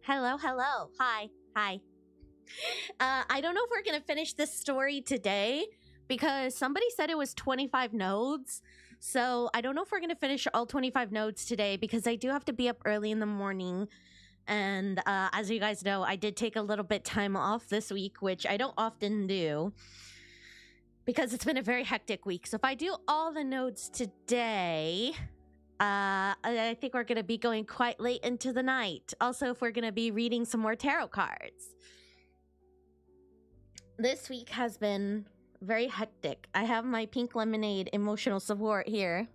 Hello, hello. Hi, hi. I don't know if we're going to finish this story today because somebody said it was 25 nodes. So I don't know if we're going to finish all 25 nodes today because I do have to be up early in the morning. And as you guys know, I did take a little bit time off this week, which I don't often do because it's been a very hectic week. So if I do all the nodes today, I think we're going to be going quite late into the night. Also, if we're going to be reading some more tarot cards. This week has been very hectic. I have my pink lemonade emotional support here.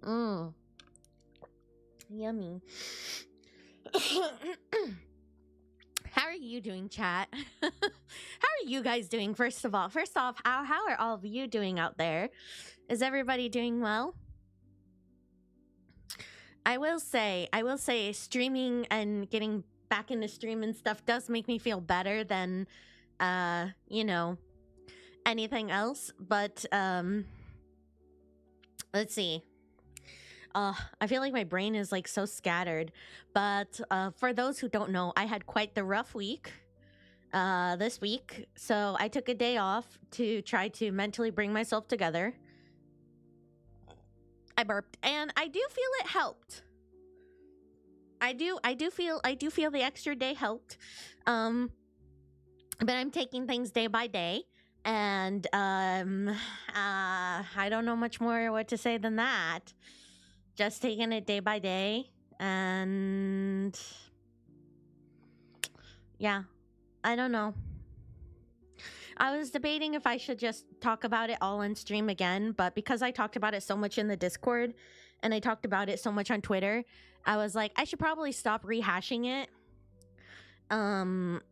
Yummy. How are you doing, chat? How are you guys doing, first off, how are all of you doing out there? Is everybody doing well? I will say, streaming and getting back into stream and stuff does make me feel better than, anything else. But, let's see. I feel like my brain is like so scattered. But for those who don't know, I had quite the rough week this week. So I took a day off to try to mentally bring myself together. I burped, and I do feel it helped. I do feel the extra day helped. But I'm taking things day by day, and I don't know much more what to say than that. Just taking it day by day, and yeah, I don't know. I was debating if I should just talk about it all on stream again, but because I talked about it so much in the Discord and I talked about it so much on Twitter, I was like, I should probably stop rehashing it. And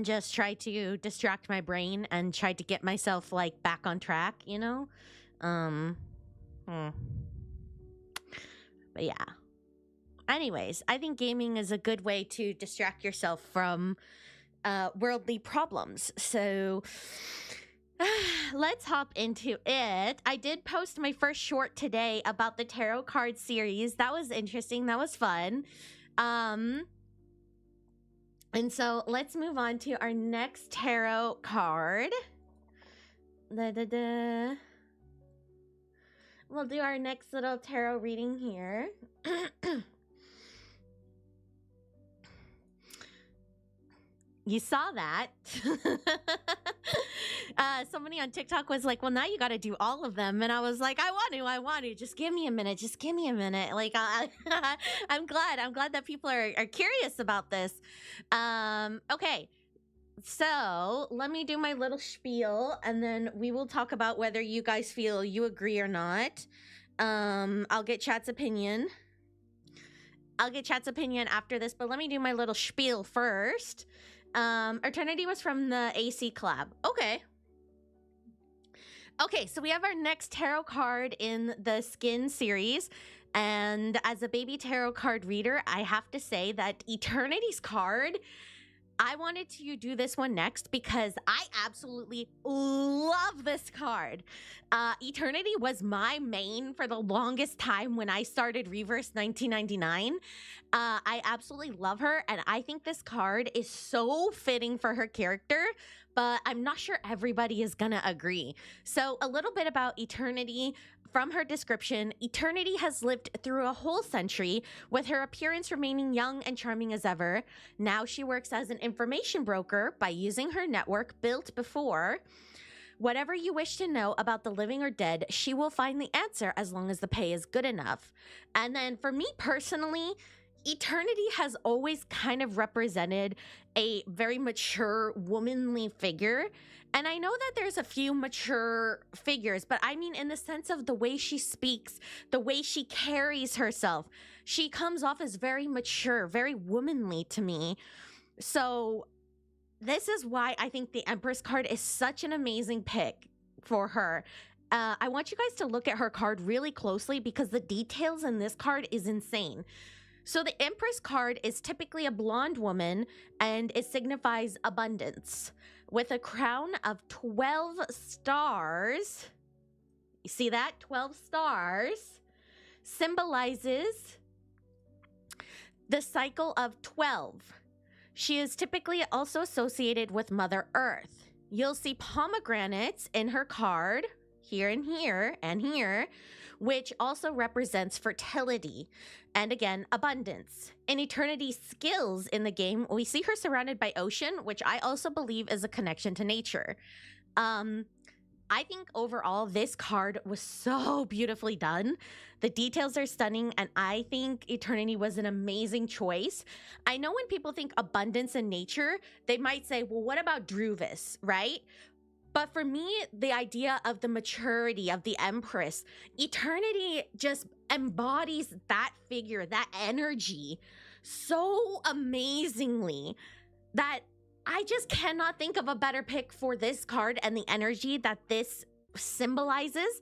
just try to distract my brain and try to get myself like back on track, you know? But yeah. Anyways, I think gaming is a good way to distract yourself from worldly problems. So let's hop into it. I did post my first short today about the tarot card series. That was interesting. That was fun. And so let's move on to our next tarot card. We'll do our next little tarot reading here. You saw that. Somebody on TikTok was like, well, now you got to do all of them. And I was like, I want to. Just give me a minute. Like, I'm glad that people are curious about this. Okay. So let me do my little spiel, and then we will talk about whether you guys feel you agree or not. I'll get chat's opinion. After this, but let me do my little spiel first. Eternity was from the AC collab. Okay, so we have our next tarot card in the Skin series. And as a baby tarot card reader, I have to say that Eternity's card, I wanted to do this one next because I absolutely love this card. Eternity was my main for the longest time when I started Reverse 1999. I absolutely love her, and I think this card is so fitting for her character, but I'm not sure everybody is gonna agree. So a little bit about Eternity. From her description, Eternity has lived through a whole century, with her appearance remaining young and charming as ever. Now she works as an information broker by using her network built before. Whatever you wish to know about the living or dead, she will find the answer as long as the pay is good enough. And then for me personally, Eternity has always kind of represented a very mature, womanly figure. And I know that there's a few mature figures, but I mean in the sense of the way she speaks, the way she carries herself. She comes off as very mature, very womanly to me. So this is why I think the Empress card is such an amazing pick for her. I want you guys to look at her card really closely because the details in this card is insane. So the Empress card is typically a blonde woman, and it signifies abundance with a crown of 12 stars. You see that? 12 stars symbolizes the cycle of 12. She is typically also associated with Mother Earth. You'll see pomegranates in her card, here and here and here, which also represents fertility and, again, abundance. In Eternity's skills in the game, we see her surrounded by ocean, which I also believe is a connection to nature. I think overall this card was so beautifully done. The details are stunning, and I think Eternity was an amazing choice. I know when people think abundance and nature, they might say, well, what about Druvis, right? But for me, the idea of the maturity of the Empress, Eternity just embodies that figure, that energy so amazingly that I just cannot think of a better pick for this card and the energy that this symbolizes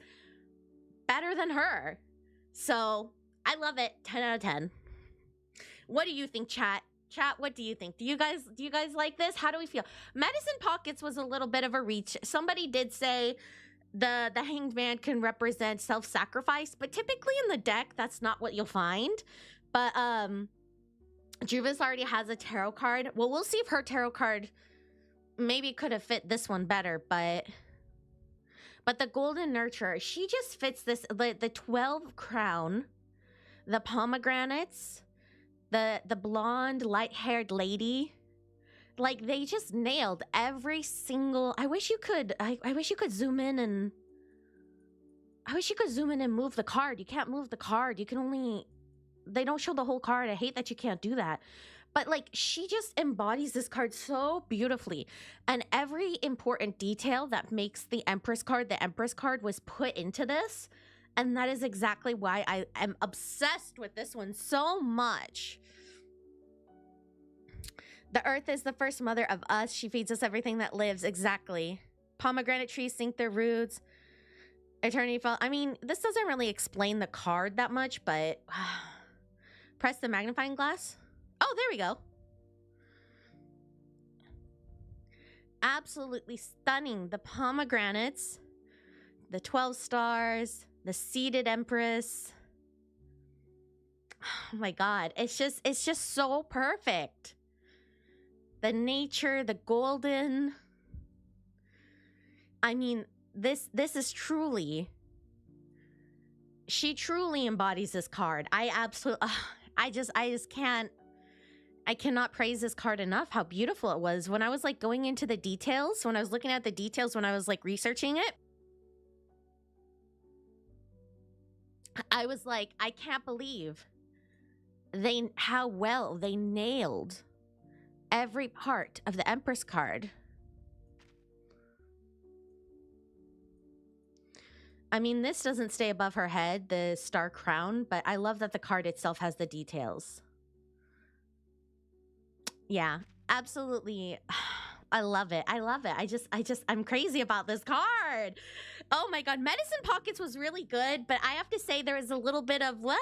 better than her. So I love it. 10 out of 10. What do you think, chat? Chat, what do you think? Do you guys like this? How do we feel? Medicine Pockets was a little bit of a reach. Somebody did say the Hanged Man can represent self-sacrifice, but typically in the deck, that's not what you'll find. But Juvis already has a tarot card. Well, we'll see if her tarot card maybe could have fit this one better, but the Golden Nurturer, she just fits this, the 12 crown, the pomegranates, the blonde, light-haired lady. Like, they just nailed every single... I wish you could zoom in and... I wish you could zoom in and move the card. You can't move the card. You can only... They don't show the whole card. I hate that you can't do that. But, like, she just embodies this card so beautifully. And every important detail that makes the Empress card was put into this. And that is exactly why I am obsessed with this one so much. The earth is the first mother of us. She feeds us everything that lives. Exactly. Pomegranate trees sink their roots. Eternity fall. I mean, this doesn't really explain the card that much, but... Press the magnifying glass. Oh, there we go. Absolutely stunning. The pomegranates. The 12 stars. The seated Empress. Oh my God. It's just so perfect. The nature, the golden. I mean, this is truly... She truly embodies this card. I absolutely... I just can't... I cannot praise this card enough, how beautiful it was. When I was, like, going into the details, when I was looking at the details, when I was, like, researching it, I was like, I can't believe how well they nailed every part of the Empress card. I mean, this doesn't stay above her head, the star crown, but I love that the card itself has the details. Yeah, absolutely. I love it. I love it. I'm crazy about this card. Oh my God. Medicine Pockets was really good, but I have to say there is a little bit of, well,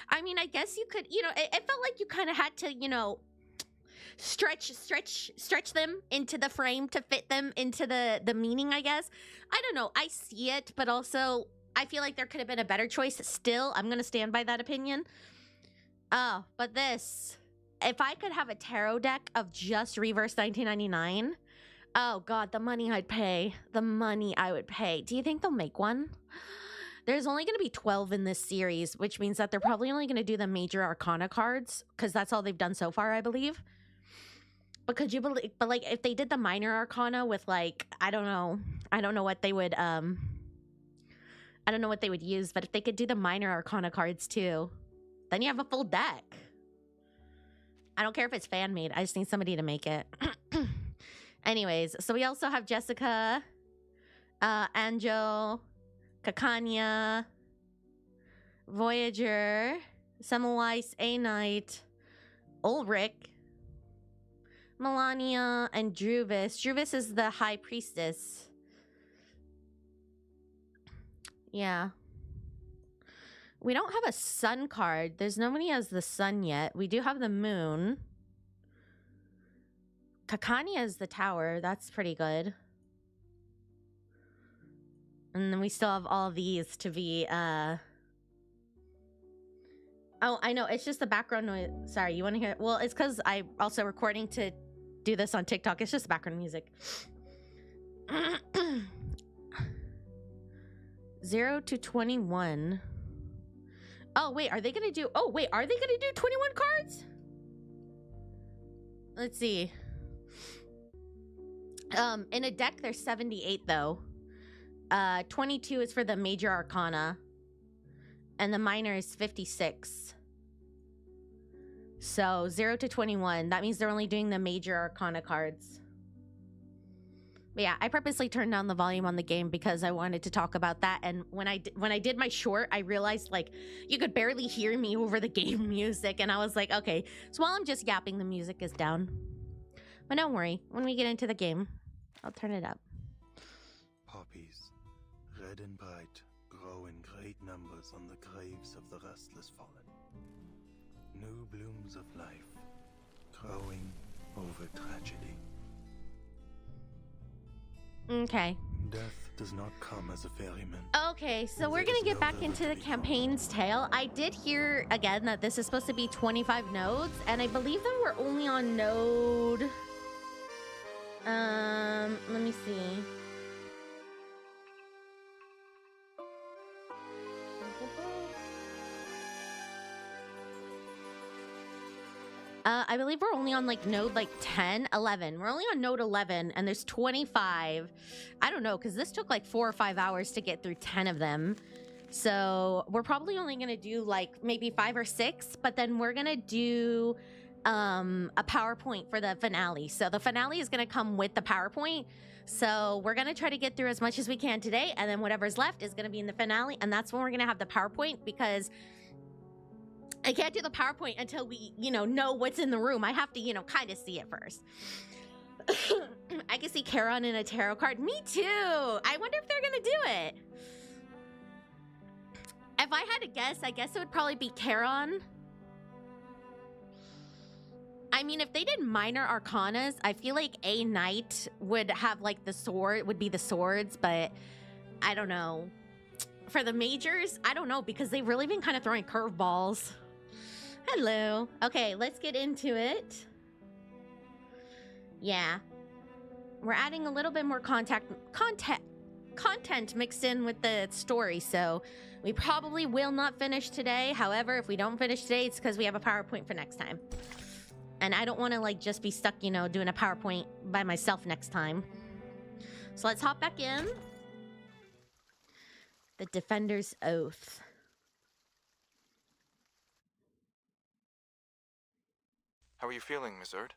I mean, I guess you could, you know, it felt like you kind of had to, you know, stretch them into the frame to fit them into the meaning, I guess. I don't know. I see it, but also I feel like there could have been a better choice. Still, I'm going to stand by that opinion. Oh, but this, if I could have a tarot deck of just Reverse 1999, oh God, the money I'd pay. The money I would pay. Do you think they'll make one? There's only going to be 12 in this series, which means that they're probably only going to do the major arcana cards because that's all they've done so far, I believe. But could you believe, but like if they did the minor arcana with like, I don't know what they would, I don't know what they would use, but if they could do the minor arcana cards too, then you have a full deck. I don't care if it's fan made. I just need somebody to make it. Anyways, so we also have Jessica, Anjo, Kakanya, Voyager, Semmelweis, A-Knight, Ulrich, Melania, and Druvis. Druvis is the High Priestess. Yeah. We don't have a sun card. There's nobody has the sun yet. We do have the moon. Kakanya is the tower. That's pretty good. And then we still have all these to be, Oh, I know. It's just the background noise. Sorry, you want to hear it? Well, it's because I'm also recording to do this on TikTok. It's just background music. 0 to 21. Oh, wait. Are they going to do... Oh, wait. Are they going to do 21 cards? Let's see. In a deck, there's 78, though. 22 is for the major arcana. And the minor is 56. So 0 to 21. That means they're only doing the major arcana cards. But yeah, I purposely turned down the volume on the game because I wanted to talk about that. And when I did my short, I realized like you could barely hear me over the game music. And I was like, okay, so while I'm just yapping, the music is down. But don't worry, when we get into the game, I'll turn it up. Poppies, red and bright, grow in great numbers on the graves of the restless fallen. New blooms of life, growing over tragedy. Okay. Death does not come as a ferryman. Okay, so we're gonna get back into the campaign's tale. I did hear again that this is supposed to be 25 nodes, and I believe that we're only on node. Let me see. I believe we're only on like node like 10, 11. We're only on node 11 and there's 25. I don't know, because this took like 4 or 5 hours to get through 10 of them. So we're probably only going to do like maybe 5 or 6, but then we're going to do a PowerPoint for the finale. So the finale is going to come with the PowerPoint. So we're going to try to get through as much as we can today. And then whatever's left is going to be in the finale. And that's when we're going to have the PowerPoint, because I can't do the PowerPoint until we, know what's in the room. I have to, kind of see it first. I can see Charon in a tarot card. Me too. I wonder if they're going to do it. If I had to guess, I guess it would probably be Charon. I mean, if they did minor arcanas, I feel like a knight would have like the sword, would be the swords, but I don't know. For the majors, I don't know, because they've really been kind of throwing curveballs. Hello. Okay, let's get into it. Yeah. We're adding a little bit more content mixed in with the story, so we probably will not finish today. However, if we don't finish today, it's because we have a PowerPoint for next time. And I don't want to like just be stuck, doing a PowerPoint by myself next time. So let's hop back in. The Defender's Oath. How are you feeling, Miss Erd?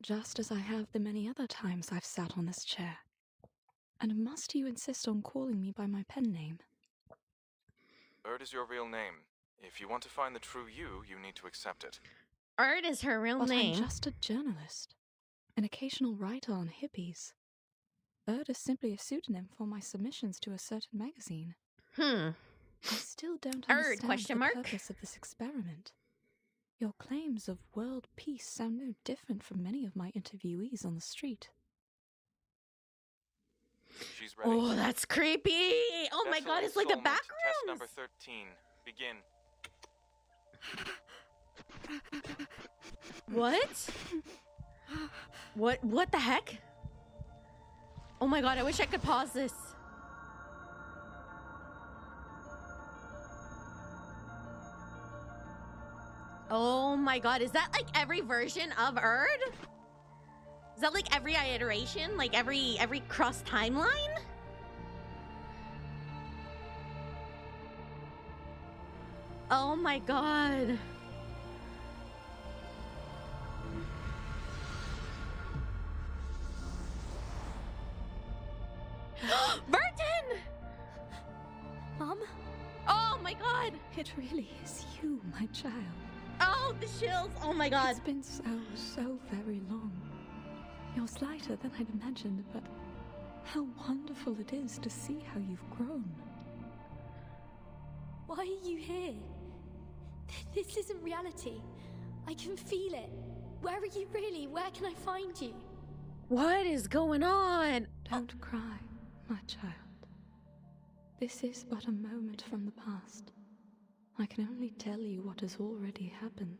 Just as I have the many other times I've sat on this chair. And must you insist on calling me by my pen name? Erd is your real name. If you want to find the true you, you need to accept it. Erd is her real name. But I'm just a journalist. An occasional writer on hippies. Erd is simply a pseudonym for my submissions to a certain magazine. I still don't understand the purpose of this experiment. Your claims of world peace sound no different from many of my interviewees on the street. She's ready. Oh, that's creepy. Oh my god, it's like the background. Test number 13. Begin. What? What the heck? Oh my god, I wish I could pause this. Oh my god, is that like every version of Erd? Is that like every iteration? Like every cross timeline? Oh my god. Burton! Mom? Oh my god! It really is you, my child. Oh, the chills! Oh my god. It's been so very long. You're slighter than I'd imagined, but how wonderful it is to see how you've grown. Why are you here? This isn't reality. I can feel it. Where are you really? Where can I find you? What is going on? Don't cry, my child. This is but a moment from the past. I can only tell you what has already happened.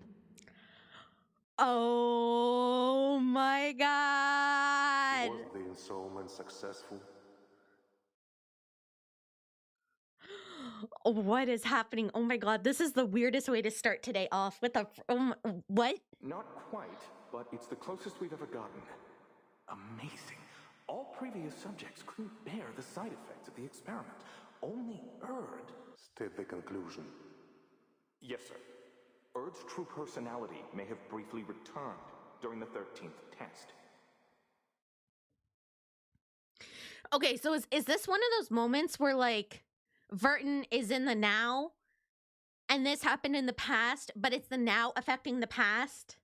Oh my god! Was the installment successful? What is happening? Oh my god, this is the weirdest way to start today off. What the what? Not quite, but it's the closest we've ever gotten. Amazing. All previous subjects couldn't bear the side effects of the experiment. Only Erd. State the conclusion. Yes, sir. Erd's true personality may have briefly returned during the 13th test. Okay, so is this one of those moments where, like, Vertin is in the now, and this happened in the past, but it's the now affecting the past?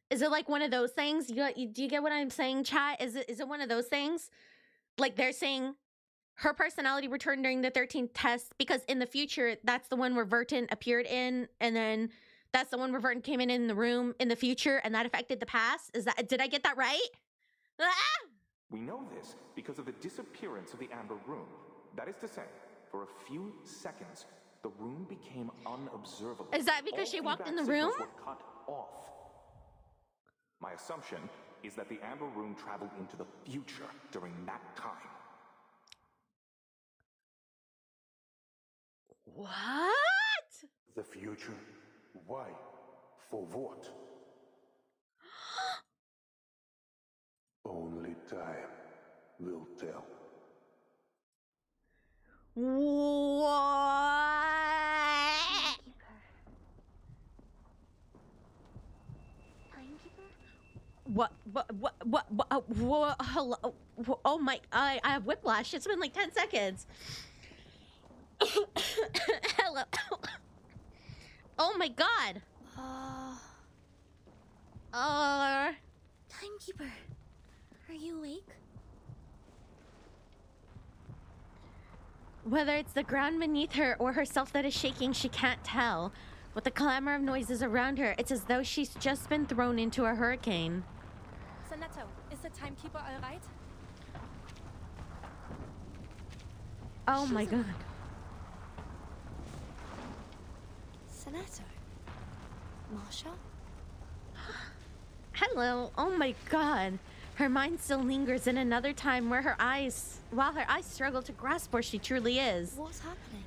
Is it like one of those things? Do you get what I'm saying, chat? Is it one of those things? Like, they're saying her personality returned during the 13th test because in the future, that's the one where Vertin appeared in, and then that's the one where Vertin came in the room in the future, and that affected the past? Did I get that right? Ah! We know this because of the disappearance of the Amber Room. That is to say, for a few seconds, the room became unobservable. Is that because she walked in the room? Were cut off. My assumption is that the Amber Room traveled into the future during that time. What? The future? Why? For what? Only time will tell. What? What? Hello? Oh my, I have whiplash. It's been like 10 seconds. Hello. Oh my god. Timekeeper, are you awake? Whether it's the ground beneath her or herself that is shaking, she can't tell. With the clamor of noises around her, it's as though she's just been thrown into a hurricane. Sonetto, is the timekeeper all right? Oh my god. Sonetto? Marsha? Hello. Oh my god. Her mind still lingers in another time while her eyes struggle to grasp where she truly is. What's happening?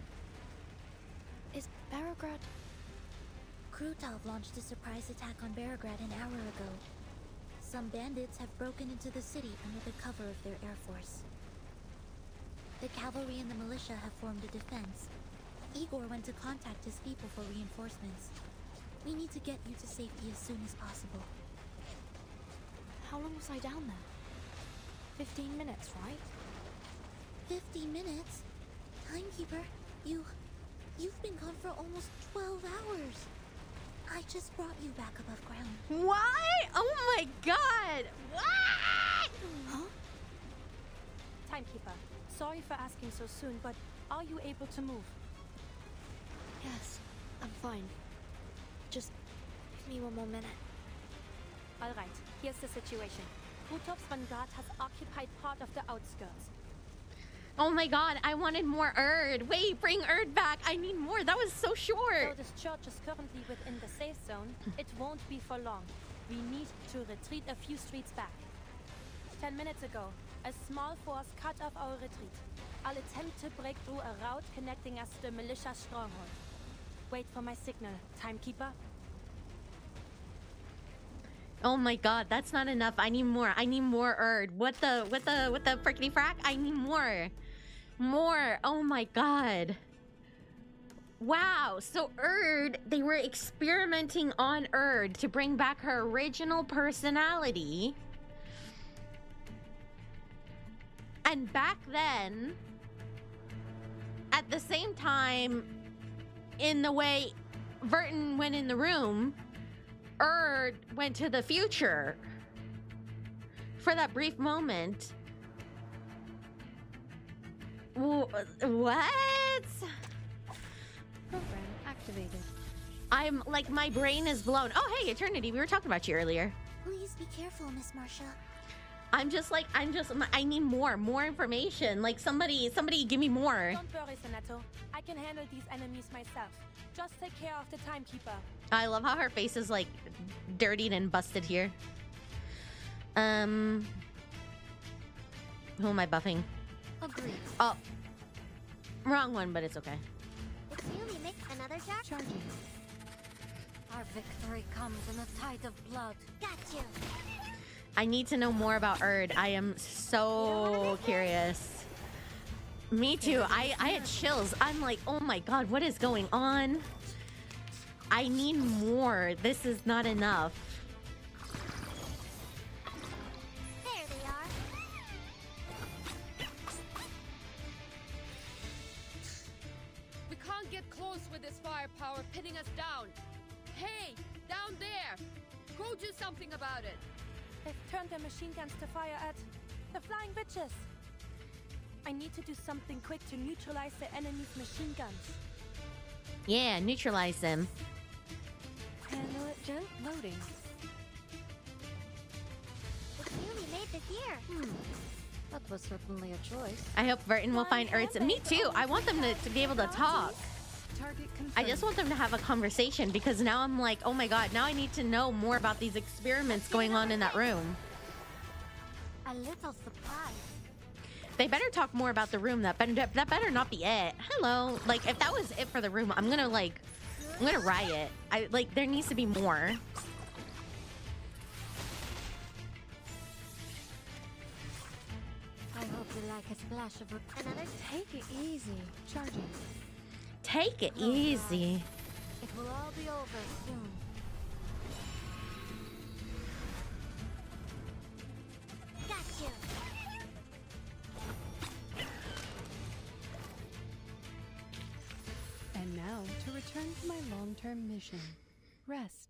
Is Barograd... Krutov launched a surprise attack on Barograd an hour ago. Some bandits have broken into the city under the cover of their air force. The cavalry and the militia have formed a defense. Igor went to contact his people for reinforcements. We need to get you to safety as soon as possible. How long was I down there? 15 minutes, right? 15 minutes? Timekeeper, you've been gone for almost 12 hours. I just brought you back above ground. What? Oh my god! What? Huh? Timekeeper, sorry for asking so soon, but are you able to move? Yes, I'm fine. Just give me one more minute. All right, here's the situation. Krutov's vanguard has occupied part of the outskirts. Oh my god, I wanted more Erd. Wait, bring Erd back. I need more. That was so short. Though this church is currently within the safe zone, it won't be for long. We need to retreat a few streets back. 10 minutes ago, a small force cut off our retreat. I'll attempt to break through a route connecting us to the militia stronghold. Wait for my signal, timekeeper. Oh my god, that's not enough. I need more. I need more Erd. What the frickety frack? I need more. More. Oh my god. Wow. So Erd, they were experimenting on Erd to bring back her original personality. And back then, at the same time, in the way Vertin went in the room, Erd went to the future for that brief moment. What? Program activated. I'm like, my brain is blown. Oh, hey, Eternity, we were talking about you earlier. Please be careful, Miss Marsha. I need more information. Like somebody give me more. Don't worry, Sonato. I can handle these enemies myself. Just take care of the timekeeper. I love how her face is like dirtied and busted here. Who am I buffing? Agreed. Oh, wrong one, but it's okay. It's you, Mimic. Another jack? Charging. Our victory comes in a tide of blood. Got you. I need to know more about Erd. I am so curious. Me too. I had chills. I'm like, oh my god, what is going on? I need more. This is not enough. There they are. We can't get close with this firepower pinning us down. Hey, down there! Go do something about it. They've turned their machine guns to fire at the flying witches. I need to do something quick to neutralize the enemy's machine guns. Yeah, neutralize them. Handle it, Joe. Loading. It's you we made this year. That was certainly a choice. I hope Verton will find Erd's. Me too. I want them to be able to talk. Target confirmed. I just want them to have a conversation because now I'm like, oh my god, now I need to know more about these experiments going on in that room. A little surprise. They better talk more about the room. That better not be it. Hello. Like, if that was it for the room, I'm gonna riot. There needs to be more. I hope you like a splash of Another. Take it easy. Charging. Take it easy. It will all be over soon. Got you. And now to return to my long-term mission. Rest.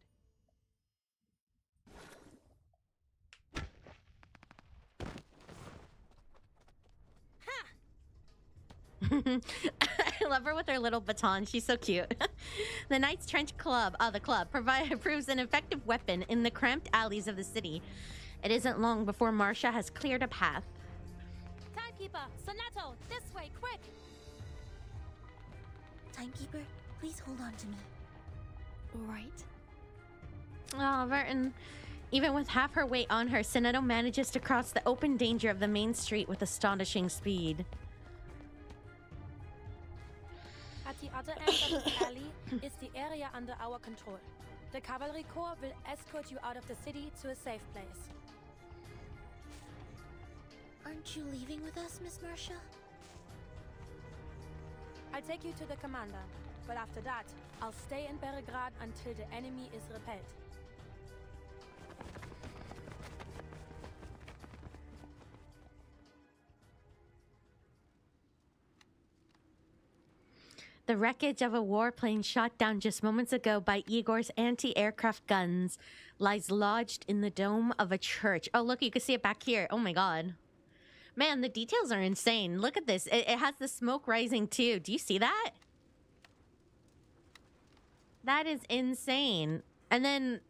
I love her with her little baton. She's so cute. The Knight's Trench Club, the club, proves an effective weapon in the cramped alleys of the city. It isn't long before Marcia has cleared a path. Timekeeper, Sonato, this way, quick! Timekeeper, please hold on to me. Right. Oh, Verton. Even with half her weight on her, Sonato manages to cross the open danger of the main street with astonishing speed. At the other end of the alley is the area under our control. The Cavalry Corps will escort you out of the city to a safe place. Aren't you leaving with us, Miss Marcia? I'll take you to the commander, but after that, I'll stay in Belgrade until the enemy is repelled. The wreckage of a warplane shot down just moments ago by Igor's anti-aircraft guns lies lodged in the dome of a church. Oh, look, you can see it back here. Oh my god. Man, the details are insane. Look at this. It has the smoke rising too. Do you see that? That is insane. And then,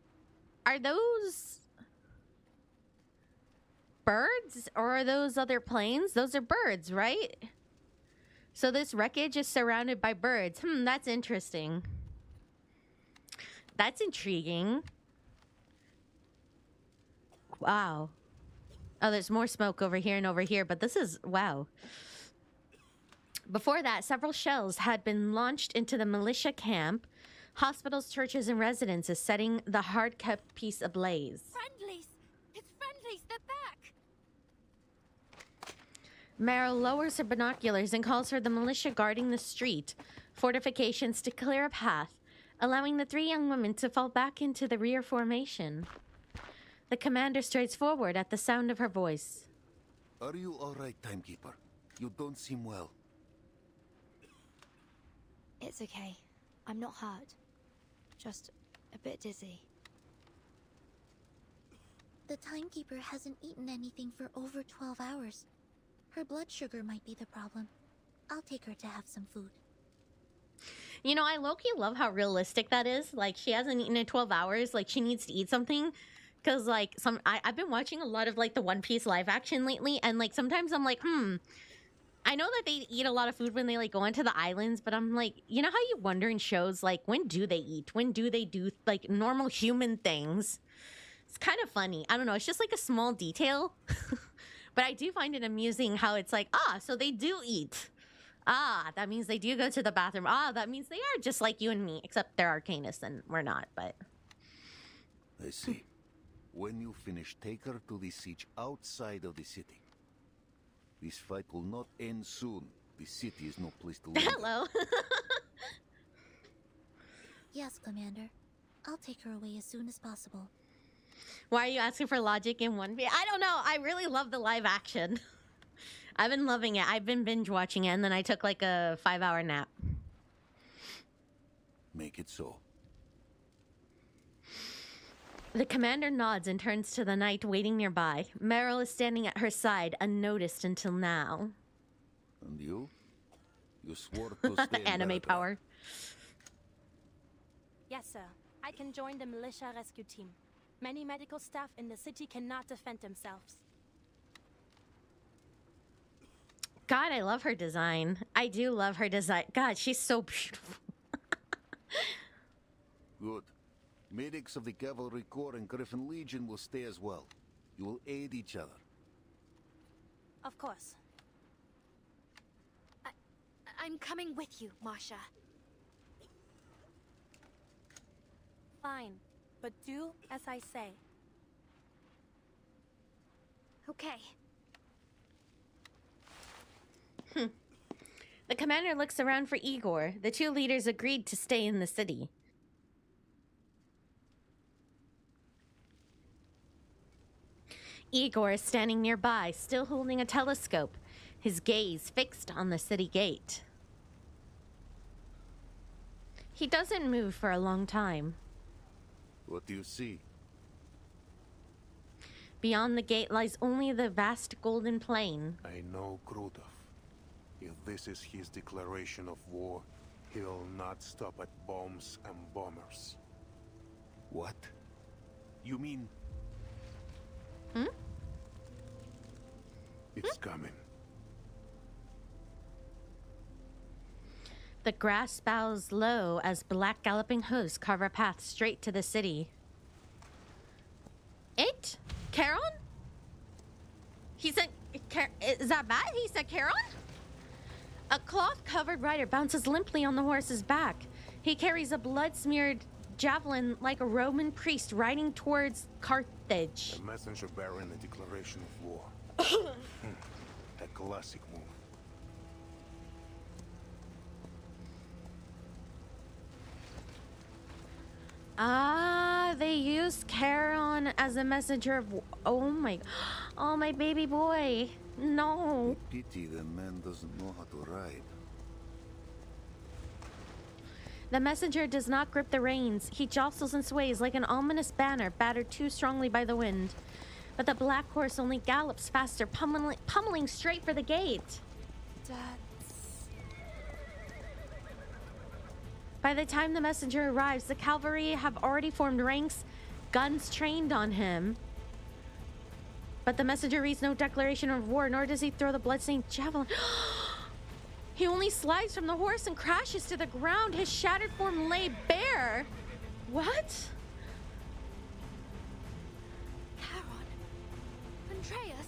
are those birds or are those other planes? Those are birds, right? So this wreckage is surrounded by birds. That's interesting. That's intriguing. Wow. Oh, there's more smoke over here and over here, but this is... wow. Before that, several shells had been launched into the militia camp, hospitals, churches, and residences, setting the hard-kept peace ablaze. Friendlies! It's friendlies! They're back! Meryl lowers her binoculars and calls for the militia guarding the street, fortifications to clear a path, allowing the three young women to fall back into the rear formation. The commander strides forward at the sound of her voice. Are you all right, Timekeeper? You don't seem well. It's okay. I'm not hurt. Just a bit dizzy. The Timekeeper hasn't eaten anything for over 12 hours. Her blood sugar might be the problem. I'll take her to have some food. You know, I low-key love how realistic that is. Like, she hasn't eaten in 12 hours. Like, she needs to eat something. Because like I've been watching a lot of like the One Piece live action lately, and like sometimes I'm like, I know that they eat a lot of food when they like go into the islands, but I'm like, you know how you wonder in shows like when do they eat? When do they do like normal human things? It's kind of funny. I don't know. It's just like a small detail, but I do find it amusing how it's like, so they do eat. That means they do go to the bathroom. That means they are just like you and me, except they're Arcanus and we're not. But I see. When you finish, take her to the siege outside of the city. This fight will not end soon. The city is no place to live. Hello. Yes, Commander. I'll take her away as soon as possible. Why are you asking for logic in One Piece? I don't know. I really love the live action. I've been loving it. I've been binge watching it, and then I took like a 5-hour nap. Make it so. The commander nods and turns to the knight waiting nearby. Meryl is standing at her side, unnoticed until now. And you? You swore to stay in Anime Belgrade. power. Yes, sir. I can join the militia rescue team. Many medical staff in the city cannot defend themselves. God, I love her design. I do love her design. God, she's so beautiful. Good. Medics of the Cavalry Corps and Griffin Legion will stay as well. You will aid each other. Of course. I'm coming with you, Masha. Fine, but do as I say. Okay. The commander looks around for Igor. The two leaders agreed to stay in the city. Igor is standing nearby, still holding a telescope, his gaze fixed on the city gate. He doesn't move for a long time. What do you see? Beyond the gate lies only the vast golden plain. I know Krutov. If this is his declaration of war, he will not stop at bombs and bombers. What? You mean... It's coming. The grass bows low as black galloping hooves carve a path straight to the city. It? Charon? He said... Is that bad? He said Charon? A cloth-covered rider bounces limply on the horse's back. He carries a blood-smeared javelin like a Roman priest riding towards Carthage. A messenger bearing a declaration of war. A classic move. They used Charon as a messenger of... Oh my baby boy. No. Pity the man doesn't know how to ride. The messenger does not grip the reins. He jostles and sways like an ominous banner battered too strongly by the wind. But the black horse only gallops faster, pummeling straight for the gate. By the time the messenger arrives, the cavalry have already formed ranks, guns trained on him. But the messenger reads no declaration of war, nor does he throw the bloodstained javelin. He only slides from the horse and crashes to the ground, his shattered form lay bare. What? Charon. Andreas.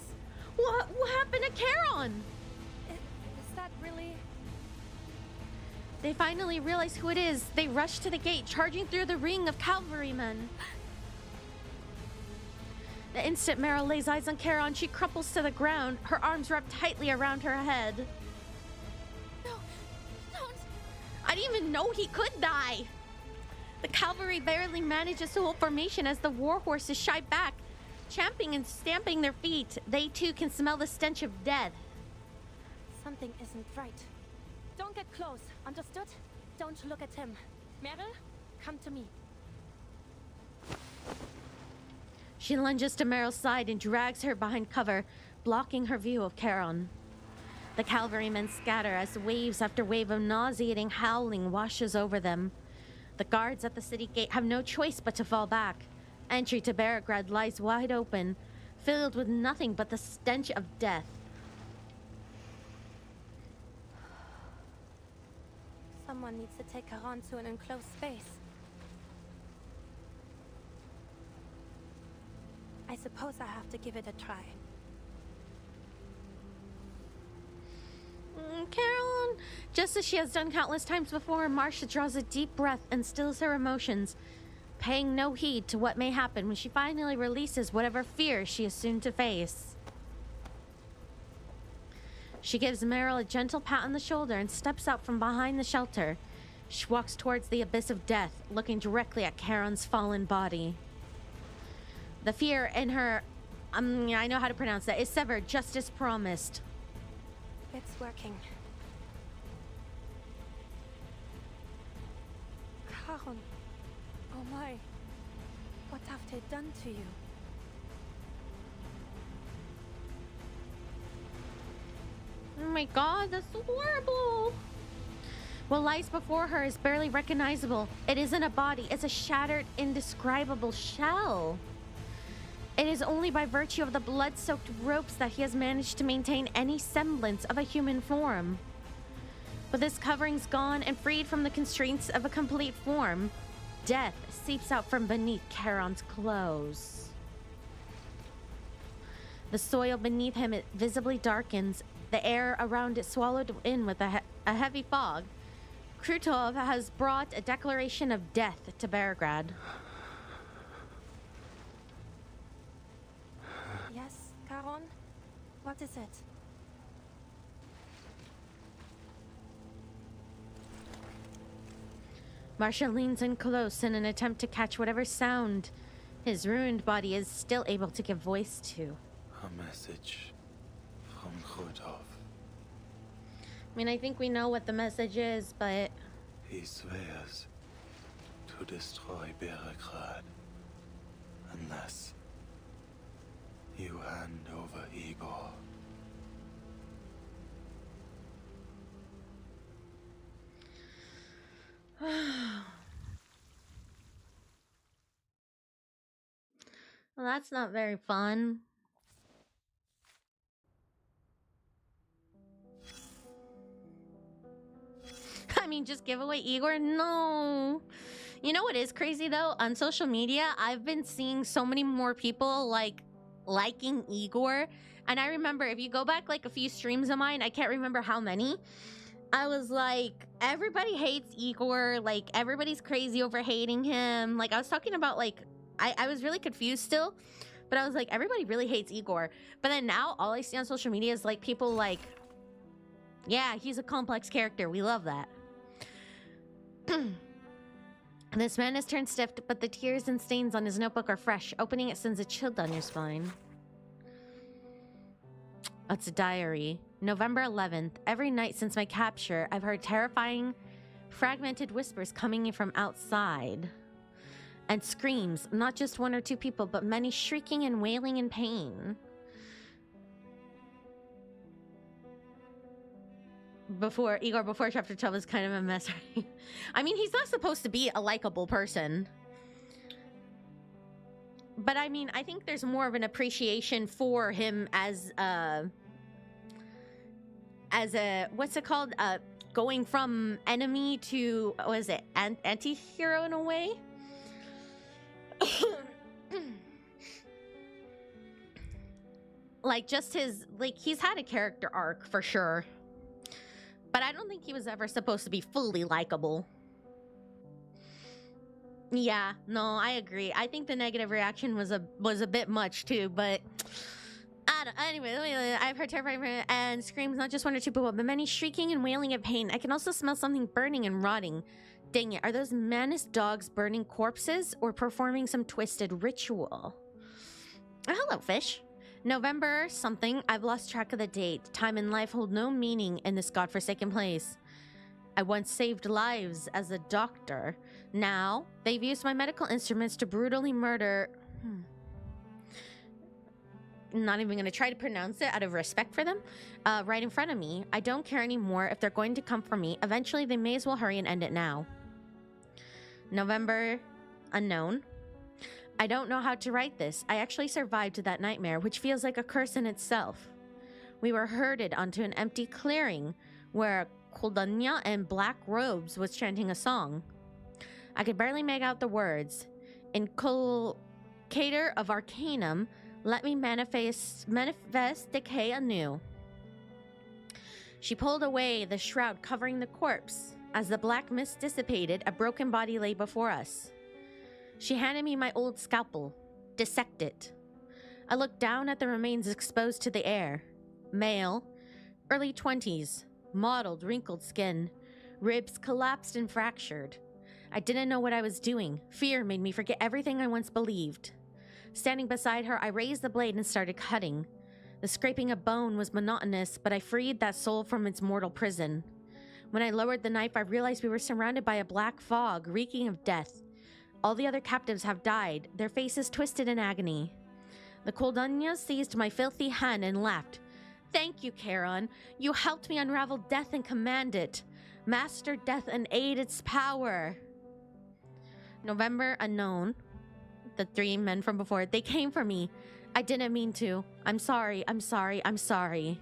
What happened to Charon? Is that really... They finally realize who it is. They rush to the gate, charging through the ring of cavalrymen. The instant Meryl lays eyes on Charon, she crumples to the ground, her arms wrapped tightly around her head. No, don't. I didn't even know he could die. The cavalry barely manages to hold formation as the war horses shy back, champing and stamping their feet. They too can smell the stench of death. Something isn't right. Don't get close, understood? Don't look at him. Meryl, come to me. She lunges to Meryl's side and drags her behind cover, blocking her view of Charon. The cavalrymen scatter as waves after wave of nauseating howling washes over them. The guards at the city gate have no choice but to fall back. Entry to Beograd lies wide open, filled with nothing but the stench of death. Someone needs to take her on to an enclosed space. I suppose I have to give it a try. Carolyn, just as she has done countless times before, Marcia draws a deep breath and stills her emotions, paying no heed to what may happen when she finally releases whatever fear she is soon to face. She gives Meryl a gentle pat on the shoulder and steps out from behind the shelter. She walks towards the abyss of death, looking directly at Charon's fallen body. The fear in her, I know how to pronounce that, is severed just as promised. It's working. Charon. Oh my. What have they done to you? Oh my god, that's so horrible. What lies before her is barely recognizable. It isn't a body, it's a shattered, indescribable shell. It is only by virtue of the blood-soaked ropes that he has managed to maintain any semblance of a human form. With his coverings gone and freed from the constraints of a complete form, death seeps out from beneath Charon's clothes. The soil beneath him visibly darkens, the air around it swallowed in with a heavy fog. Krutov has brought a declaration of death to Beograd. Yes, Charon? What is it? Marcia leans in close in an attempt to catch whatever sound his ruined body is still able to give voice to. A message from Krutov. I mean, I think we know what the message is, but... He swears to destroy Beograd unless you hand over Igor. Well, that's not very fun. I mean, just give away Igor? No. You know what is crazy though? On social media, I've been seeing so many more people liking Igor. And I remember if you go back like a few streams of mine, I can't remember how many. I was like, everybody hates Igor. Like, everybody's crazy over hating him. Like, I was talking about like, I was really confused still. But I was like, everybody really hates Igor. But then now all I see on social media is like people like, yeah, he's a complex character. We love that. This man has turned stiff, but the tears and stains on his notebook are fresh. Opening it sends a chill down your spine. It's a diary. November 11th. Every night since my capture, I've heard terrifying, fragmented whispers coming in from outside. And screams, not just one or two people, but many shrieking and wailing in pain. Igor before chapter 12 is kind of a mess, right? I mean, he's not supposed to be a likable person. But I mean, I think there's more of an appreciation for him as a what's it called? Going from enemy to, what is it? Anti-hero in a way? Like, just his, like, he's had a character arc for sure. But I don't think he was ever supposed to be fully likable. Yeah, no, I agree. I think the negative reaction was a bit much too, but anyway, I've heard terrifying and screams, not just one or two people, but many shrieking and wailing in pain. I can also smell something burning and rotting. Dang it, are those Manus dogs burning corpses or performing some twisted ritual? Oh, hello, fish. November something. I've lost track of the date. Time and life hold no meaning in this godforsaken place. I once saved lives as a doctor. Now, they've used my medical instruments to brutally murder... Not even going to try to pronounce it out of respect for them. Right in front of me. I don't care anymore if they're going to come for me. Eventually, they may as well hurry and end it now. November unknown. I don't know how to write this. I actually survived that nightmare, which feels like a curse in itself. We were herded onto an empty clearing where Kuldanya in black robes was chanting a song. I could barely make out the words. Inculcator of Arcanum, let me manifest decay anew. She pulled away the shroud covering the corpse. As the black mist dissipated, a broken body lay before us. She handed me my old scalpel. Dissect it. I looked down at the remains exposed to the air. Male, early 20s, mottled, wrinkled skin, ribs collapsed and fractured. I didn't know what I was doing. Fear made me forget everything I once believed. Standing beside her, I raised the blade and started cutting. The scraping of bone was monotonous, but I freed that soul from its mortal prison. When I lowered the knife, I realized we were surrounded by a black fog, reeking of death. All the other captives have died, their faces twisted in agony. The Kuldanya seized my filthy hand and laughed. Thank you, Charon. You helped me unravel death and command it. Master death and aid its power. November unknown. The three men from before, they came for me. I didn't mean to. I'm sorry, I'm sorry, I'm sorry.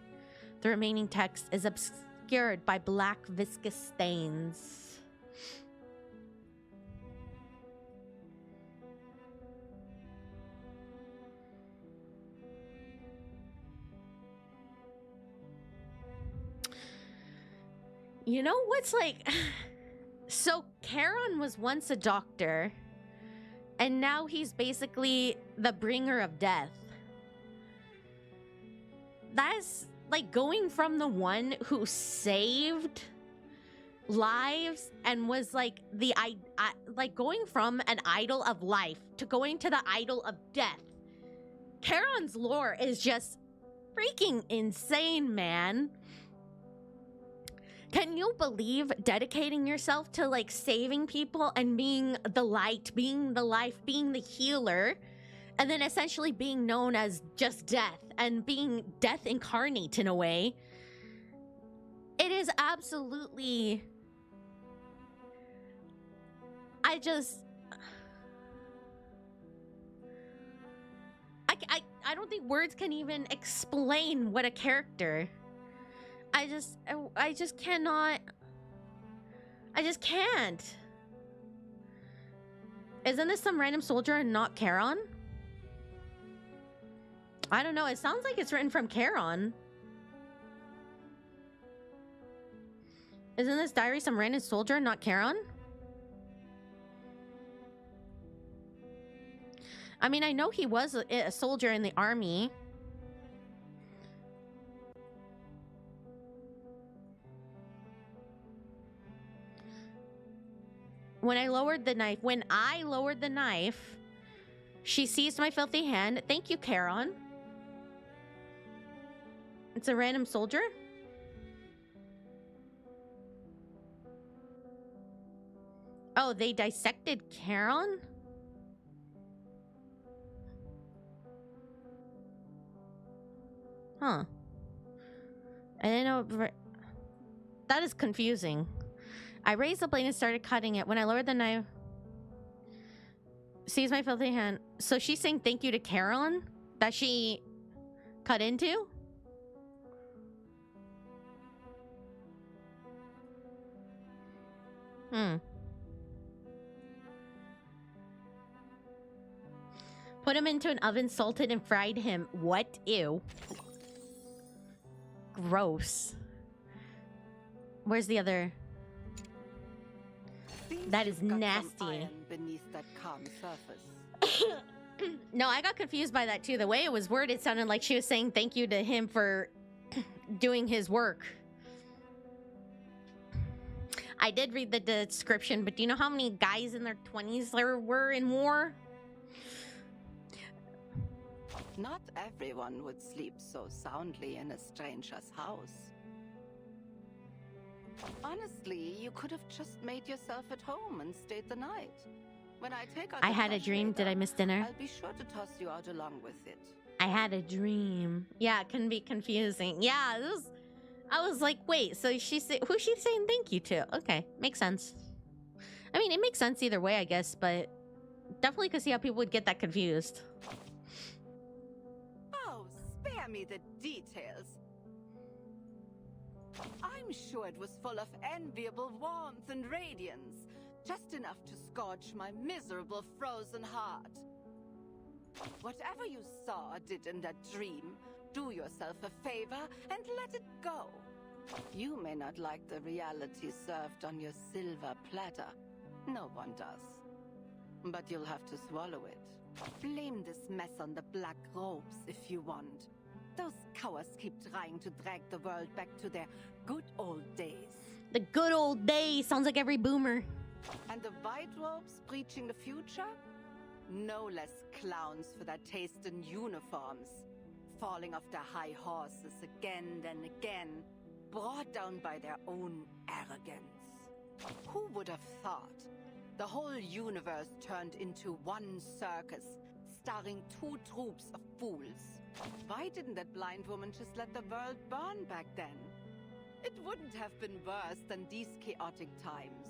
The remaining text is obscured by black viscous stains. You know what's like... So Charon was once a doctor, and now he's basically the bringer of death. That's like going from the one who saved lives and was like the like going from an idol of life to going to the idol of death. Charon's lore is just freaking insane, man. Can you believe dedicating yourself to like saving people and being the light, being the life, being the healer, and then essentially being known as just death and being death incarnate in a way? It is absolutely... I don't think words can even explain what a character... I just cannot. I just can't. Isn't this some random soldier and not Charon? I don't know. It sounds like it's written from Charon. Isn't this diary some random soldier and not Charon? I mean, I know he was a soldier in the army. When I lowered the knife, she seized my filthy hand. Thank you, Charon. It's a random soldier? Oh, they dissected Charon? Huh. I didn't know... That is confusing. I raised the blade and started cutting it. When I lowered the knife... Sees my filthy hand. So she's saying thank you to Charon? That she cut into? Put him into an oven, salted and fried him. What? Ew. Gross. Where's the other... That is nasty. Beneath that calm surface. No, I got confused by that too. The way it was worded, it sounded like she was saying thank you to him for doing his work. I did read the description, but do you know how many guys in their 20s there were in war? Not everyone would sleep so soundly in a stranger's house. Honestly, you could have just made yourself at home and stayed the night. When I take out I had a dream. Did I miss dinner? I'll be sure to toss you out along with it. I had a dream. Yeah, it can be confusing. Yeah, I was like, wait, so who's she saying thank you to? Okay, makes sense. I mean, it makes sense either way, I guess, but Definitely could see how people would get that confused. Oh, spare me the details. I'm sure it was full of enviable warmth and radiance, just enough to scorch my miserable frozen heart. Whatever you saw or did in that dream, do yourself a favor and let it go. You may not like the reality served on your silver platter. No one does. But you'll have to swallow it. Blame this mess on the black robes if you want. Those cowards keep trying to drag the world back to their good old days. The good old days sounds like every boomer. And the white robes preaching the future? No less clowns for their taste in uniforms. Falling off their high horses again and again, brought down by their own arrogance. Who would have thought? The whole universe turned into one circus, starring 2 troops of fools. Why didn't that blind woman just let the world burn back then? It wouldn't have been worse than these chaotic times.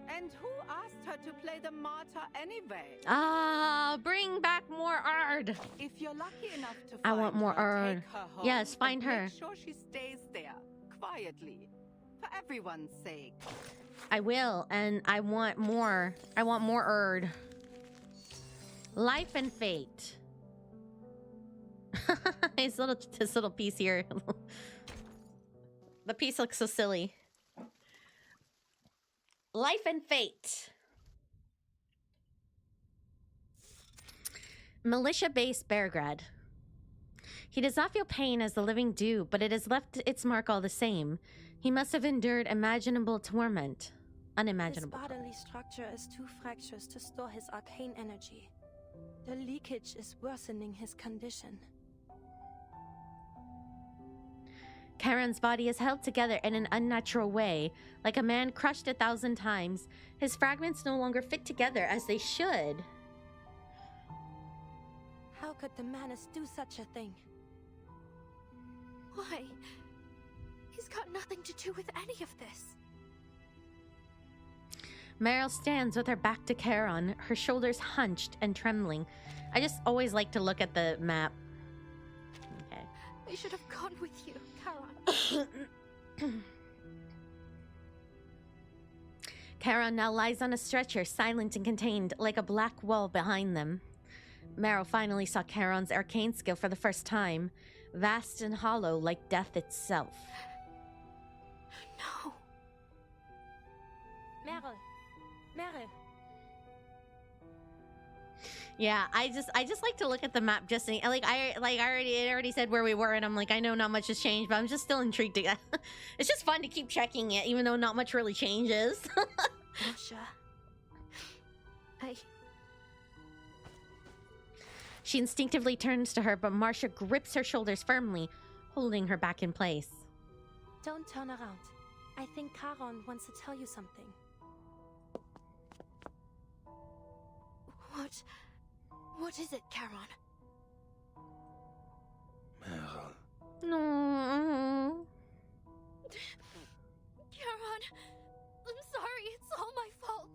And who asked her to play the martyr anyway? Bring back more Ard. If you're lucky enough to I find want more her, Ard. take her home Yes, find and her. Make sure she stays there, quietly, for everyone's sake. I will, and I want more. I want more Ard. Life and fate. This little piece here. The piece looks so silly. Life and fate. Militia base Beargrad. He does not feel pain as the living do, but it has left its mark all the same. He must have endured unimaginable torment. Unimaginable. His bodily structure is too fractious to store his arcane energy. The leakage is worsening his condition. Charon's body is held together in an unnatural way, like a man crushed 1,000 times. His fragments no longer fit together as they should. How could the Manus do such a thing? Why? He's got nothing to do with any of this. Meryl stands with her back to Charon, her shoulders hunched and trembling. I just always like to look at the map. Okay. I should have gone with you, Charon. Charon now lies on a stretcher, silent and contained, like a black wall behind them. Meryl finally saw Charon's arcane skill for the first time, vast and hollow like death itself. No. Meryl. Yeah, I just like to look at the map just I already said where we were, and I'm like, I know not much has changed, but I'm just still intrigued. It's just fun to keep checking it, even though not much really changes. Masha. She instinctively turns to her, but Marcia grips her shoulders firmly, holding her back in place. Don't turn around. I think Charon wants to tell you something. What is it, Charon? Meryl. No. Charon, I'm sorry, it's all my fault.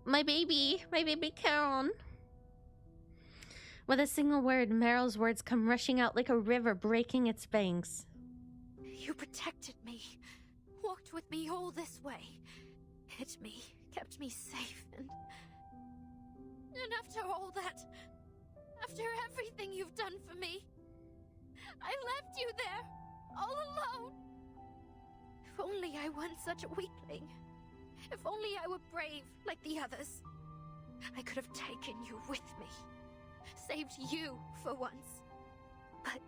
My baby Charon. With a single word, Meryl's words come rushing out like a river breaking its banks. You protected me, walked with me all this way, hid me, kept me safe, and after all that, after everything you've done for me, I left you there, all alone. If only I weren't such a weakling. If only I were brave like the others. I could have taken you with me. Saved you for once. But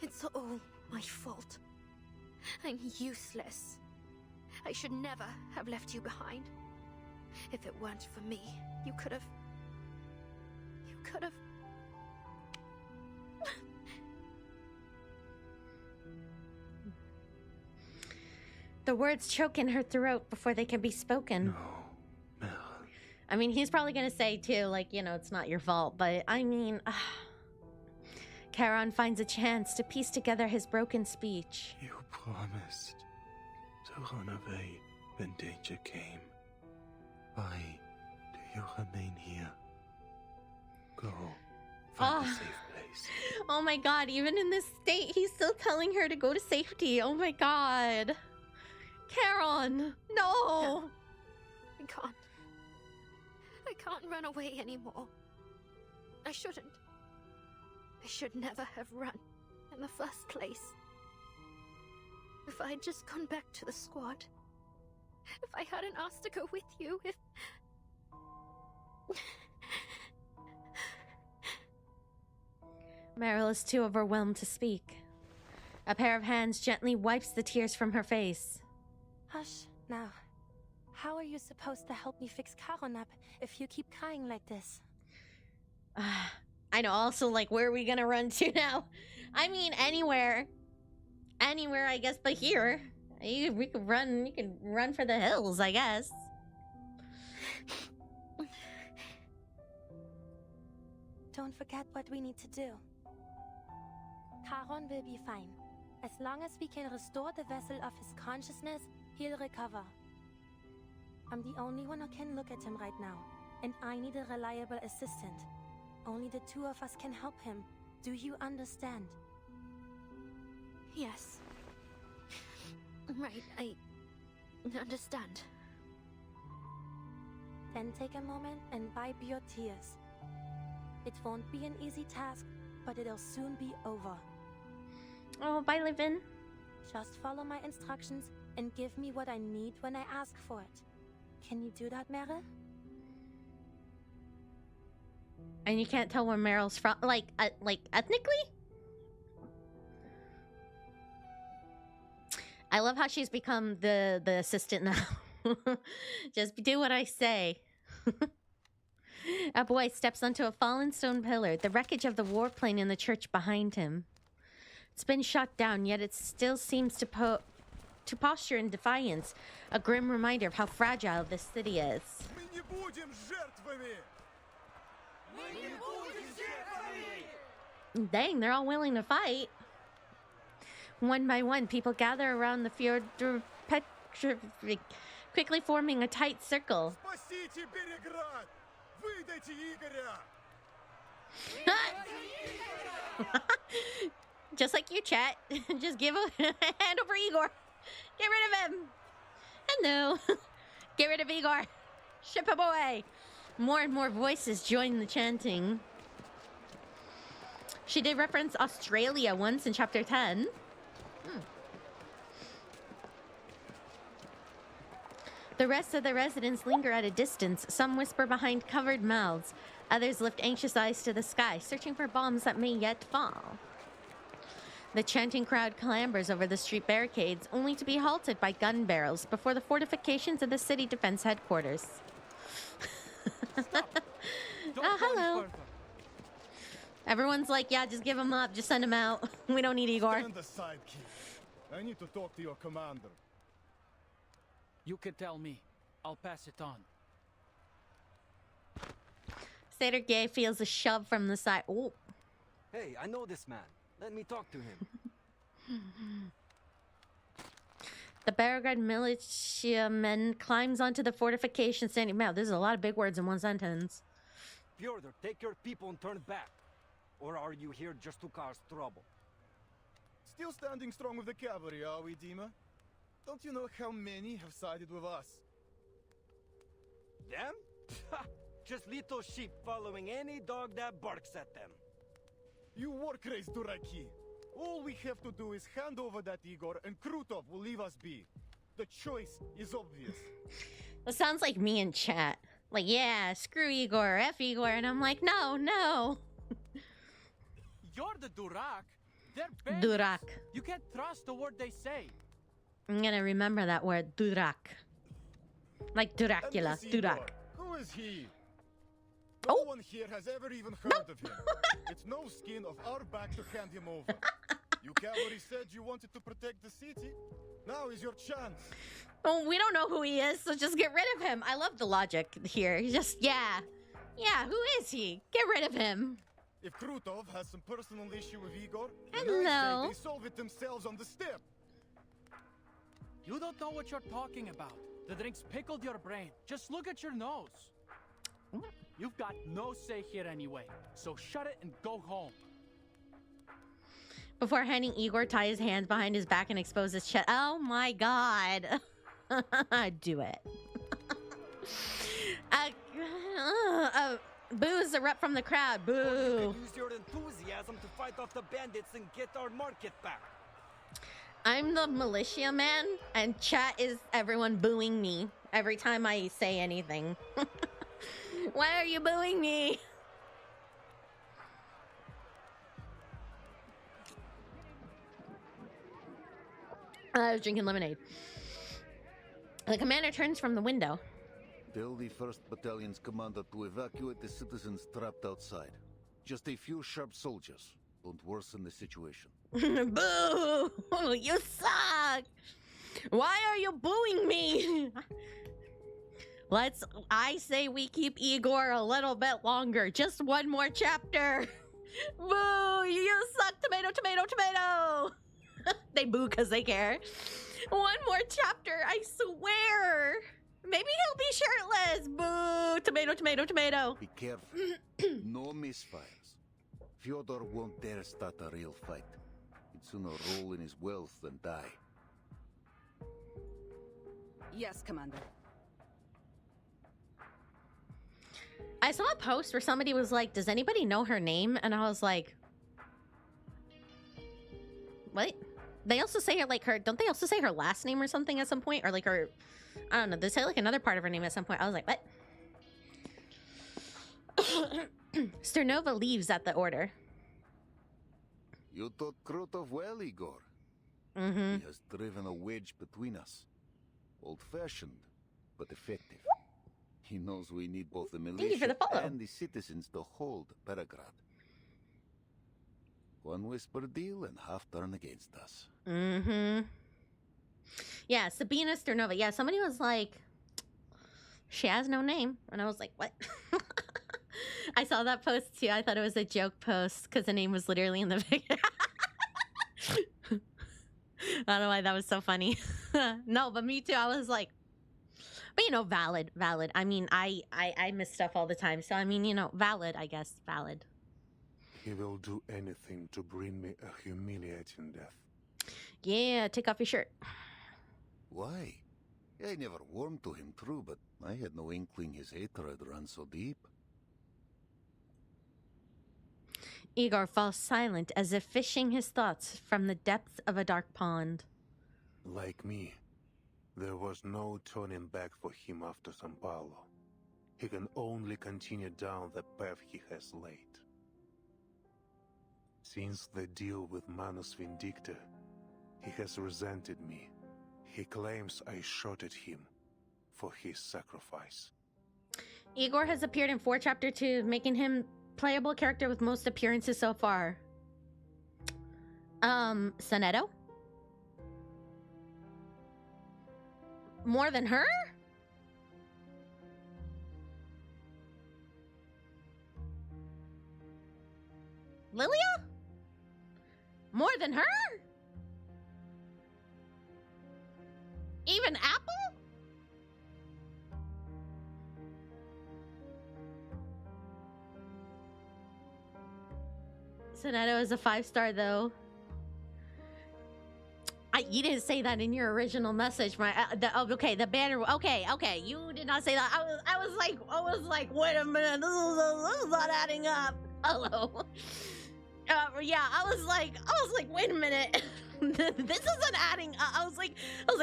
it's all my fault. I'm useless. I should never have left you behind. If it weren't for me, you could have... The words choke in her throat before they can be spoken. No, Meryl. I mean, he's probably gonna say too, like, it's not your fault, but I mean... Charon finds a chance to piece together his broken speech. You promised to run away when danger came. Why do you remain here? Go, find a safe place. Oh my god, even in this state, he's still telling her to go to safety. Oh my god. Karen, no! I can't. I can't run away anymore. I shouldn't. I should never have run in the first place. If I'd just gone back to the squad. If I hadn't asked to go with you, if... Meryl is too overwhelmed to speak. A pair of hands gently wipes the tears from her face. Hush, now. How are you supposed to help me fix Karonap if you keep crying like this? I know, also, like, where are we gonna run to now? I mean, anywhere. Anywhere, I guess, but here. We could run, you can run for the hills, I guess. Don't forget what we need to do. Charon will be fine. As long as we can restore the vessel of his consciousness, he'll recover. I'm the only one who can look at him right now, and I need a reliable assistant. Only the two of us can help him. Do you understand? Yes. Right, I understand. Then take a moment and wipe your tears. It won't be an easy task, but it'll soon be over. Oh, bye, Livin. Just follow my instructions and give me what I need when I ask for it. Can you do that, Meryl? And you can't tell where Meryl's from, like ethnically? I love how she's become the assistant now. Just do what I say. A boy steps onto a fallen stone pillar, the wreckage of the warplane in the church behind him. It's been shot down, yet it still seems to posture in defiance, a grim reminder of how fragile this city is. Dang, they're all willing to fight. One by one, people gather around the Fjord Petrovic, quickly forming a tight circle. Just like you, chat. Just give a hand over Igor. Get rid of him. Hello. Get rid of Igor. Ship him away. More and more voices join the chanting. She did reference Australia once in chapter 10. The rest of the residents linger at a distance. Some whisper behind covered mouths. Others lift anxious eyes to the sky, searching for bombs that may yet fall. The chanting crowd clambers over the street barricades, only to be halted by gun barrels before the fortifications of the city defense headquarters. Hello. Everyone's like, yeah, just give him up. Just send him out. We don't need Igor. Stand aside, kid. I need to talk to your commander. You can tell me. I'll pass it on. Sergei feels a shove from the side. Oh. Hey, I know this man. Let me talk to him. The Beograd militiaman climbs onto the fortification standing. Wow, there's a lot of big words in one sentence. Fyodor, take your people and turn back. Or are you here just to cause trouble? Still standing strong with the cavalry, are we, Dima? Don't you know how many have sided with us? Them? Just little sheep following any dog that barks at them. You war-crazed Duraki. All we have to do is hand over that Igor and Krutov will leave us be. The choice is obvious. That sounds like me in chat. Like, yeah, screw Igor, F Igor. And I'm like, no, no. You're the Durak. They're bandits. Durak. You can't trust the word they say. I'm gonna remember that word, Durak. Like Dracula, Durak. Who is he? No one here has ever even heard of him. It's no skin of our back to hand him over. You cavalry said you wanted to protect the city. Now is your chance. Oh, we don't know who he is, so just get rid of him. I love the logic here. He's just, yeah. Yeah, who is he? Get rid of him. If Krutov has some personal issue with Igor, Hello. then I say they solve it themselves on the step. You don't know what you're talking about. The drinks pickled your brain. Just look at your nose. You've got no say here anyway, so shut it and go home. Before handing Igor, tie his hands behind his back and expose his chest. Oh my god. Do it. Boos erupt from the crowd. Boo. You can use your enthusiasm to fight off the bandits and get our market back. I'm the militia man, and chat is everyone booing me every time I say anything. Why are you booing me? I was drinking lemonade. The commander turns from the window. Tell the 1st Battalion's commander to evacuate the citizens trapped outside. Just a few sharp soldiers. Don't worsen the situation. Boo! You suck! Why are you booing me? I say we keep Igor a little bit longer. Just one more chapter. Boo! You suck! Tomato, tomato, tomato! They boo because they care. One more chapter, I swear. Maybe he'll be shirtless. Boo! Tomato, tomato, tomato. Be careful. No misfires. Fyodor won't dare start a real fight. He'd sooner roll in his wealth than die. Yes, Commander. I saw a post where somebody was like, does anybody know her name? And I was like, what? They also say her, like, her, don't they also say her last name or something at some point? Or like her, I don't know, they say like another part of her name at some point. I was like, what? Sternova leaves at the order. You taught Krutov well, Igor. Mm-hmm. He has driven a wedge between us. Old-fashioned, but effective. He knows we need both the militia and the citizens to hold Belgrade. One whisper deal and half turn against us. Mm-hmm. Yeah, Sabina Sternova. Yeah, somebody was like, she has no name. And I was like, what? I saw that post too. I thought it was a joke post because the name was literally in the video. I don't know why that was so funny. No, but me too. I was like, but you know, valid. I mean, I miss stuff all the time. So I mean, you know, valid, I guess, valid. He will do anything to bring me a humiliating death. Yeah, take off your shirt. Why? I never warmed to him, true, but I had no inkling his hatred ran so deep. Igor falls silent as if fishing his thoughts from the depths of a dark pond. Like me, there was no turning back for him after San Paulo. He can only continue down the path he has laid. Since the deal with Manus Vindicta, he has resented me. He claims I shot at him for his sacrifice. Igor has appeared in 4 Chapter 2, making him playable character with most appearances so far. Sonetto? More than her? Lilia? More than her? Even Apple? Sonetto is a 5-star though. You didn't say that in your original message. Okay, the banner. Okay, you did not say that. I was like, wait a minute, this is not adding up. Hello. Yeah, I was like, wait a minute, this isn't adding up. I was like,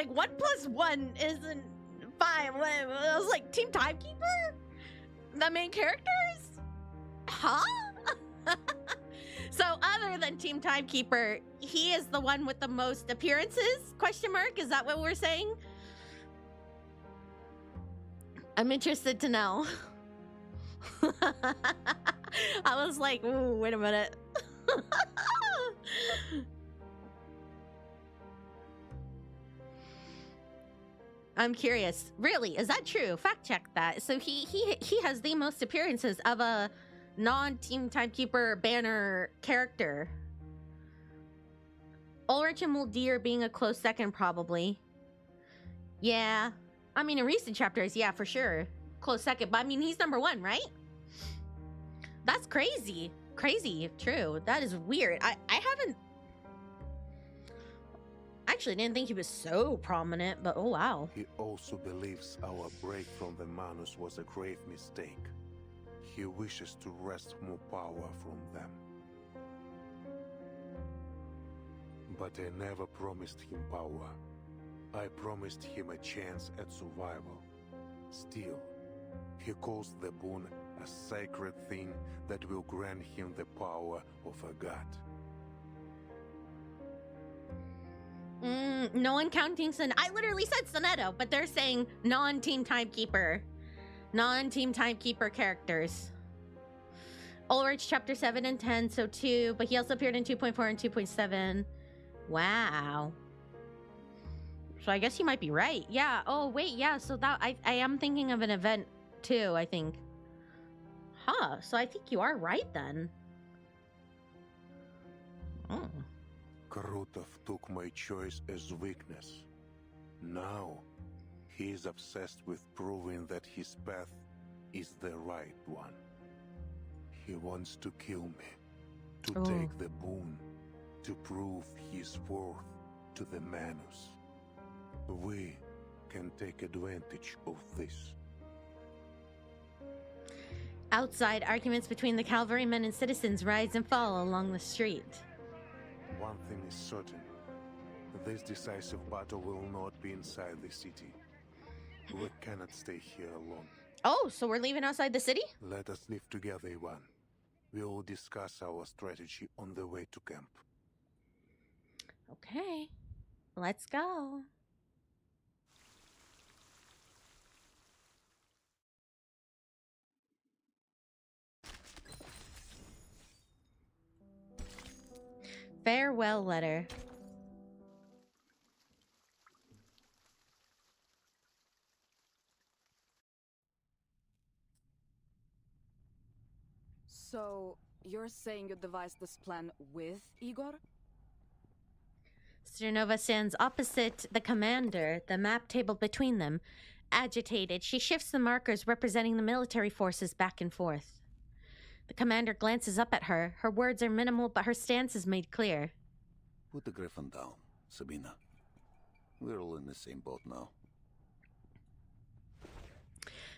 1 + 1 isn't 5. I was like, Team Timekeeper, the main characters, huh? So other than Team Timekeeper, he is the one with the most appearances? Question mark? Is that what we're saying? I'm interested to know. I was like, ooh, wait a minute. I'm curious. Really, is that true? Fact check that. So he has the most appearances of a non-Team Timekeeper banner character. Ulrich and Muldir being a close second, probably. Yeah. I mean, in recent chapters, yeah, for sure. Close second. But I mean, he's number 1, right? That's crazy. Crazy, true. That is weird. I haven't... Actually, didn't think he was so prominent, but oh wow. He also believes our break from the Manus was a grave mistake. He wishes to wrest more power from them. But I never promised him power. I promised him a chance at survival. Still, he calls the boon a sacred thing that will grant him the power of a god. No one counting Sun. I literally said Sonetto, but they're saying non-team timekeeper. Non-team timekeeper characters. Ulrich chapter 7 and 10, so 2, but he also appeared in 2.4 and 2.7. Wow. So I guess he might be right. Yeah. Oh, wait. Yeah. So that I am thinking of an event too, I think. Huh. So I think you are right then. Oh. Krutov took my choice as weakness. Now, he is obsessed with proving that his path is the right one. He wants to kill me, to take the boon, to prove his worth to the Manus. We can take advantage of this. Outside, arguments between the cavalrymen and citizens rise and fall along the street. One thing is certain. This decisive battle will not be inside the city. We cannot stay here alone. Oh, so we're leaving outside the city? Let us live together, Ivan. We will discuss our strategy on the way to camp. Okay, let's go. Farewell letter. So, you're saying you devised this plan with Igor? Sternova stands opposite the commander, the map table between them. Agitated, she shifts the markers representing the military forces back and forth. The commander glances up at her. Her words are minimal, but her stance is made clear. Put the griffin down, Sabina. We're all in the same boat now.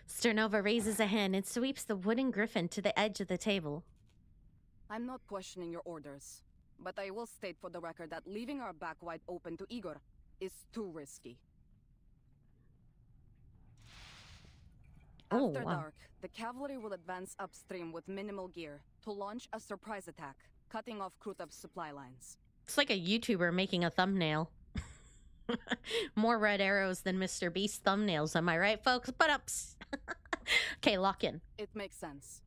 Sternova raises a hand and sweeps the wooden griffin to the edge of the table. I'm not questioning your orders, but I will state for the record that leaving our back wide open to Igor is too risky. After dark, the cavalry will advance upstream with minimal gear to launch a surprise attack, cutting off Krutov's supply lines. It's like a YouTuber making a thumbnail. More red arrows than Mr. Beast thumbnails, am I right, folks? But ups. Okay, lock in. It makes sense.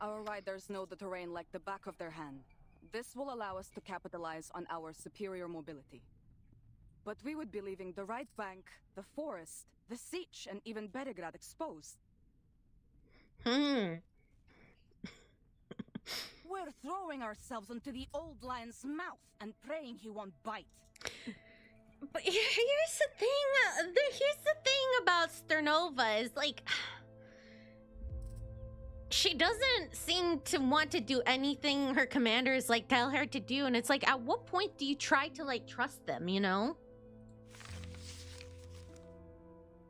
Our riders know the terrain like the back of their hand. This will allow us to capitalize on our superior mobility. But we would be leaving the right bank, the forest, the siege, and even Belgrade exposed. We're throwing ourselves into the old lion's mouth and praying he won't bite. But here's the thing. Here's the thing about Sternova is like, she doesn't seem to want to do anything her commanders like tell her to do, and it's like, at what point do you try to like trust them? You know?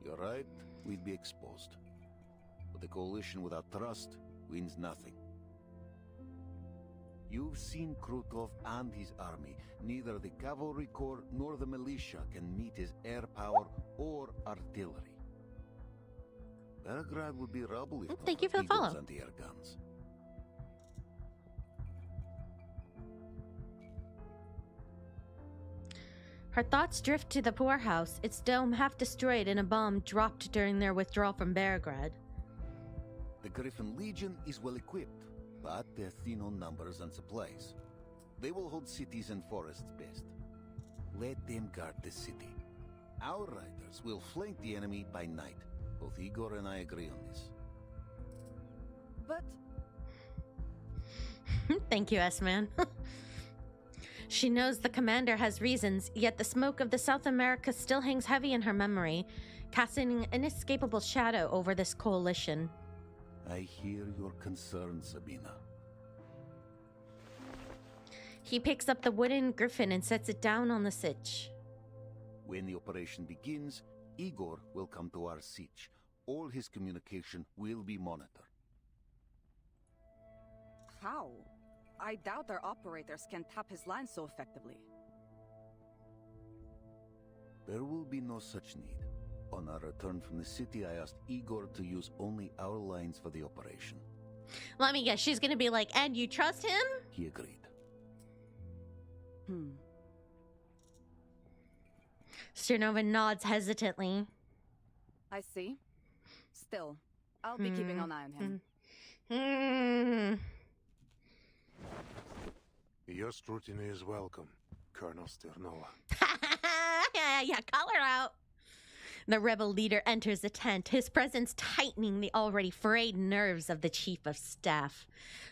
You're right. We'd be exposed. But the coalition without trust wins nothing. You've seen Krutov and his army. Neither the cavalry corps nor the militia can meet his air power or artillery. Belgrade would be rubble if Thank you for the follow. Anti-air guns. Her thoughts drift to the poorhouse, its dome half destroyed and a bomb dropped during their withdrawal from Belgrade. The Griffin Legion is well equipped, but they're thin on numbers and supplies. They will hold cities and forests best. Let them guard the city. Our riders will flank the enemy by night. Both Igor and I agree on this. But... Thank you, S-Man. She knows the commander has reasons, yet the smoke of the South America still hangs heavy in her memory. casting an inescapable shadow over this coalition. I hear your concern, Sabina. He picks up the wooden griffin and sets it down on the sitch. When the operation begins, Igor will come to our sitch. All his communication will be monitored. How? I doubt our operators can tap his line so effectively. There will be no such need. On our return from the city, I asked Igor to use only our lines for the operation. Let me guess, she's gonna be like, and you trust him? He agreed. Sternova nods hesitantly. I see. Still, I'll be keeping an eye on him. Your scrutiny is welcome, Colonel Sternova. Yeah, call her out. The rebel leader enters the tent, his presence tightening the already frayed nerves of the chief of staff.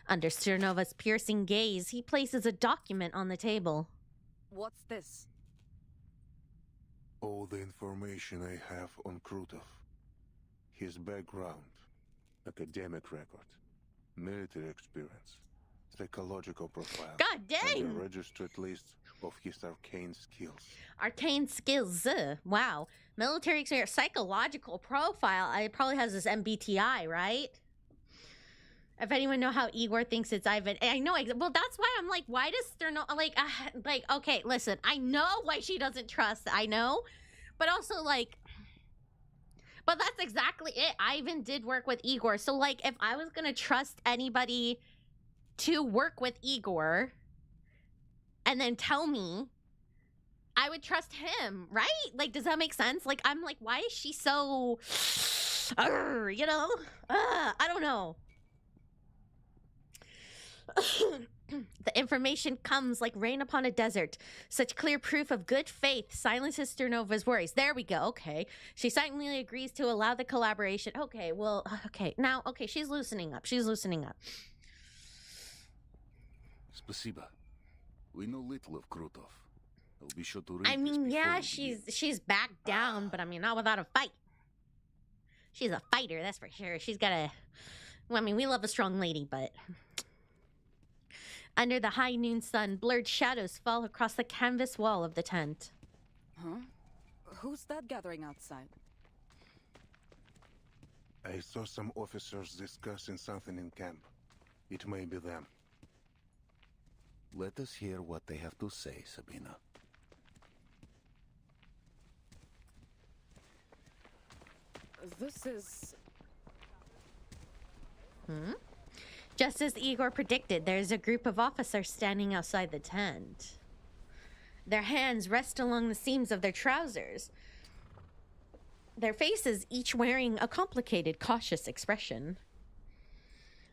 Under Sternova's piercing gaze, he places a document on the table. What's this? All the information I have on Krutov. His background, academic record, military experience, psychological profile. God dang! And a registered list of his arcane skills. Arcane skills, wow. Military experience, psychological profile. It probably has this MBTI, right? If anyone know how Igor thinks it's Ivan, I know. Well, that's why I'm like, why does Sternova like? Okay, listen, I know why she doesn't trust. I know, but also like, but that's exactly it. Ivan did work with Igor, so like, if I was gonna trust anybody to work with Igor, and then tell me, I would trust him, right? Like, does that make sense? Like, I'm like, why is she so, you know? I don't know. The information comes like rain upon a desert. Such clear proof of good faith silences Sternova's worries. There we go. Okay. She silently agrees to allow the collaboration. Okay, well, okay. Now, okay, she's loosening up. She's loosening up. Spasiba. We know little of Krutov. I'll be sure to read I mean, yeah, she's backed down, but I mean, not without a fight. She's a fighter, that's for sure. She's got a... Well, I mean, we love a strong lady, but... Under the high noon sun, blurred shadows fall across the canvas wall of the tent. Huh? Who's that gathering outside? I saw some officers discussing something in camp. It may be them. Let us hear what they have to say, Sabina. This is... Just as Igor predicted, there's a group of officers standing outside the tent. Their hands rest along the seams of their trousers. Their faces each wearing a complicated, cautious expression.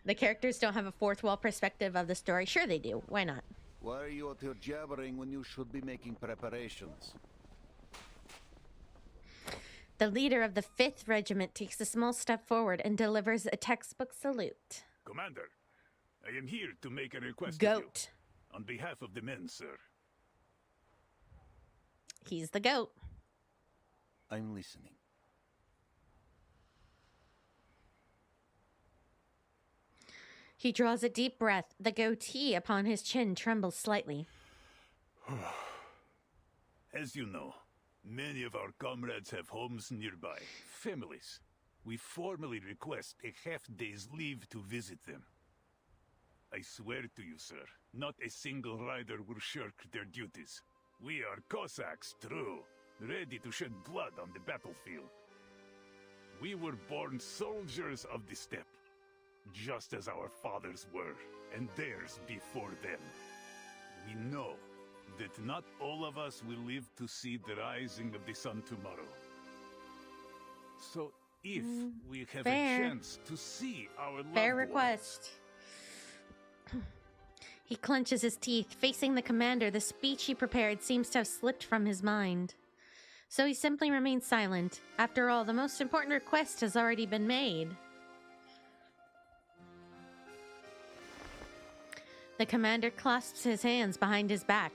The characters don't have a fourth wall perspective of the story. Sure they do. Why not? Why are you out here jabbering when you should be making preparations? The leader of the 5th Regiment takes a small step forward and delivers a textbook salute. Commander, I am here to make a request Goat. of you. On behalf of the men, sir. He's the goat. I'm listening. He draws a deep breath. The goatee upon his chin trembles slightly. As you know, many of our comrades have homes nearby, families. We formally request a half-day's leave to visit them. I swear to you, sir, not a single rider will shirk their duties. We are Cossacks, true, ready to shed blood on the battlefield. We were born soldiers of the steppe, just as our fathers were, and theirs before them. We know that not all of us will live to see the rising of the sun tomorrow. So if we have fair. a chance to see our loved Fair ones, request. He clenches his teeth. Facing the commander, the speech he prepared seems to have slipped from his mind. So he simply remains silent. After all, the most important request has already been made. The commander clasps his hands behind his back,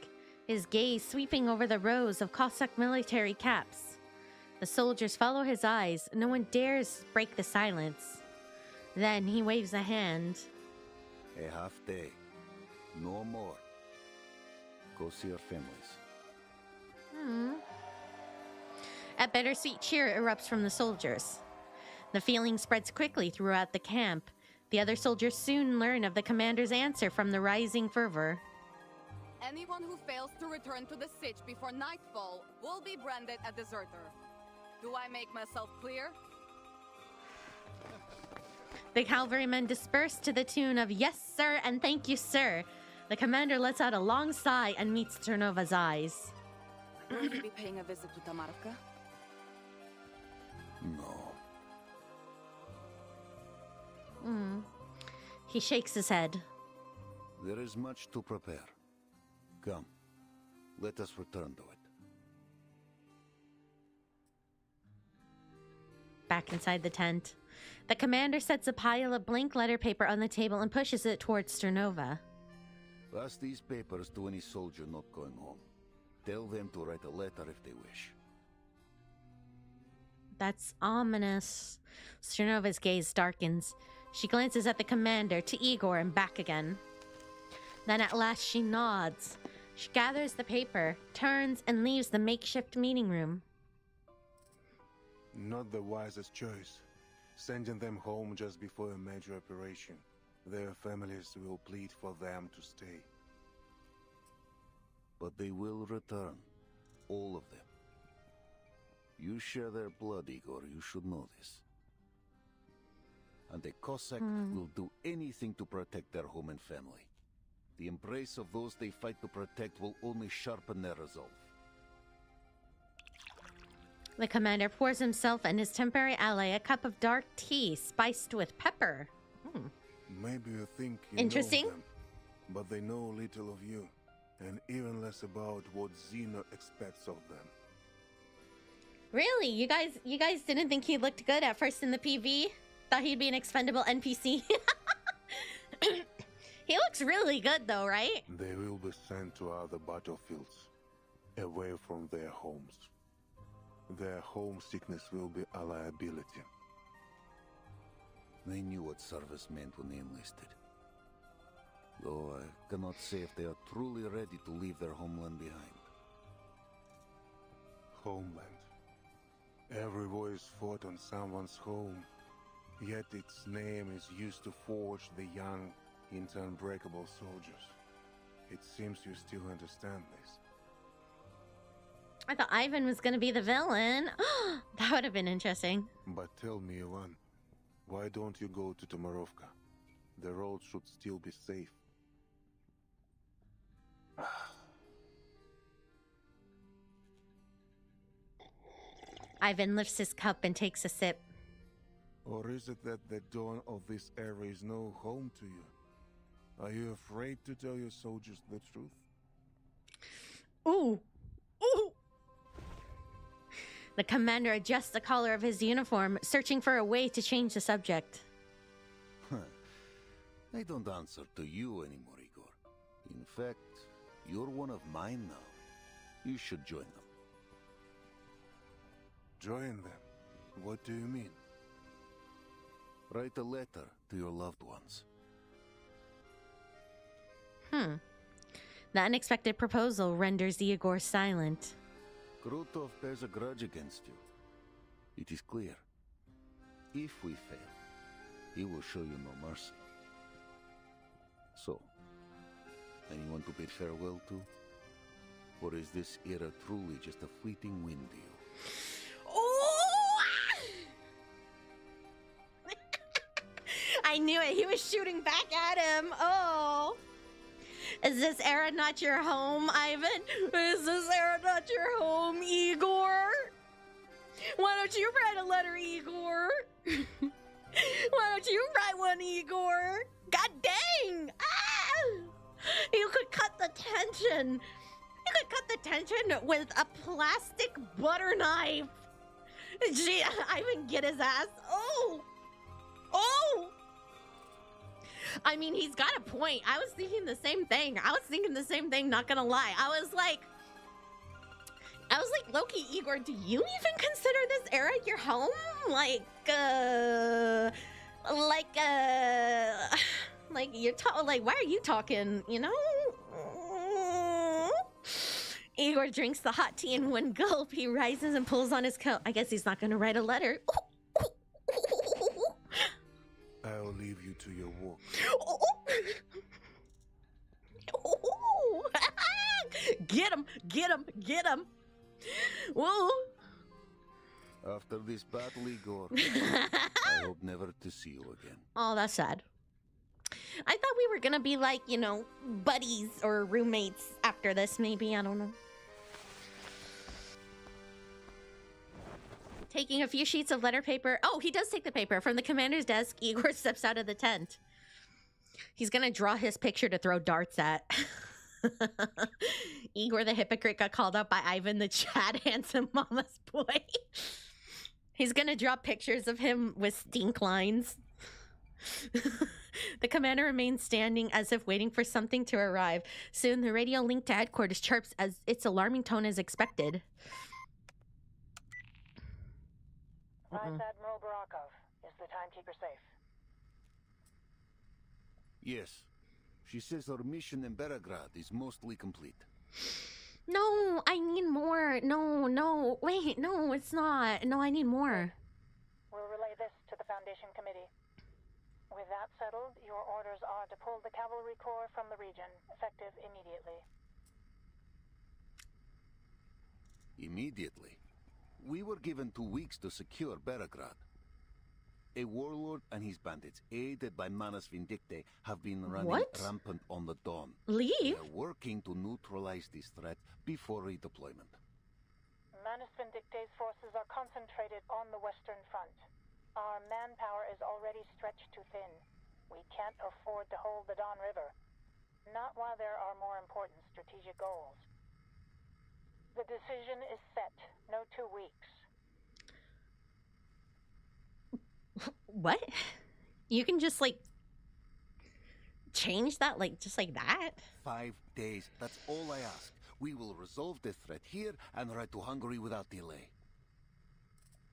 his gaze sweeping over the rows of Cossack military caps. The soldiers follow his eyes. No one dares break the silence. Then he waves a hand. A half day. No more. Go see your families. A bittersweet cheer erupts from the soldiers. The feeling spreads quickly throughout the camp. The other soldiers soon learn of the commander's answer from the rising fervor. Anyone who fails to return to the Sitch before nightfall will be branded a deserter. Do I make myself clear? The cavalrymen disperse to the tune of "Yes, sir," and "Thank you, sir." The commander lets out a long sigh and meets Cernova's eyes. Will you be paying a visit to Tamarka? No. He shakes his head. There is much to prepare. Come, let us return to it. Back inside the tent, the commander sets a pile of blank letter paper on the table and pushes it towards Cernova. Pass these papers to any soldier not going home. Tell them to write a letter if they wish. That's ominous. Cernova's gaze darkens. She glances at the commander, to Igor, and back again. Then at last she nods. She gathers the paper, turns, and leaves the makeshift meeting room. Not the wisest choice. Sending them home just before a major operation. Their families will plead for them to stay. But they will return. All of them. You share their blood, Igor. You should know this. And a Cossack will do anything to protect their home and family. The embrace of those they fight to protect will only sharpen their resolve. The commander pours himself and his temporary ally a cup of dark tea spiced with pepper. Maybe you think you Interesting. know them, but they know little of you, and even less about what Xena expects of them. Really? You guys didn't think he looked good at first in the PV? Thought he'd be an expendable NPC? He looks really good though, right? They will be sent to other battlefields, away from their homes. Their homesickness will be a liability. They knew what service meant when they enlisted. Though I cannot say if they are truly ready to leave their homeland behind. Homeland. Every war is fought on someone's home, yet its name is used to forge the young into unbreakable soldiers. It seems you still understand this. I thought Ivan was gonna be the villain. That would have been interesting. But tell me, Ivan, why don't you go to Tomarovka? The road should still be safe. Ivan lifts his cup and takes a sip. Or is it that the dawn of this era is no home to you? Are you afraid to tell your soldiers the truth? Ooh. Ooh. The commander adjusts the collar of his uniform, searching for a way to change the subject. I don't answer to you anymore, Igor. In fact, you're one of mine now. You should join them. Join them? What do you mean? Write a letter to your loved ones. The unexpected proposal renders Igor silent. Krutov bears a grudge against you. It is clear. If we fail, he will show you no mercy. So, anyone to bid farewell to? Or is this era truly just a fleeting wind to you? Oh! I knew it. He was shooting back at him. Oh. Is this era not your home, Ivan? Is this era not your home, Igor? Why don't you write a letter, Igor? Why don't you write one, Igor? God dang! Ah! You could cut the tension. You could cut the tension with a plastic butter knife. Gee, Ivan, get his ass. Oh! Oh! I mean, he's got a point. I was thinking the same thing. Not gonna lie. I was like, I was like, Loki, Igor, do you even consider this era your home? Like you're like, why are you talking, you know? Igor drinks the hot tea in one gulp. He rises and pulls on his coat. I guess he's not going to write a letter. I'll leave you to your work. Get him, get him, get him. Whoa. After this battle, Igor, I hope never to see you again. Oh, that's sad. I thought we were gonna be like, you know, buddies or roommates after this, maybe. I don't know. Taking a few sheets of letter paper. Oh, he does take the paper. From the commander's desk, Igor steps out of the tent. He's gonna draw his picture to throw darts at. Igor the hypocrite got called out by Ivan the Chad handsome mama's boy. He's gonna draw pictures of him with stink lines. The commander remains standing as if waiting for something to arrive. Soon the radio link to headquarters chirps as its alarming tone is expected. Vice Admiral Barakov, is the timekeeper safe? Yes. She says our mission in Belgrade is mostly complete. No, I need more. No, wait, no, it's not. No, I need more. We'll relay this to the Foundation Committee. With that settled, your orders are to pull the Cavalry Corps from the region, effective immediately. Immediately? We were given 2 weeks to secure Belgrade. A warlord and his bandits, aided by Manus Vindictae, have been running rampant on the Dawn. Leave? They are working to neutralize this threat before redeployment. Manus Vindictae's forces are concentrated on the Western Front. Our manpower is already stretched too thin. We can't afford to hold the Don River. Not while there are more important strategic goals. The decision is set. No 2 weeks. What? You can just, like, change that, like, just like that? 5 days. That's all I ask. We will resolve the threat here and ride to Hungary without delay.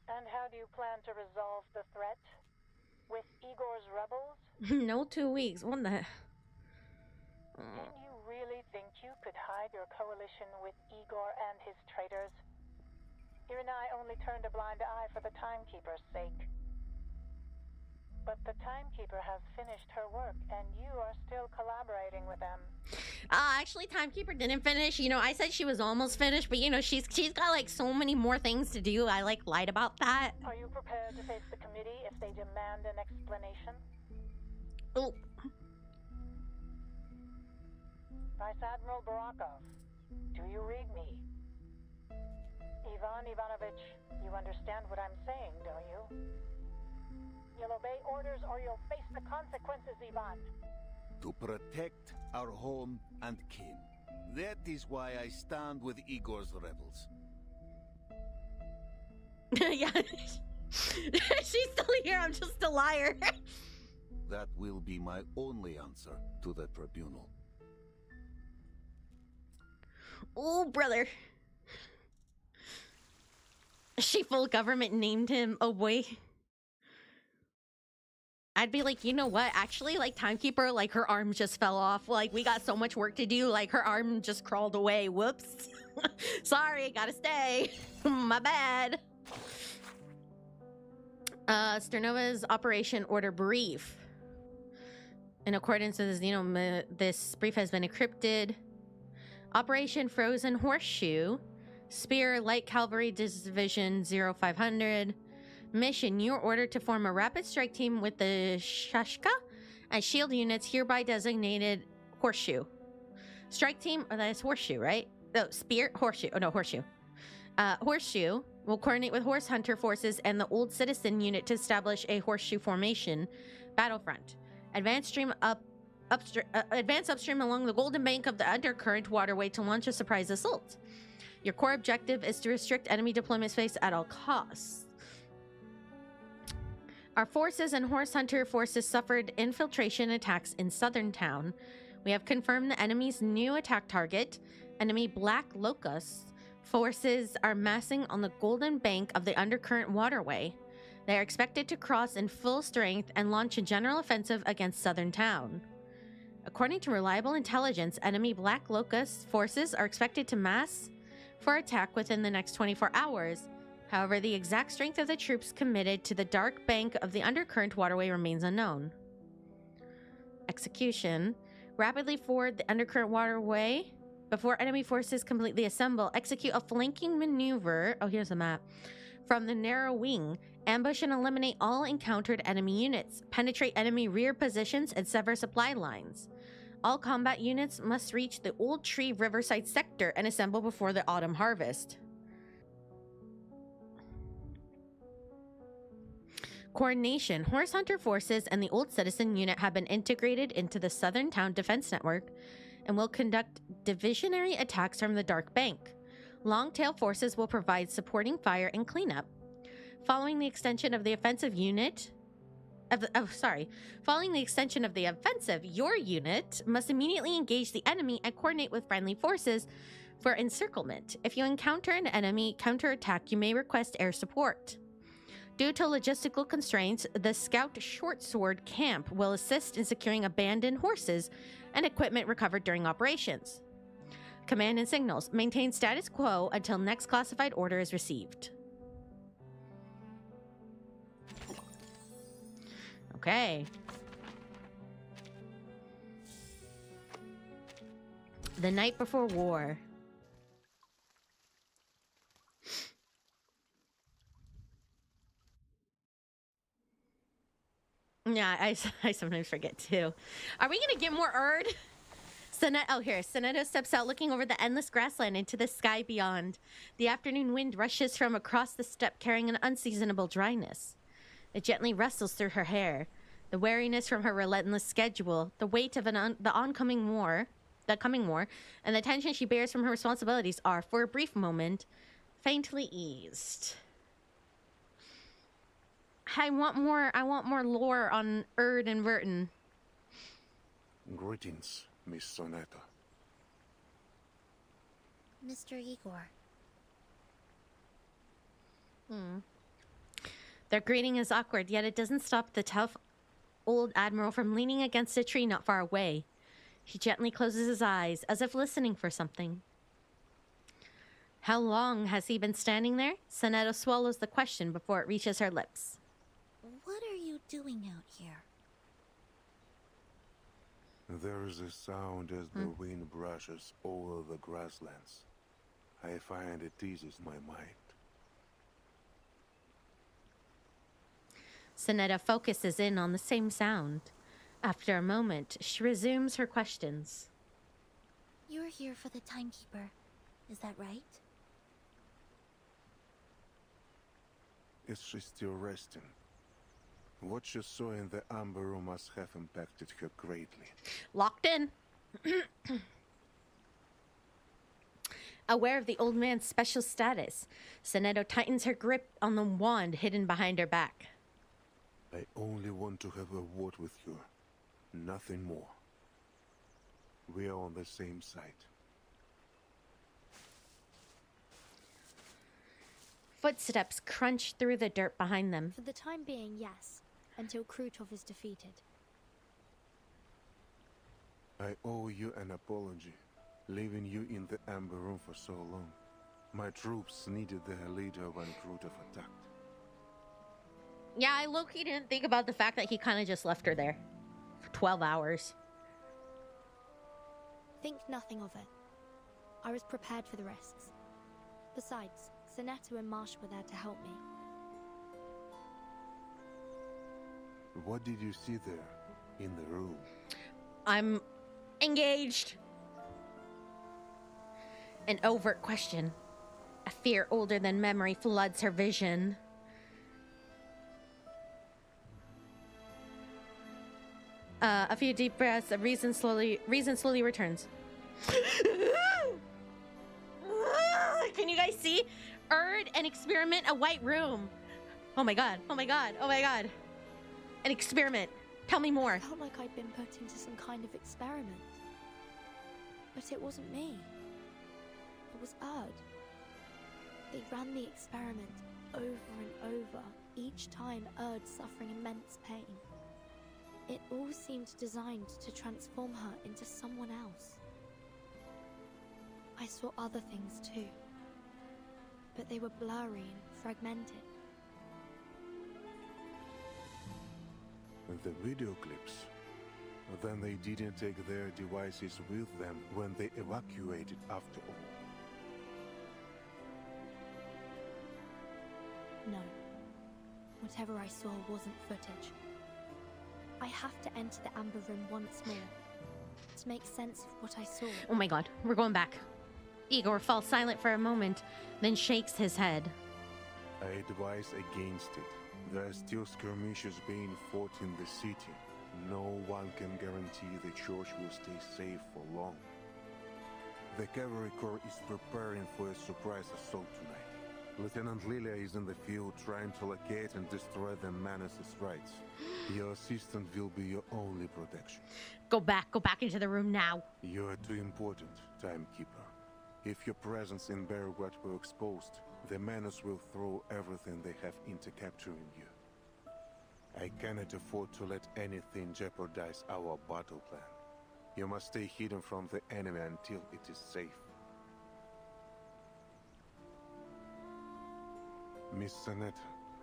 And how do you plan to resolve the threat? With Igor's rebels? No 2 weeks. What the... Did you really think you could hide your coalition with Igor and his traitors? You and I only turned a blind eye for the Timekeeper's sake. But the Timekeeper has finished her work, and you are still collaborating with them. Actually, Timekeeper didn't finish. You know, I said she was almost finished, but, you know, she's got, like, so many more things to do. I, like, lied about that. Are you prepared to face the committee if they demand an explanation? Oh. Vice Admiral Barakov, do you read me? Ivan Ivanovich, you understand what I'm saying, don't you? You'll obey orders or you'll face the consequences, Ivan. To protect our home and kin. That is why I stand with Igor's rebels. Yeah. She's still here. I'm just a liar. That will be my only answer to the tribunal. Oh, brother. She full government named him. Oh, boy. I'd be like, you know what? Actually, like, Timekeeper, like, her arm just fell off. Like, we got so much work to do. Like, her arm just crawled away. Whoops. Sorry, gotta stay. My bad. Sternova's operation order brief. In accordance with, you know, this brief has been encrypted. Operation Frozen Horseshoe. Spear Light Cavalry Division 0500. Mission, you're ordered to form a rapid strike team with the Shashka and shield units hereby designated Horseshoe. Strike team, oh, that's Horseshoe, right? Oh, Spear, Horseshoe. Oh, no, Horseshoe. Horseshoe will coordinate with Horse Hunter forces and the Old Citizen unit to establish a Horseshoe formation battlefront. Advance upstream along the Golden Bank of the Undercurrent waterway to launch a surprise assault. Your core objective is to restrict enemy deployment space at all costs. Our forces and Horse Hunter forces suffered infiltration attacks in southern town. We have confirmed the enemy's new attack target, enemy Black Locusts, forces are massing on the golden bank of the undercurrent waterway. They are expected to cross in full strength and launch a general offensive against southern town. According to reliable intelligence, enemy Black Locust forces are expected to mass for attack within the next 24 hours. However, the exact strength of the troops committed to the dark bank of the undercurrent waterway remains unknown. Execution. Rapidly forward the undercurrent waterway. Before enemy forces completely assemble, execute a flanking maneuver. Oh, here's the map. From the narrow wing, ambush and eliminate all encountered enemy units. Penetrate enemy rear positions and sever supply lines. All combat units must reach the Old Tree Riverside sector and assemble before the autumn harvest. Coordination. Horse Hunter forces and the Old Citizen unit have been integrated into the Southern Town Defense Network and will conduct divisionary attacks from the Dark Bank. Longtail forces will provide supporting fire and cleanup. Following the extension of the offensive, your unit must immediately engage the enemy and coordinate with friendly forces for encirclement. If you encounter an enemy counterattack, you may request air support. Due to logistical constraints, the Scout Short Sword Camp will assist in securing abandoned horses and equipment recovered during operations. Command and signals. Maintain status quo until next classified order is received. Okay. The night before war. Yeah, I sometimes forget too. Are we gonna get more Erd? Soneto steps out, looking over the endless grassland into the sky beyond. The afternoon wind rushes from across the steppe, carrying an unseasonable dryness. It gently rustles through her hair. The weariness from her relentless schedule, the weight of the coming war, and the tension she bears from her responsibilities are, for a brief moment, faintly eased. I want more lore on Erd and Verton. Greetings, Miss Sonata. Mr. Igor. Their greeting is awkward, yet it doesn't stop the tough old admiral from leaning against a tree not far away. He gently closes his eyes, as if listening for something. How long has he been standing there? Soneto swallows the question before it reaches her lips. What are you doing out here? There is a sound as the wind brushes over the grasslands. I find it eases my mind. Soneto focuses in on the same sound. After a moment, she resumes her questions. You're here for the timekeeper, is that right? Is she still resting? What you saw in the amber room must have impacted her greatly. Locked in. Aware of the old man's special status, Soneto tightens her grip on the wand hidden behind her back. I only want to have a word with you. Nothing more. We are on the same side. Footsteps crunch through the dirt behind them. For the time being, yes. Until Krutov is defeated. I owe you an apology, leaving you in the amber room for so long. My troops needed their leader when Krutov attacked. Yeah, I low-key didn't think about the fact that he kind of just left her there for 12 hours. Think nothing of it. I was prepared for the risks. Besides, Soneto and Marsh were there to help me. What did you see there, in the room? I'm engaged. An overt question. A fear older than memory floods her vision. A few deep breaths. Reason slowly returns. Can you guys see? Erd, an experiment, a white room. Oh my god. Oh my god. Oh my god. An experiment. Tell me more. I felt like I'd been put into some kind of experiment. But it wasn't me. It was Erd. They ran the experiment over and over, each time Erd suffering immense pain. It all seemed designed to transform her into someone else. I saw other things too, but they were blurry and fragmented. The video clips. Then they didn't take their devices with them when they evacuated after all. No. Whatever I saw wasn't footage. I have to enter the Amber Room once more to make sense of what I saw. Oh my god, we're going back. Igor falls silent for a moment, then shakes his head. I advise against it. There are still skirmishes being fought in the city. No one can guarantee the church will stay safe for long. The Cavalry Corps is preparing for a surprise assault tonight. Lieutenant Lilia is in the field trying to locate and destroy the Manus' rights. Your assistant will be your only protection. Go back into the room now. You are too important, Timekeeper. If your presence in Belgrade were exposed, the Manus will throw everything they have into capturing you. I cannot afford to let anything jeopardize our battle plan. You must stay hidden from the enemy until it is safe. Miss Sanetta,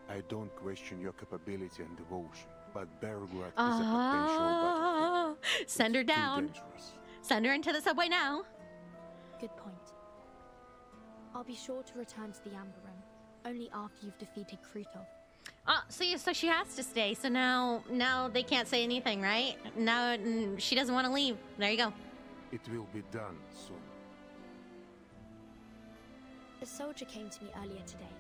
I don't question your capability and devotion, but Belgrade is a potential battlefield. Send her down. Send her into the subway now. Good point. I'll be sure to return to the Amber Room, only after you've defeated Krutov. So she has to stay. So now they can't say anything, right? Now she doesn't want to leave. There you go. It will be done soon. A soldier came to me earlier today.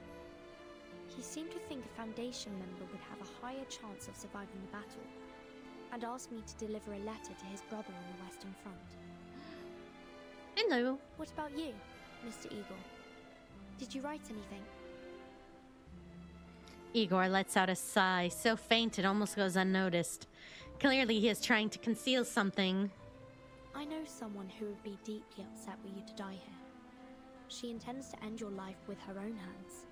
He seemed to think a Foundation member would have a higher chance of surviving the battle, and asked me to deliver a letter to his brother on the Western Front. Hello. What about you, Mr. Igor? Did you write anything? Igor lets out a sigh, so faint it almost goes unnoticed. Clearly he is trying to conceal something. I know someone who would be deeply upset were you to die here. She intends to end your life with her own hands.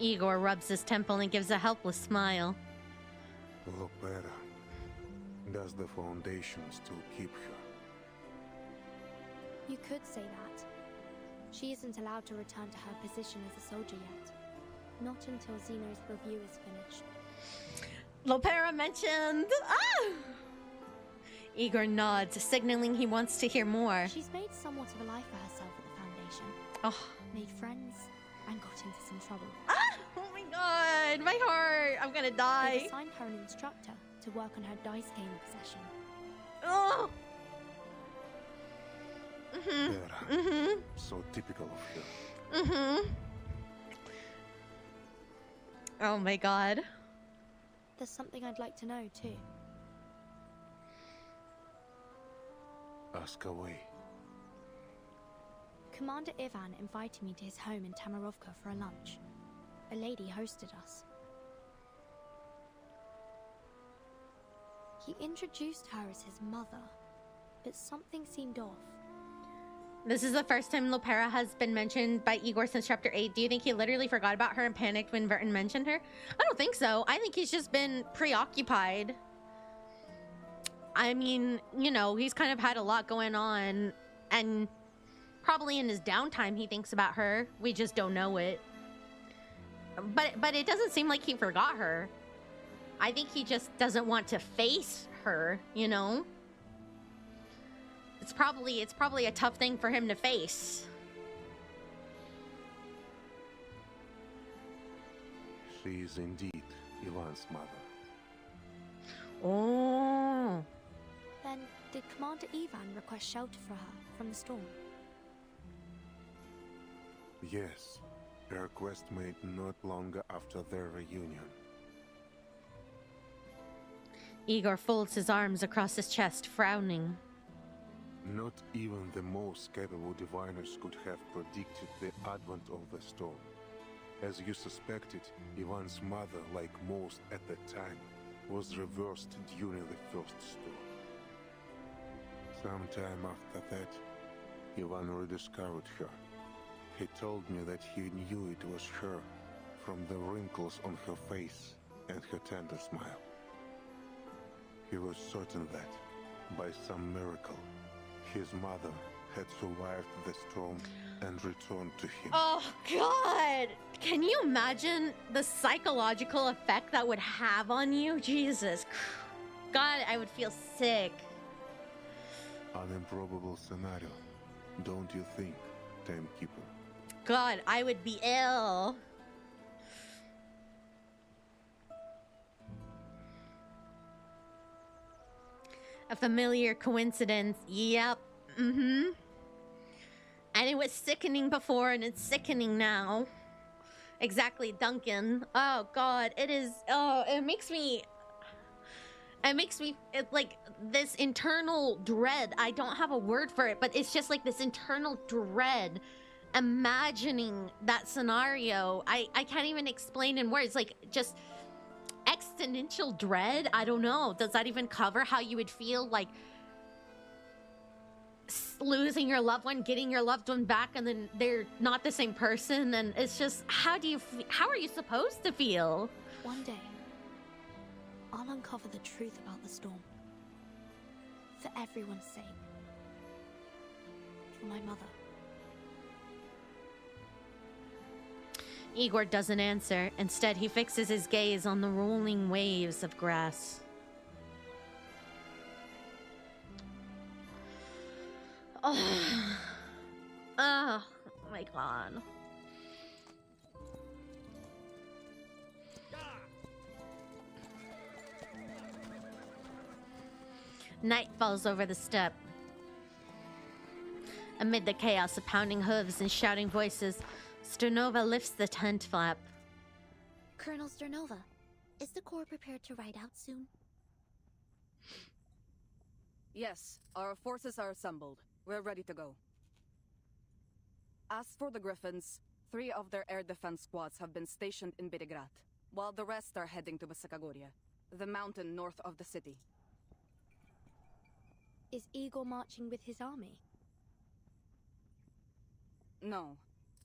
Igor rubs his temple and gives a helpless smile. Lopera. Does the Foundation still keep her? You could say that. She isn't allowed to return to her position as a soldier yet. Not until Zeno's review is finished. Lopera mentioned! Ah! Igor nods, signaling he wants to hear more. She's made somewhat of a life for herself at the Foundation. Oh. Made friends and got into some trouble. Ah! Oh my god, my heart! I'm gonna die. They assigned her an instructor to work on her dice game obsession. Oh! So typical of her. Oh my god. There's something I'd like to know too. Ask away. Commander Ivan invited me to his home in Tamarovka for a lunch. A lady hosted us. He introduced her as his mother, but something seemed off. This is the first time Lopera has been mentioned by Igor since chapter 8. Do you think he literally forgot about her and panicked when Vertin mentioned her? I don't think so. I think he's just been preoccupied. I mean, you know, he's kind of had a lot going on, and probably in his downtime he thinks about her. We just don't know it. But it doesn't seem like he forgot her. I think he just doesn't want to face her, you know? It's probably a tough thing for him to face. She is indeed Ivan's mother. Oh. Then did Commander Ivan request shelter for her from the storm? Yes. A request made not long after their reunion. Igor folds his arms across his chest, frowning. Not even the most capable diviners could have predicted the advent of the storm. As you suspected, Ivan's mother, like most at the time, was reversed during the first storm. Sometime after that, Ivan rediscovered her. He told me that he knew it was her from the wrinkles on her face and her tender smile. He was certain that, by some miracle, his mother had survived the storm and returned to him. Oh, God! Can you imagine the psychological effect that would have on you? Jesus. God, I would feel sick. An improbable scenario, don't you think, Timekeeper? God, I would be ill. A familiar coincidence. Yep. Mm-hmm. And it was sickening before, and it's sickening now. Exactly, Duncan. Oh, God. It is... Oh, it makes me... It's like this internal dread. I don't have a word for it, but it's just like this internal dread. Imagining that scenario. I can't even explain in words. Like, just... existential dread? I don't know. Does that even cover how you would feel like losing your loved one, getting your loved one back, and then they're not the same person? And it's just, how are you supposed to feel? One day, I'll uncover the truth about the storm. For everyone's sake. For my mother. Igor doesn't answer. Instead, he fixes his gaze on the rolling waves of grass. Oh, oh my God. Night falls over the steppe. Amid the chaos of pounding hooves and shouting voices, Sternova lifts the tent flap. Colonel Sternova, is the Corps prepared to ride out soon? Yes, our forces are assembled. We're ready to go. As for the Griffins, 3 of their air defense squads have been stationed in Belgrad, while the rest are heading to Basakagoria, the mountain north of the city. Is Igor marching with his army? No.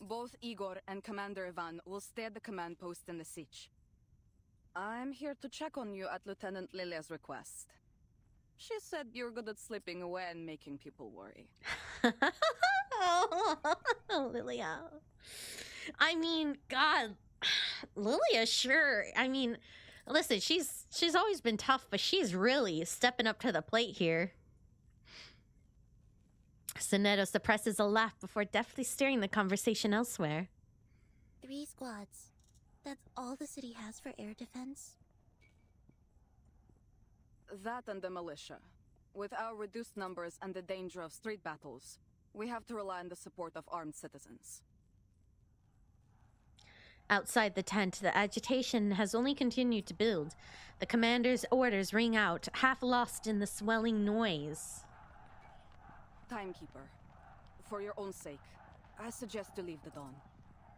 Both Igor and Commander Ivan will stay at the command post in the siege. I'm here to check on you at Lieutenant Lilia's request. She said you're good at slipping away and making people worry. Oh, Lilia. I mean, God, Lilia, sure. I mean, listen, she's always been tough, but she's really stepping up to the plate here. Soneto suppresses a laugh before deftly steering the conversation elsewhere. 3 squads. That's all the city has for air defense? That and the militia. With our reduced numbers and the danger of street battles, we have to rely on the support of armed citizens. Outside the tent, the agitation has only continued to build. The commander's orders ring out, half lost in the swelling noise. Timekeeper, for your own sake, I suggest you leave the dawn.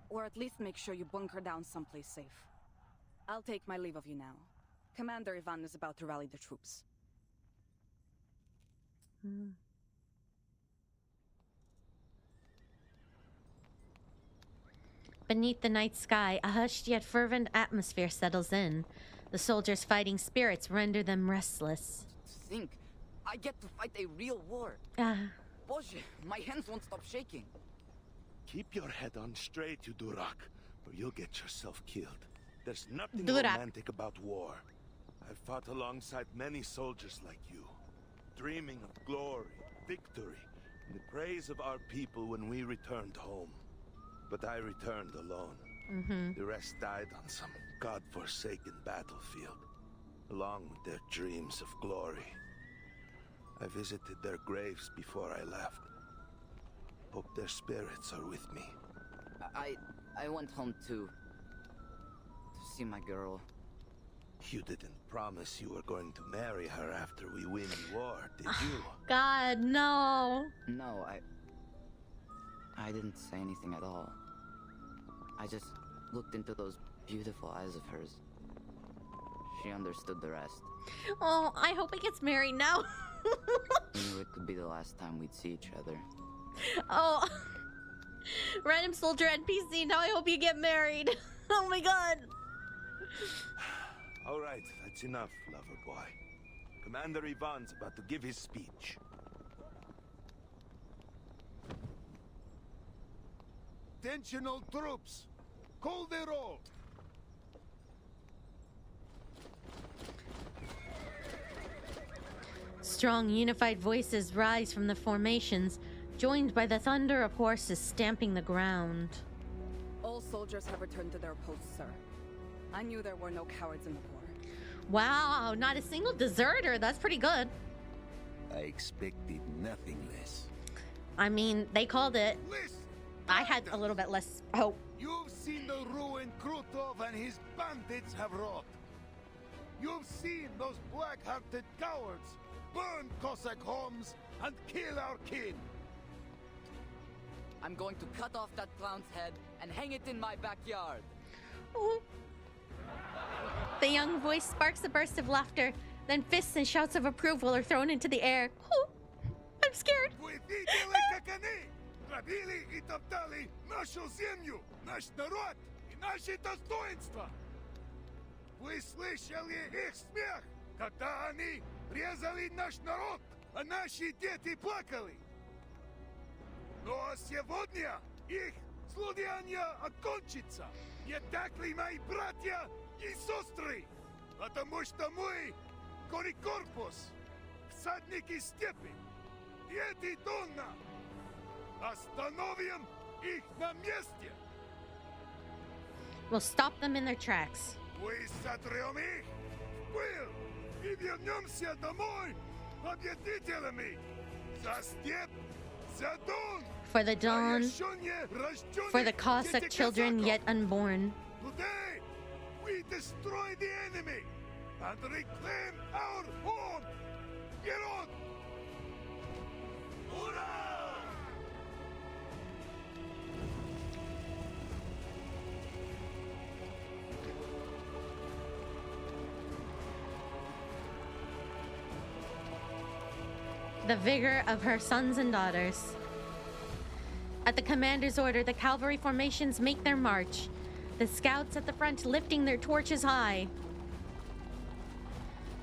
Or at least make sure you bunker down someplace safe. I'll take my leave of you now. Commander Ivan is about to rally the troops. Beneath the night sky, a hushed yet fervent atmosphere settles in. The soldiers' fighting spirits render them restless. Think, I get to fight a real war. Boże, my hands won't stop shaking. Keep your head on straight, you Durak, or you'll get yourself killed. There's nothing Durak. romantic about war. I've fought alongside many soldiers like you, dreaming of glory, victory, and the praise of our people when we returned home. But I returned alone. The rest died on some god-forsaken battlefield, along with their dreams of glory. I visited their graves before I left. Hope their spirits are with me. I went home to see my girl. You didn't promise you were going to marry her after we win the war, did you? God, no. No, I didn't say anything at all. I just looked into those beautiful eyes of hers. She understood the rest. Oh, I hope he gets married now. We knew it could be the last time we'd see each other. Oh. Random soldier NPC, now I hope you get married. Oh my god. Alright, that's enough, lover boy. Commander Ivan's about to give his speech. Attention all troops! Call the roll! Strong, unified voices rise from the formations, joined by the thunder of horses stamping the ground. All soldiers have returned to their posts, sir. I knew there were no cowards in the war. Wow, not a single deserter. That's pretty good. I expected nothing less. I mean, they called it. I had a little bit less hope. You've seen the ruin Krutov and his bandits have wrought. You've seen those black-hearted cowards burn Cossack homes and kill our kin. I'm going to cut off that clown's head and hang it in my backyard. Ooh. The young voice sparks a burst of laughter, then fists and shouts of approval are thrown into the air. Ooh. I'm scared. Грабили и топтали нашу землю, наш народ и наши достоинства. Вы слышали их смех, когда они резали наш народ, а наши дети плакали. Но сегодня их злодеяние окончится. Не так ли, мои братья и сестры? Потому что мы, Корикорпус, всадники степи, и эти Донна, остановим их на месте. We'll stop them in their tracks. Мы сотрем их в пыль и вернемся домой победителями. За степь, за Дон. For the dawn, for the Cossack children yet unborn. Today, we destroy the enemy and reclaim our home. Get on! Hurrah! The vigor of her sons and daughters. At the commander's order, the cavalry formations make their march, the scouts at the front lifting their torches high.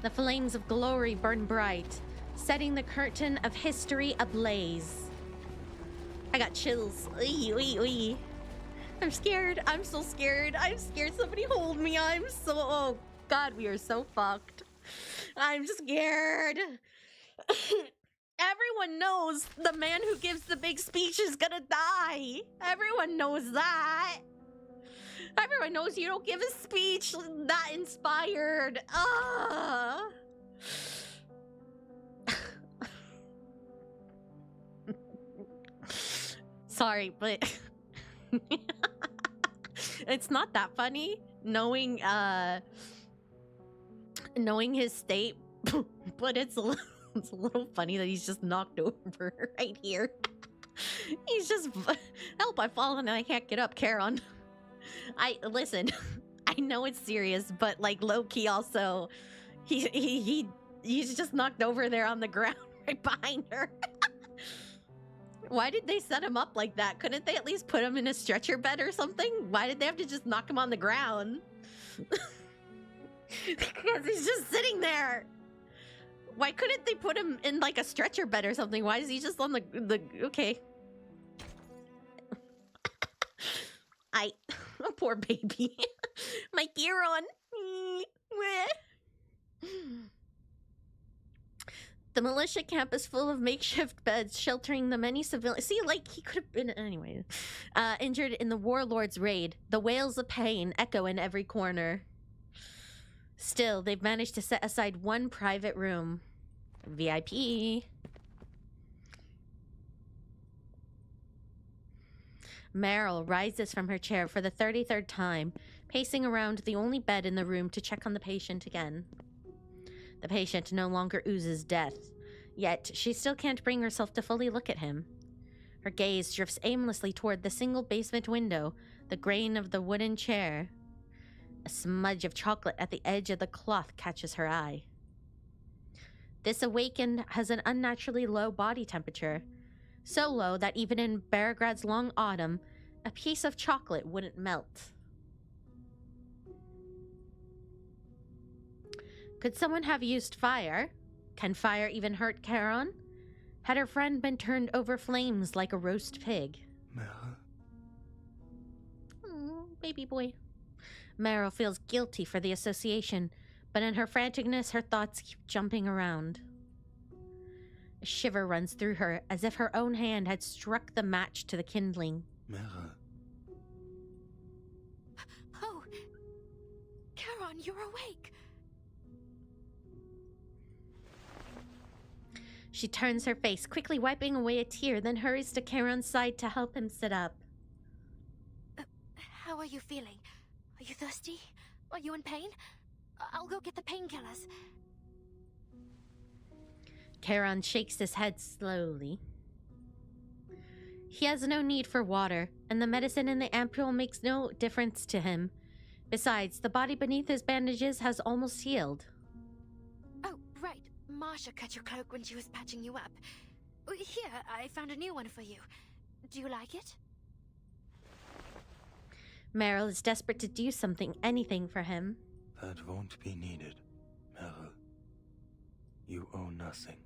The flames of glory burn bright, setting the curtain of history ablaze. I got chills. Oy, oy, oy. I'm scared. I'm so scared. I'm scared. Somebody hold me. Oh God, we are so fucked. I'm scared. Everyone knows the man who gives the big speech is gonna die. Everyone knows that. Everyone knows you don't give a speech that inspired. Sorry, but it's not that funny knowing his state, but it's a little funny that he's just knocked over right here. He's just, help, I've fallen and I can't get up, Charon. Listen, I know it's serious, but like low-key also, he's just knocked over there on the ground right behind her. Why did they set him up like that? Couldn't they at least put him in a stretcher bed or something? Why did they have to just knock him on the ground? Because he's just sitting there. Why couldn't they put him in like a stretcher bed or something? Why is he just on the okay. Poor baby. My Chiron. The militia camp is full of makeshift beds sheltering the many civilians. See, like, he could have been, anyway. Injured in the warlord's raid. The wails of pain echo in every corner. Still, they've managed to set aside one private room. VIP. Meryl rises from her chair for the 33rd time, pacing around the only bed in the room to check on the patient again. The patient no longer oozes death, yet she still can't bring herself to fully look at him. Her gaze drifts aimlessly toward the single basement window, the grain of the wooden chair. A smudge of chocolate at the edge of the cloth catches her eye. This awakened has an unnaturally low body temperature. So low that even in Beargrad's long autumn, a piece of chocolate wouldn't melt. Could someone have used fire? Can fire even hurt Charon? Had her friend been turned over flames like a roast pig? Mara? Baby boy. Meryl feels guilty for the association, but in her franticness, her thoughts keep jumping around. A shiver runs through her, as if her own hand had struck the match to the kindling. Mara. Oh! Charon, you're awake! She turns her face, quickly wiping away a tear, then hurries to Charon's side to help him sit up. How are you feeling? Are you thirsty? Are you in pain? I'll go get the painkillers. Charon shakes his head slowly. He has no need for water, and the medicine in the ampule makes no difference to him. Besides, the body beneath his bandages has almost healed. Oh, right. Marsha cut your cloak when she was patching you up. Here, I found a new one for you. Do you like it? Meryl is desperate to do something, anything for him. That won't be needed, Meryl. You owe nothing.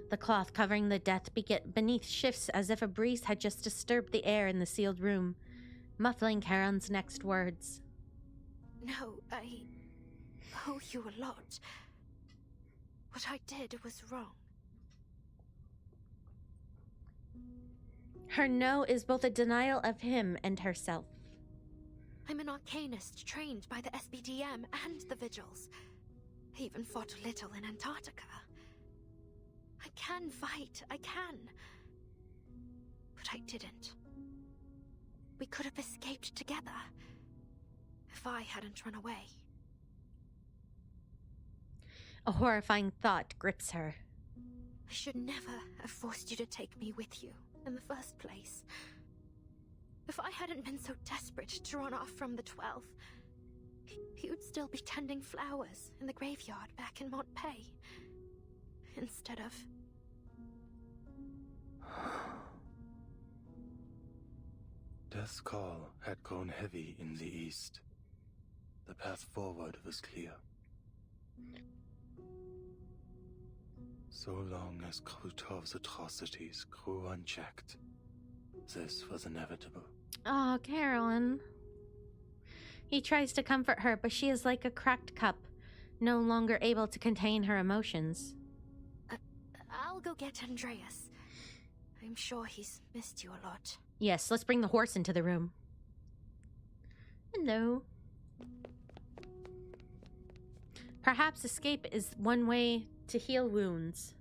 The cloth covering the death beneath shifts as if a breeze had just disturbed the air in the sealed room, muffling Charon's next words. No, I owe you a lot. What I did was wrong. Her no is both a denial of him and herself. I'm an arcanist trained by the SBDM and the Vigils. I even fought a little in Antarctica. I can fight, I can. But I didn't. We could have escaped together if I hadn't run away. A horrifying thought grips her. I should never have forced you to take me with you in the first place. If I hadn't been so desperate to run off from the 12, you'd still be tending flowers in the graveyard back in Montpay. Instead of... Death's call had grown heavy in the east. The path forward was clear. So long as Krutov's atrocities grew unchecked, this was inevitable. Oh, Carolyn. He tries to comfort her, but she is like a cracked cup, no longer able to contain her emotions. I'll go get Andreas. I'm sure he's missed you a lot. Yes, let's bring the horse into the room. Hello. Perhaps escape is one way to heal wounds.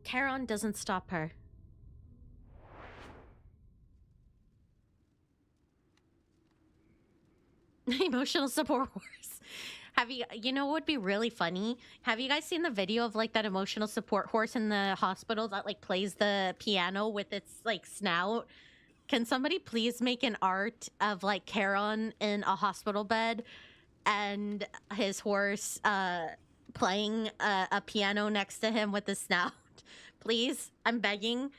Charon doesn't stop her. Emotional support horse. Have you know what would be really funny? Have you guys seen the video of like that emotional support horse in the hospital that like plays the piano with its like snout? Can somebody please make an art of like Charon in a hospital bed and his horse playing a piano next to him with the snout? Please, I'm begging.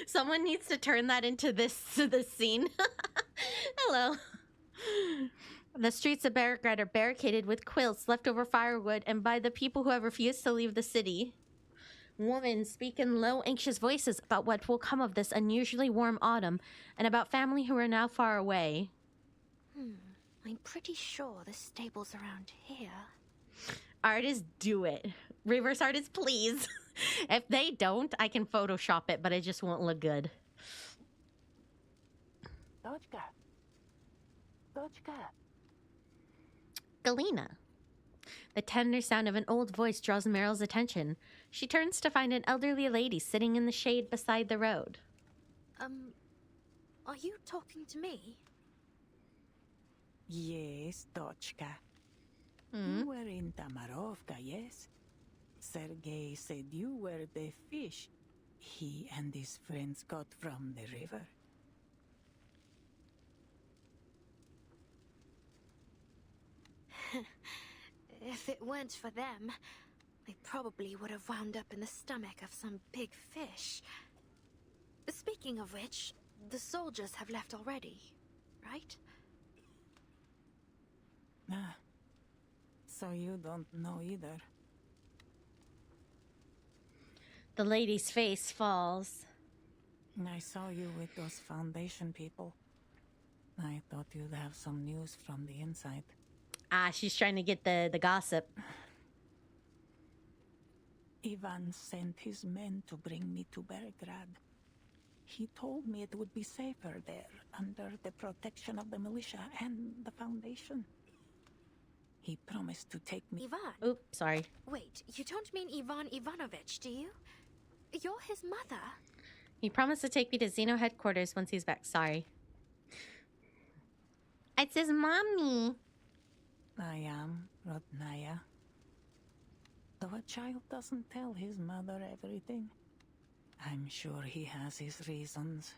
Someone needs to turn that into this scene. Hello. The streets of Beargrad are barricaded with quilts, leftover firewood, and by the people who have refused to leave the city. Women speak in low, anxious voices about what will come of this unusually warm autumn, and about family who are now far away. I'm pretty sure the stable's around here. Artists, do it. Reverse artists, please. If they don't, I can Photoshop it, but it just won't look good. Dodka. Galena. The tender sound of an old voice draws Meryl's attention. She turns to find an elderly lady sitting in the shade beside the road. Are you talking to me? Yes, Dochka. You were in Tamarovka, yes? Sergei said you were the fish he and his friends got from the river. If it weren't for them, I probably would have wound up in the stomach of some big fish. Speaking of which, the soldiers have left already, right? Ah, so you don't know either. The lady's face falls. I saw you with those Foundation people. I thought you'd have some news from the inside. Ah, she's trying to get the gossip. Ivan sent his men to bring me to Belgrade. He told me it would be safer there, under the protection of the militia and the Foundation. He promised to take me... Ivan? Oops, sorry. Wait, you don't mean Ivan Ivanovich, do you? You're his mother. He promised to take me to Xeno headquarters once he's back. Sorry. It's his mommy. I am, Rodnaya. Though a child doesn't tell his mother everything, I'm sure he has his reasons.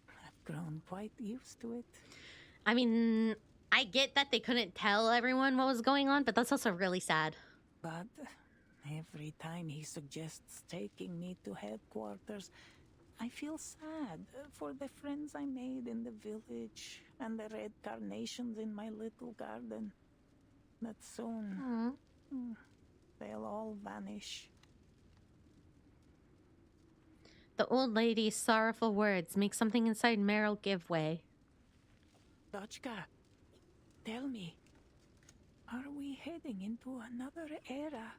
I've grown quite used to it. I mean, I get that they couldn't tell everyone what was going on, but that's also really sad. But every time he suggests taking me to headquarters, I feel sad for the friends I made in the village and the red carnations in my little garden. That soon, they'll all vanish. The old lady's sorrowful words make something inside Meryl give way. Dochka, tell me, are we heading into another era?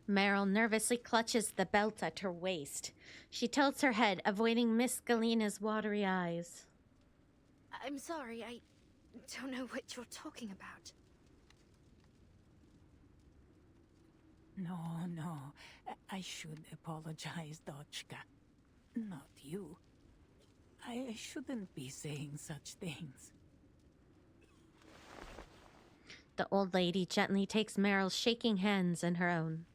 Meryl nervously clutches the belt at her waist. She tilts her head, avoiding Miss Galena's watery eyes. I'm sorry, I don't know what you're talking about. No. I should apologize, Dochka. Not you. I shouldn't be saying such things. The old lady gently takes Meryl's shaking hands in her own.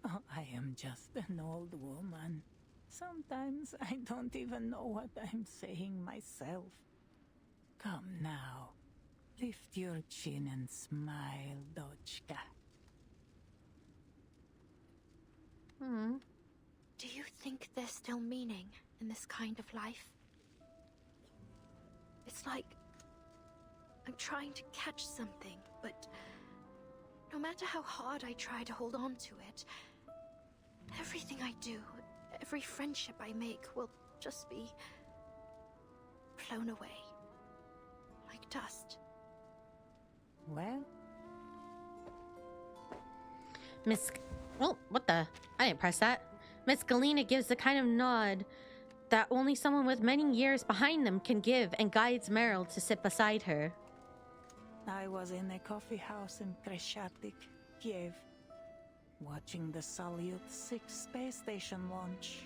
Oh, I am just an old woman. Sometimes I don't even know what I'm saying myself. Come now. Lift your chin and smile, Dochka. Do you think there's still meaning in this kind of life? It's like I'm trying to catch something, but no matter how hard I try to hold on to it, everything I do, every friendship I make will just be blown away. Like dust. Well? Oh, what the? I didn't press that. Miss Galena gives the kind of nod that only someone with many years behind them can give and guides Meryl to sit beside her. I was in a coffee house in Kreshatik, Kiev, watching the Salyut 6 space station launch.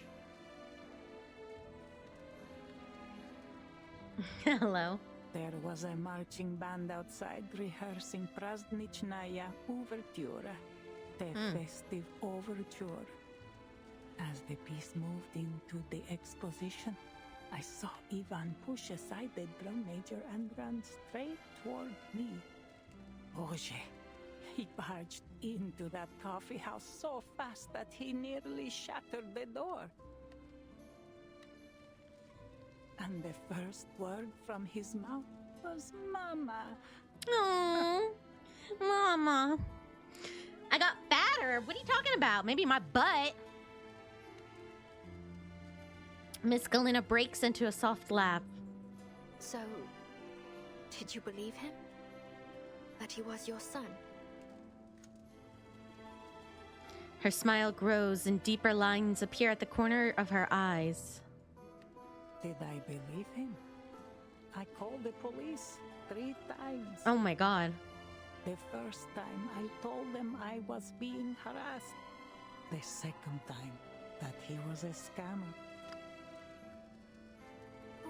Hello. There was a marching band outside rehearsing Prazdnichnaya Overture, the festive overture. As the piece moved into the exposition, I saw Ivan push aside the drum major and run straight toward me. Boże, he barged into that coffee house so fast that he nearly shattered the door. And the first word from his mouth was Mama. Oh, Mama. I got fatter. What are you talking about? Maybe my butt. Miss Galena breaks into a soft laugh. So, did you believe him? That he was your son? Her smile grows and deeper lines appear at the corner of her eyes. Did I believe him? I called the police 3 times. Oh my god. The first time I told them I was being harassed. The second time that he was a scammer.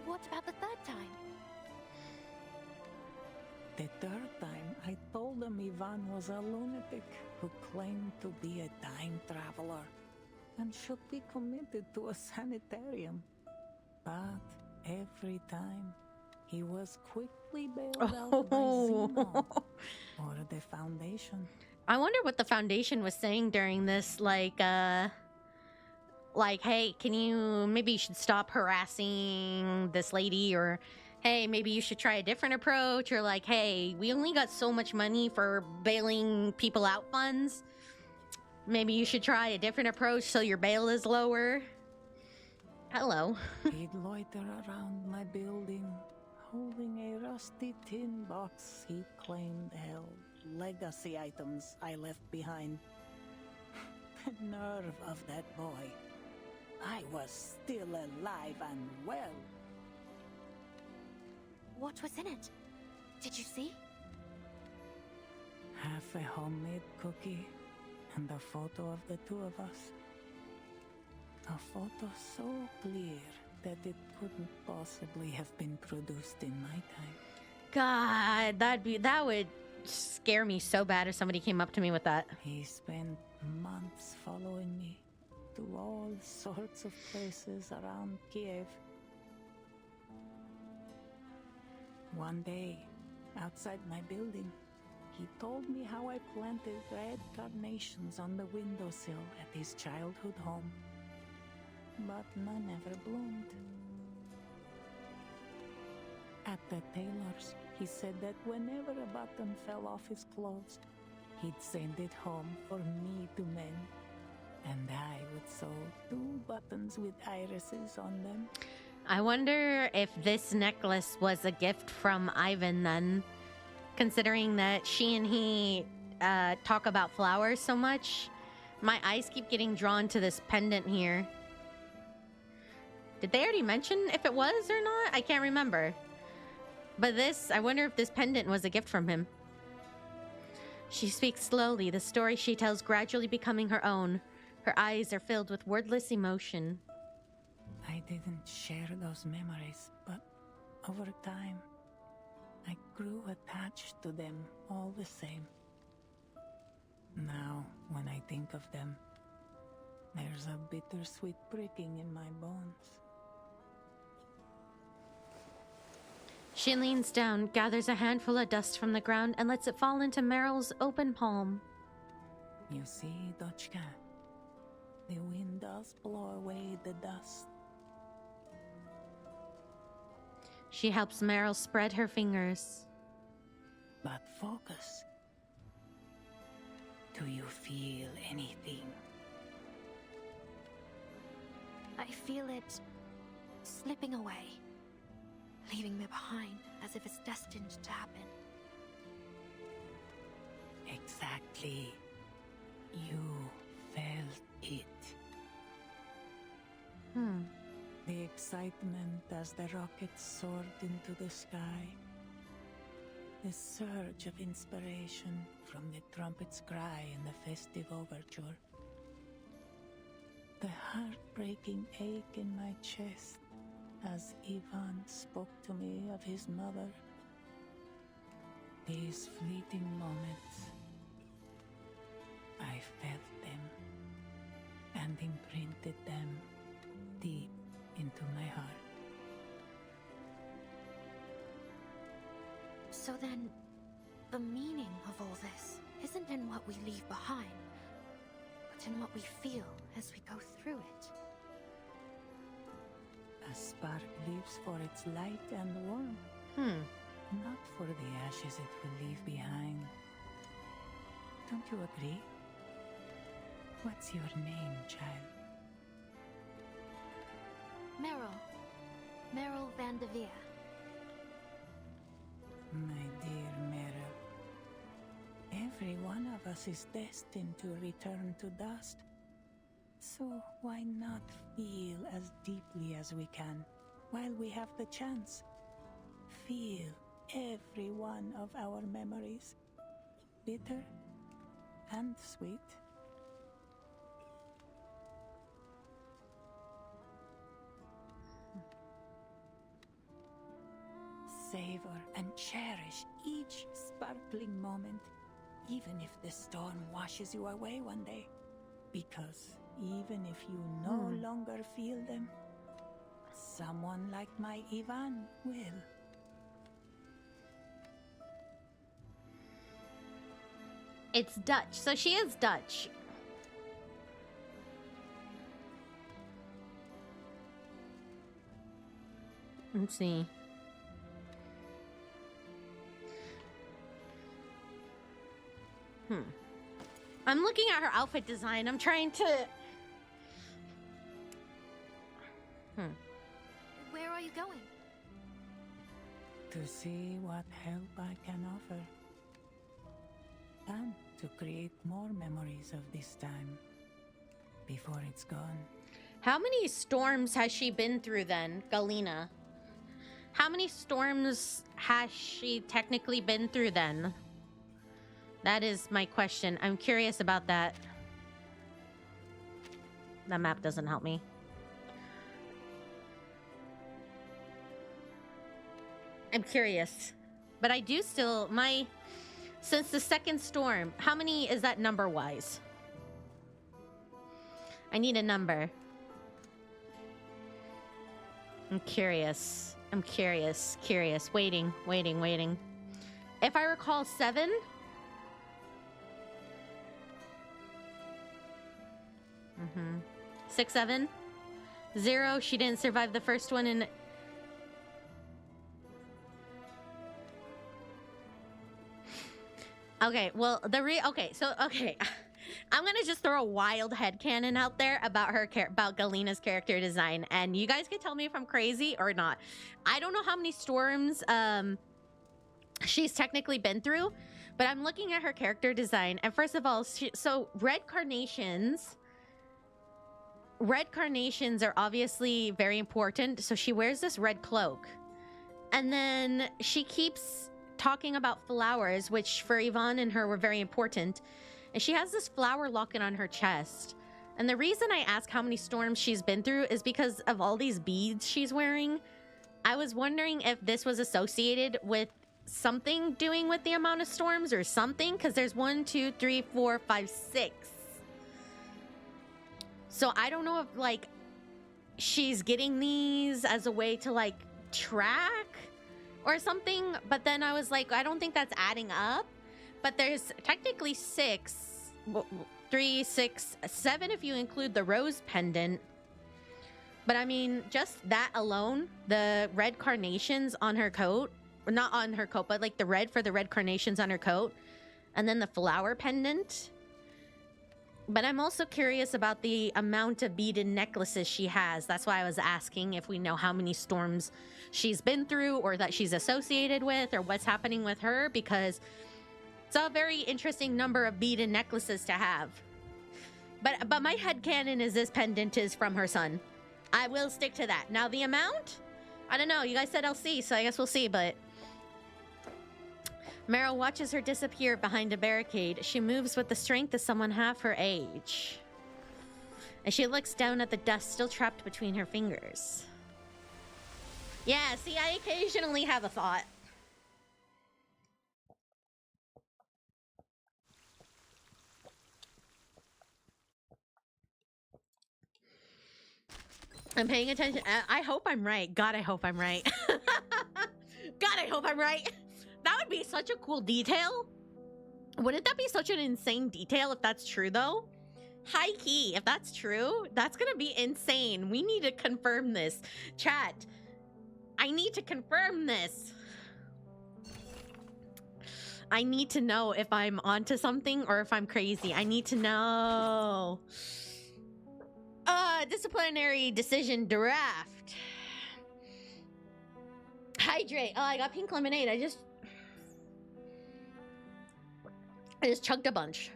What about the third time? The third time I told them Ivan was a lunatic who claimed to be a time traveler and should be committed to a sanitarium. But every time, he was quickly bailed out by Xeno or the Foundation. I wonder what the Foundation was saying during this, like, hey, maybe you should stop harassing this lady, or hey, maybe you should try a different approach, or like, hey, we only got so much money for bailing people out funds. Maybe you should try a different approach so your bail is lower. Hello. He'd loiter around my building, holding a rusty tin box he claimed held legacy items I left behind. The nerve of that boy. I was still alive and well. What was in it? Did you see? Half a homemade cookie and a photo of the two of us. A photo so clear that it couldn't possibly have been produced in my time. God, that would scare me so bad if somebody came up to me with that. He spent months following me to all sorts of places around Kiev. One day, outside my building, he told me how I planted red carnations on the windowsill at his childhood home. But none ever bloomed. At the tailor's, he said that whenever a button fell off his clothes, he'd send it home for me to mend. And I would sew 2 buttons with irises on them. I wonder if this necklace was a gift from Ivan then, considering that she and he talk about flowers so much. My eyes keep getting drawn to this pendant here. Did they already mention if it was or not? I can't remember. But I wonder if this pendant was a gift from him. She speaks slowly, the story she tells gradually becoming her own. Her eyes are filled with wordless emotion. I didn't share those memories, but over time, I grew attached to them all the same. Now, when I think of them, there's a bittersweet pricking in my bones. She leans down, gathers a handful of dust from the ground, and lets it fall into Meryl's open palm. You see, Dochka, the wind does blow away the dust. She helps Meryl spread her fingers. But focus. Do you feel anything? I feel it slipping away, leaving me behind as if it's destined to happen. Exactly. You felt it. The excitement as the rocket soared into the sky. The surge of inspiration from the trumpet's cry and the festive overture. The heartbreaking ache in my chest as Ivan spoke to me of his mother. These fleeting moments, I felt them and imprinted them deep into my heart. So then, the meaning of all this isn't in what we leave behind, but in what we feel as we go through it. A spark lives for its light and warmth, not for the ashes it will leave behind. Don't you agree? What's your name, child? Meryl Van de Veer. My dear Meryl, every one of us is destined to return to dust. So why not feel as deeply as we can while we have the chance? Feel every one of our memories, bitter and sweet. Savor and cherish each sparkling moment, even if the storm washes you away one day. Because even if you no longer feel them, someone like my Ivan will. It's Dutch, so she is Dutch. Let's see. I'm looking at her outfit design. I'm trying to... Where are you going? To see what help I can offer. And to create more memories of this time. Before it's gone. How many storms has she been through then, Galena? How many storms has she technically been through then? That is my question. I'm curious about that. That map doesn't help me. I'm curious. But I do still... Since the second storm, how many is that number-wise? I need a number. I'm curious. I'm curious. Waiting. If I recall, 7... 6, 7. 0, she didn't survive the first one and... Okay, well, okay. I'm gonna just throw a wild headcanon out there about about Galena's character design, and you guys can tell me if I'm crazy or not. I don't know how many storms she's technically been through, but I'm looking at her character design, and first of all, so red carnations are obviously very important, so she wears this red cloak, and then she keeps talking about flowers, which for Yvonne and her were very important. And she has this flower locket on her chest. And the reason I ask how many storms she's been through is because of all these beads she's wearing. I was wondering if this was associated with something doing with the amount of storms or something, because there's 1, 2, 3, 4, 5, 6. So I don't know if like she's getting these as a way to like track or something, but then I was like, I don't think that's adding up. But there's technically 6, 3, 6, 7 if you include the rose pendant. But I mean, just that alone, the red carnations on her coat, or not on her coat, but like the red for the red carnations on her coat, and then the flower pendant. But I'm also curious about the amount of beaded necklaces she has. That's why I was asking if we know how many storms she's been through or that she's associated with or what's happening with her, because it's a very interesting number of beaded necklaces to have. But my headcanon is this pendant is from her son. I will stick to that. Now the amount? I don't know. You guys said I'll see, so I guess we'll see, but... Meryl watches her disappear behind a barricade. She moves with the strength of someone half her age. As she looks down at the dust still trapped between her fingers. Yeah, see, I occasionally have a thought. I'm paying attention. I hope I'm right. God, I hope I'm right. God, I hope I'm right. That would be such a cool detail. Wouldn't that be such an insane detail if that's true, though? High key, if that's true, that's gonna be insane. We need to confirm this. Chat, I need to confirm this. I need to know if I'm onto something or if I'm crazy. I need to know. Disciplinary decision draft. Hydrate. Oh, I got pink lemonade. I just chugged a bunch.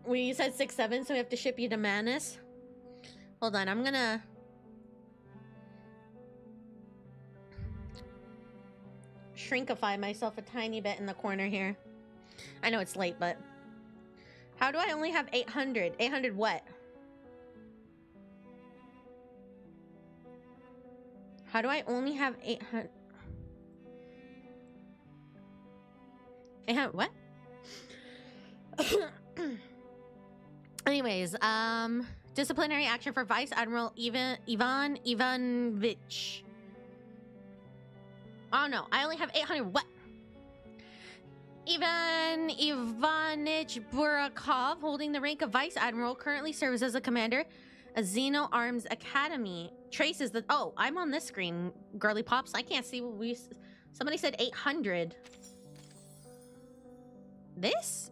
We said 6, 7, so we have to ship you to Manus. Hold on, I'm gonna... shrinkify myself a tiny bit in the corner here. I know it's late, but... How do I only have 800? 800 what? How do I only have 800? 800 what? Anyways, disciplinary action for Vice Admiral Ivan Ivanovich. Oh no, I only have 800. What? Ivan Ivanich Burakov, holding the rank of Vice Admiral, currently serves as a commander at Xeno Arms Academy. Traces the... Oh, I'm on this screen, girly pops. I can't see what we... Somebody said 800. This?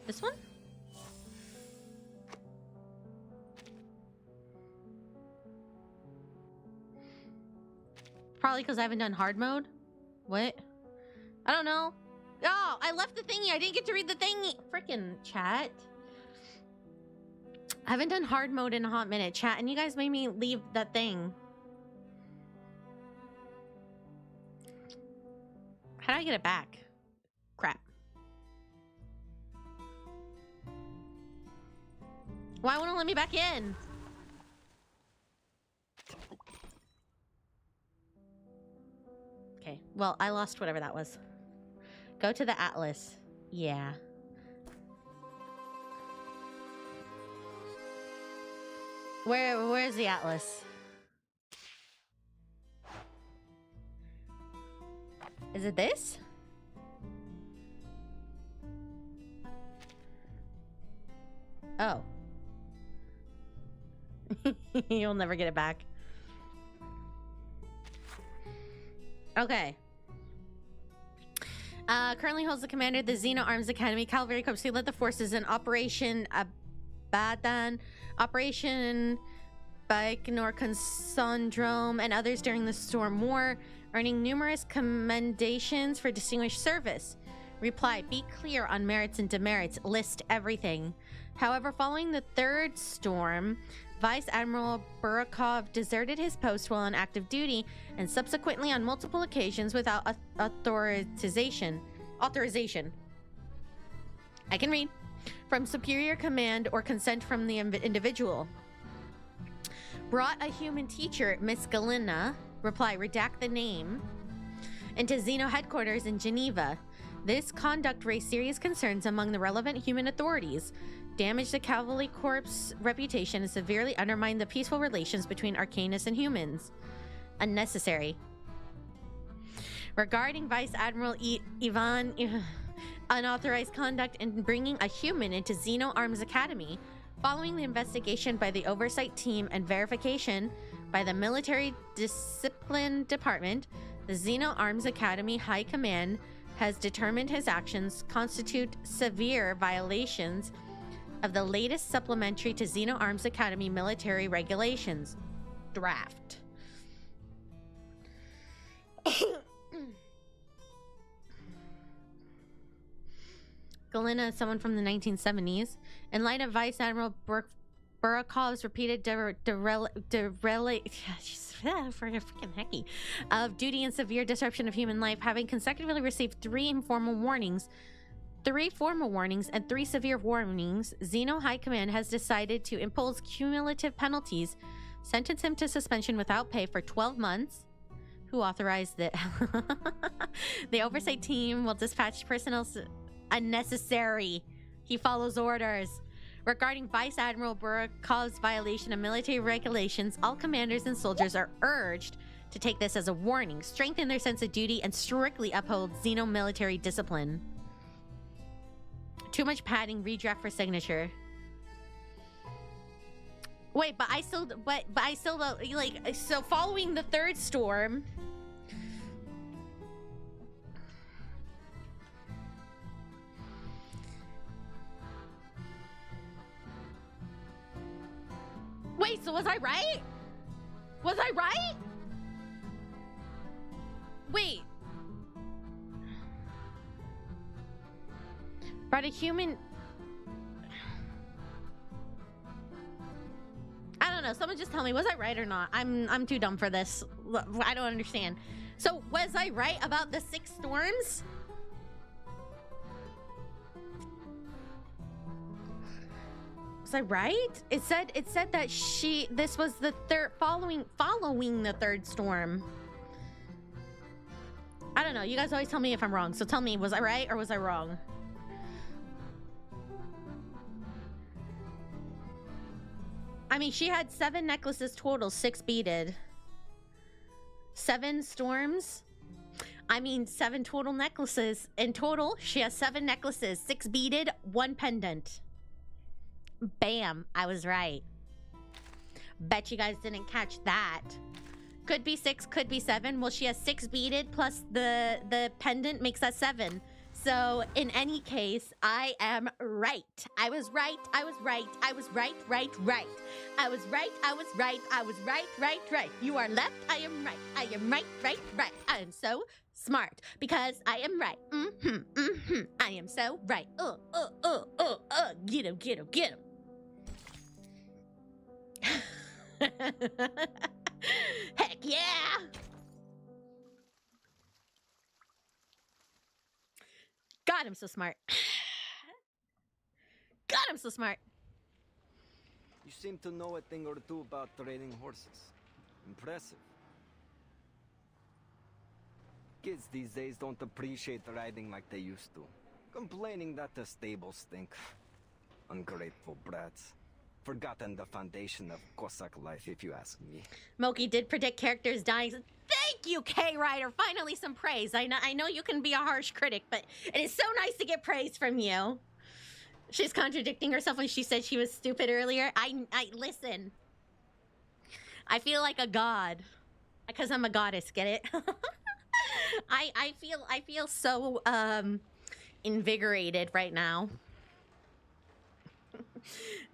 This one? Probably because I haven't done hard mode. What? I don't know. Oh, I left the thingy. I didn't get to read the thingy. Frickin' chat. I haven't done hard mode in a hot minute, chat, and you guys made me leave that thing. How do I get it back? Crap. Why won't it let me back in? Okay, well, I lost whatever that was. Go to the Atlas. Yeah. Where's the Atlas? Is it this? Oh. You'll never get it back. Okay. Currently holds the commander of the Xeno Arms Academy Cavalry Corps. He led the forces in Operation Abadan, Operation Baikonur Syndrome, and others during the Storm War, earning numerous commendations for distinguished service. Reply: be clear on merits and demerits. List everything. However, following the third storm, Vice Admiral Burakov deserted his post while on active duty and subsequently on multiple occasions without authorization. I can read. From superior command or consent from the individual. Brought a human teacher, Miss Galina, reply, redact the name, into Xeno headquarters in Geneva. This conduct raised serious concerns among the relevant human authorities, damaged the Cavalry Corps' reputation, and severely undermined the peaceful relations between Arcanus and humans. Unnecessary. Regarding Vice Admiral Ivan unauthorized conduct in bringing a human into Xeno Arms Academy, following the investigation by the Oversight Team and verification by the Military Discipline Department, the Xeno Arms Academy High Command has determined his actions constitute severe violations of the latest supplementary to Xeno Arms Academy military regulations. Draft. Galina is someone from the 1970s. In light of Vice Admiral Burakov's repeated of duty and severe disruption of human life, having consecutively received 3 formal warnings and 3 severe warnings, Xeno High Command has decided to impose cumulative penalties, sentence him to suspension without pay for 12 months. Who authorized it? The Oversight Team will dispatch personnel... Unnecessary. He follows orders. Regarding Vice Admiral Burakov's violation of military regulations, all commanders and soldiers are urged to take this as a warning, strengthen their sense of duty, and strictly uphold Xeno military discipline. Too much padding. Redraft for signature. Wait, but I still like, so following the third storm. Wait, so was I right? Was I right? Wait. Brought a human... I don't know. Someone just tell me, was I right or not? I'm too dumb for this. I don't understand. So, was I right about the 6 storms? Was I right? It said that this was the third following the third storm. I don't know. You guys always tell me if I'm wrong. So tell me, was I right or was I wrong? I mean, she had 7 necklaces total, 6 beaded. 7 storms. I mean, 7 total necklaces. In total, she has 7 necklaces, 6 beaded, 1 pendant. Bam, I was right. Bet you guys didn't catch that. Could be 6, could be 7. Well, she has 6 beaded plus the pendant makes that 7. So in any case, I am right. I was right. I was right. I was right. I was right. I was right. I was right. You are left. I am right. I am right. I am so smart because I am right. I am so right. Get him. Heck yeah. God, I'm so smart. God, I'm so smart. You seem to know a thing or two about trading horses. Impressive. Kids these days don't appreciate riding like they used to. Complaining that the stables stink. Ungrateful brats. Forgotten the foundation of Cossack life, if you ask me. Moki did predict characters dying. Thank you, K-Rider. Finally, some praise. I know you can be a harsh critic, but it is so nice to get praise from you. She's contradicting herself when she said she was stupid earlier. I listen. I feel like a god because I'm a goddess. Get it? I feel so invigorated right now.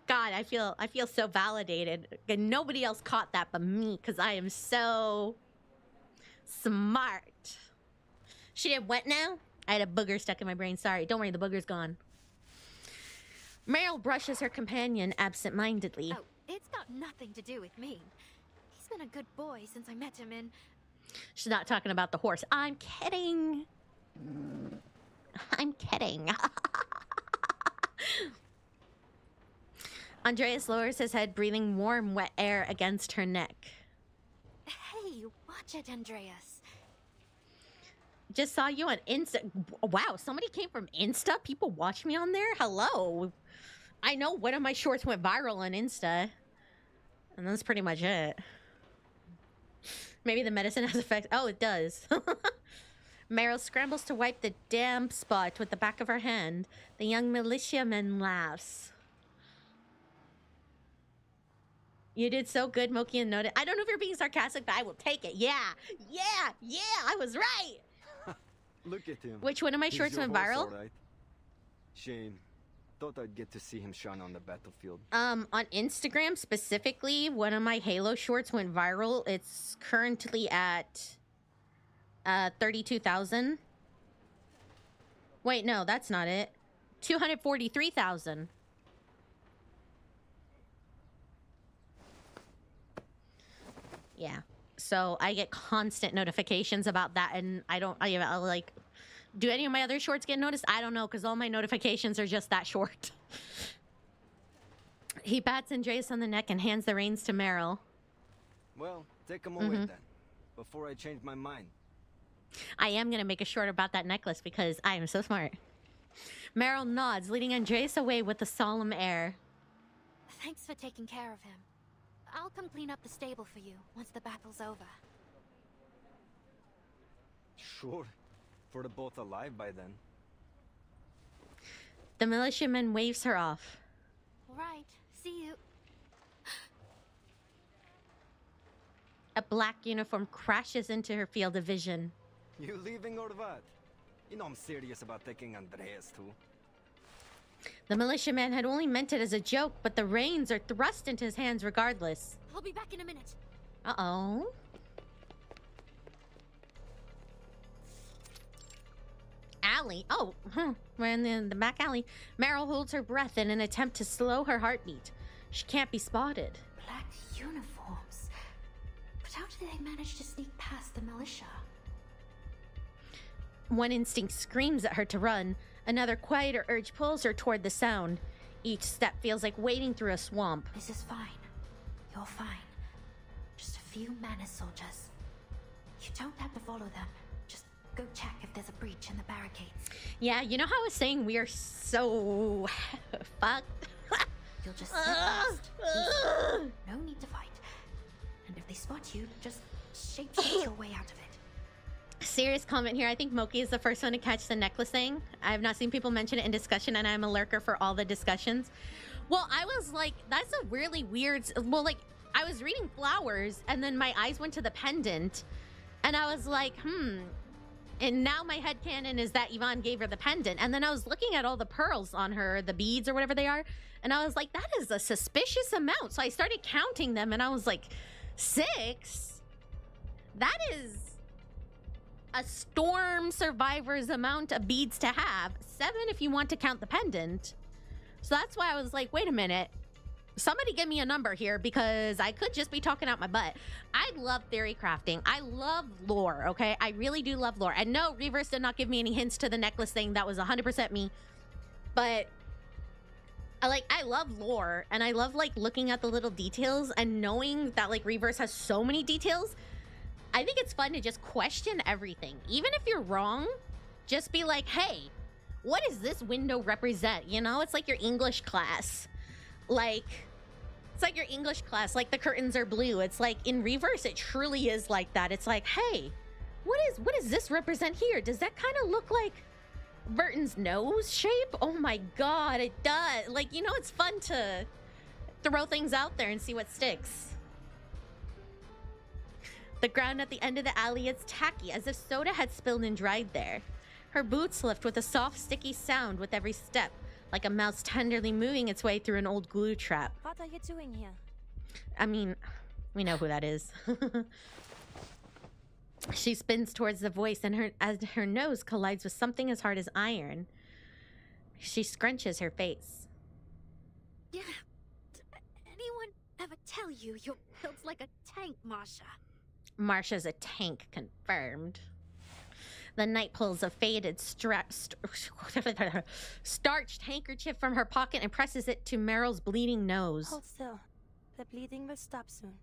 God, I feel so validated. And nobody else caught that but me because I am so smart. She did what now? I had a booger stuck in my brain. Sorry. Don't worry, the booger's gone. Meryl brushes her companion absent-mindedly. Oh, it's got nothing to do with me. He's been a good boy since I met him in... She's not talking about the horse. I'm kidding. I'm kidding. Andreas lowers his head, breathing warm, wet air against her neck. Hey, watch it, Andreas. Just saw you on Insta. Wow, somebody came from Insta? People watch me on there? Hello. I know one of my shorts went viral on Insta. And that's pretty much it. Maybe the medicine has effects. Oh, it does. Meryl scrambles to wipe the damp spot with the back of her hand. The young militiaman laughs. You did so good, Moki, and noted. I don't know if you're being sarcastic, but I will take it. Yeah, I was right. Look at him. Which one of my shorts went viral? Right. Shame. Thought I'd get to see him shine on the battlefield. On Instagram specifically, one of my Halo shorts went viral. It's currently at 32,000. Wait, no, that's not it. 243,000. Yeah. So I get constant notifications about that, and I like, do any of my other shorts get noticed? I don't know, because all my notifications are just that short. He pats Andreas on the neck and hands the reins to Meryl. Well, take him away then, before I change my mind. I am going to make a short about that necklace because I am so smart. Meryl nods, leading Andreas away with a solemn air. Thanks for taking care of him. I'll come clean up the stable for you once the battle's over. Sure. For the both alive by then. The militiaman waves her off. Right. See you. A black uniform crashes into her field of vision. You leaving or what? You know I'm serious about taking Andreas too. The militiaman had only meant it as a joke, but the reins are thrust into his hands regardless. I'll be back in a minute. Uh-oh. Alley. Oh, we're in the back alley. Meryl holds her breath in an attempt to slow her heartbeat. She can't be spotted. Black uniforms. But how did they manage to sneak past the militia? One instinct screams at her to run. Another quieter urge pulls her toward the sound. Each step feels like wading through a swamp. This is fine. You're fine. Just a few mana soldiers. You don't have to follow them. Just Go check if there's a breach in the barricades. Yeah, you know how I was saying we are so fucked? You'll just sit fast. No need to fight. And if they spot you, just shapeshift your way out of it. Serious comment here. I think Moki is the first one to catch the necklace thing. I have not seen people mention it in discussion, and I'm a lurker for all the discussions. Well, I was like, that's a really weird... Well, like, I was reading flowers, and then my eyes went to the pendant, and I was like, And now my headcanon is that Yvonne gave her the pendant. And then I was looking at all the pearls on her, the beads or whatever they are, and I was like, that is a suspicious amount. So I started counting them, and I was like, 6? That is a storm survivor's amount of beads to have. 7 if you want to count the pendant. So that's why I was like, wait a minute. Somebody give me a number here, because I could just be talking out my butt. I love theory crafting. I love lore, okay? I really do love lore. And no, Reverse did not give me any hints to the necklace thing. That was 100% me. But I love lore, and I love like looking at the little details and knowing that like Reverse has so many details. I think it's fun to just question everything. Even if you're wrong, just be like, hey, what does this window represent? You know, it's like your English class. Like, it's like your English class, like the curtains are blue. It's like in Reverse, it truly is like that. It's like, hey, what does this represent here? Does that kind of look like Burton's nose shape? Oh my God, it does. Like, you know, it's fun to throw things out there and see what sticks. The ground at the end of the alley is tacky, as if soda had spilled and dried there. Her boots lift with a soft, sticky sound with every step, like a mouse tenderly moving its way through an old glue trap. What are you doing here? I mean, we know who that is. She spins towards the voice, and as her nose collides with something as hard as iron, she scrunches her face. Yeah. Did anyone ever tell you you're built like a tank, Marsha? Marsha's a tank, confirmed. The knight pulls a faded, starched handkerchief from her pocket and presses it to Meryl's bleeding nose. Hold still. The bleeding will stop soon.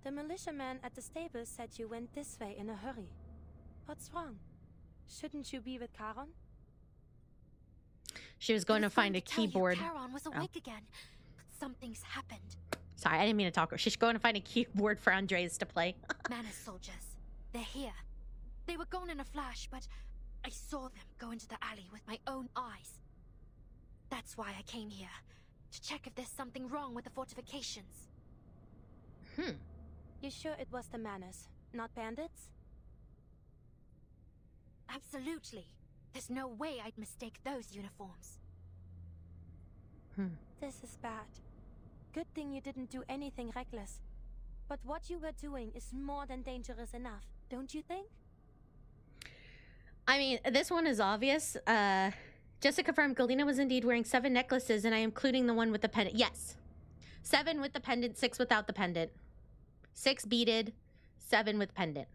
The militiaman at the stable said you went this way in a hurry. What's wrong? Shouldn't you be with Charon? She was going to find a keyboard. Charon was awake again, but something's happened. Sorry, I didn't mean to talk. She's going to find a keyboard for Andres to play. Manus soldiers. They're here. They were gone in a flash, but I saw them go into the alley with my own eyes. That's why I came here, to check if there's something wrong with the fortifications. You sure it was the Manus, not bandits? Absolutely. There's no way I'd mistake those uniforms. This is bad. Good thing you didn't do anything reckless. But what you were doing is more than dangerous enough, don't you think? I mean, this one is obvious. Just to confirm, Galena was indeed wearing 7 necklaces, and I am including the one with the pendant. Yes. 7 with the pendant, 6 without the pendant. 6 beaded, 7 with pendant.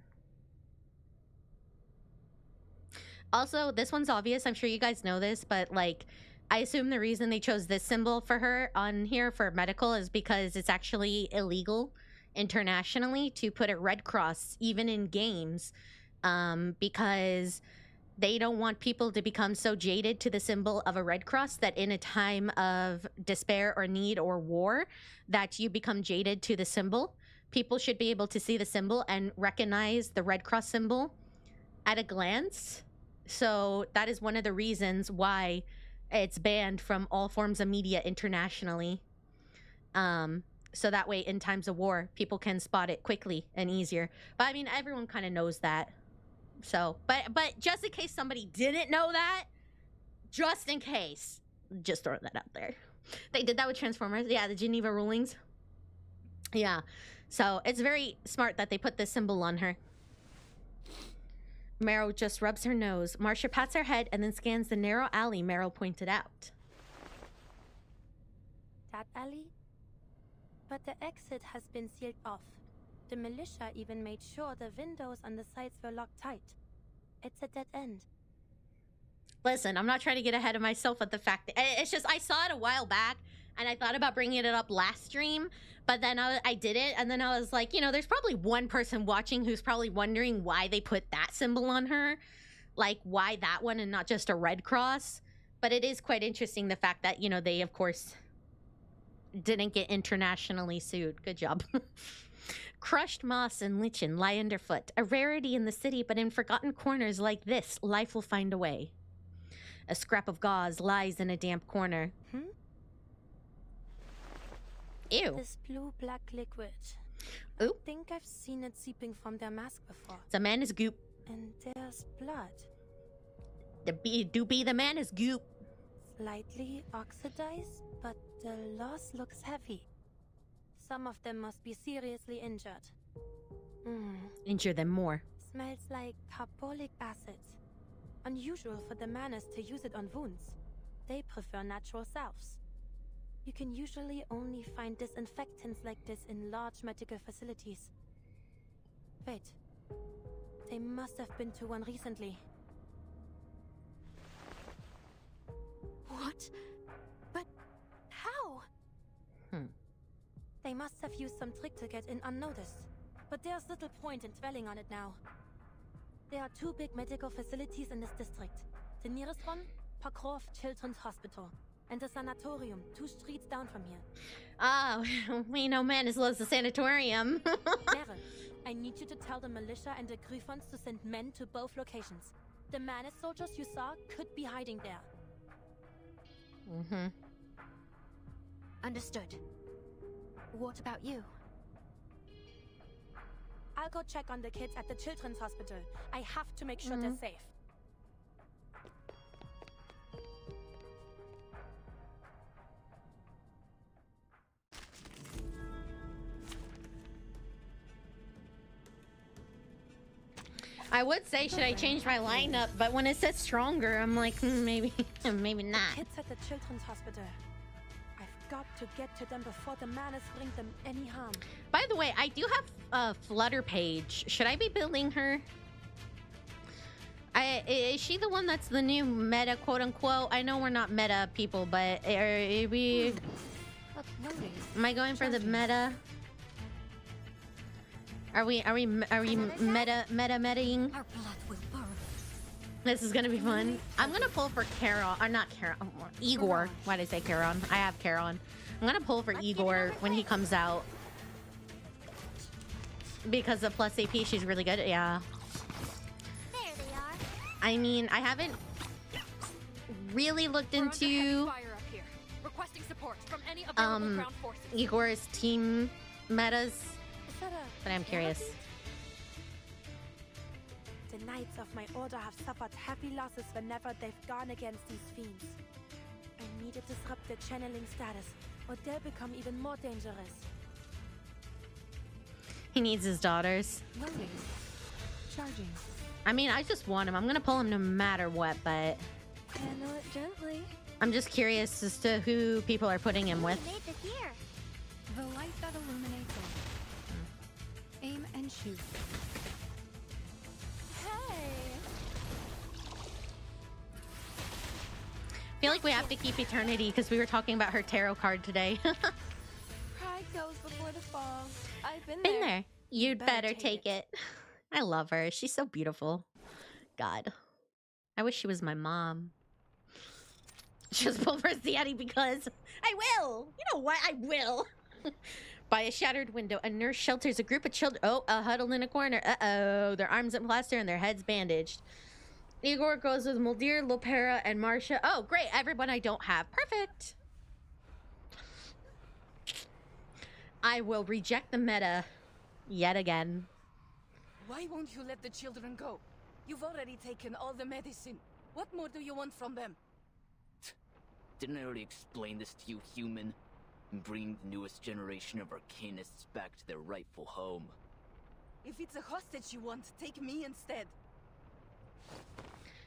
Also, this one's obvious. I'm sure you guys know this, but like, I assume the reason they chose this symbol for her on here for medical is because it's actually illegal internationally to put a red cross even in games, because they don't want people to become so jaded to the symbol of a red cross that in a time of despair or need or war that you become jaded to the symbol. People should be able to see the symbol and recognize the red cross symbol at a glance. So that is one of the reasons why it's banned from all forms of media internationally. So that way, in times of war, people can spot it quickly and easier. But I mean, everyone kind of knows that. So, but just in case somebody didn't know that, just in case, just throwing that out there. They did that with Transformers. Yeah, the Geneva rulings. Yeah. So it's very smart that they put this symbol on her. Meryl just rubs her nose. Marcia pats her head and then scans the narrow alley Meryl pointed out. That alley? But the exit has been sealed off. The militia even made sure the windows on the sides were locked tight. It's a dead end. Listen, I'm not trying to get ahead of myself with the fact that it's just I saw it a while back and I thought about bringing it up last stream, but then I didn't, and then I was like, you know, there's probably one person watching who's probably wondering why they put that symbol on her, like why that one and not just a red cross. But it is quite interesting, the fact that, you know, they of course didn't get internationally sued. Good job. Crushed moss and lichen lie underfoot, a rarity in the city, but in forgotten corners like this, life will find a way. A scrap of gauze lies in a damp corner. Ew. This blue-black liquid. Ooh. I think I've seen it seeping from their mask before. The man is goop. And there's blood. The man is goop. Slightly oxidized, but the loss looks heavy. Some of them must be seriously injured. Injure them more. Smells like carbolic acid. Unusual for the Manus to use it on wounds. They prefer natural salves. You can usually only find disinfectants like this in large medical facilities. Wait. They must have been to one recently. What? But how? They must have used some trick to get in unnoticed. But there's little point in dwelling on it now. There are 2 big medical facilities in this district. The nearest one, Pakrof Children's Hospital, and the sanatorium 2 streets down from here. Ah, we know Manus loves the sanatorium. Meryl, I need you to tell the militia and the Griffons to send men to both locations. The Manus soldiers you saw could be hiding there. Understood. What about you? I'll go check on the kids at the children's hospital. I have to make sure they're safe. I would say, should I change my lineup? But when it says stronger, I'm like, maybe not. Kids at the children's hospital. I've got to get to them before the Manus bring them any harm. By the way, I do have a Flutter page. Should I be building her? Is she the one that's the new meta, quote unquote? I know we're not meta people, but are we? Am I going for the meta? Are we metaing? This is gonna be fun. I'm gonna pull for Charon, or not Charon, Igor. Why did I say Charon? I have Charon. I'm gonna pull for Igor when he comes out. Because of plus AP, she's really good, yeah. There they are. I mean, I haven't really looked into Requesting support from any available ground forces. Igor's team metas, but I'm curious. The knights of my order have suffered heavy losses whenever they've gone against these fiends. I need to disrupt their channeling status, or they'll become even more dangerous. He needs his daughters. Loading. Charging. I mean, I just want him. I'm gonna pull him no matter what, but Handle it gently. I'm just curious as to who people are putting him with. Made the gear. The light that illuminates all. Aim and shoot. I feel like we have to keep Eternity because we were talking about her tarot card today. Pride goes before the fall. I've been there. You'd better take it. I love her. She's so beautiful. God. I wish she was my mom. Just pull for Ziadi because I will. You know what? I will. By a shattered window, a nurse shelters a group of children. Oh, huddled in a corner. Uh-oh. Their arms in plaster and their heads bandaged. Igor goes with Muldir, Lopera, and Marcia. Oh, great. Everyone I don't have. Perfect. I will reject the meta yet again. Why won't you let the children go? You've already taken all the medicine. What more do you want from them? Didn't I already explain this to you, human? Bring the newest generation of Arcanists back to their rightful home. If it's a hostage you want, take me instead.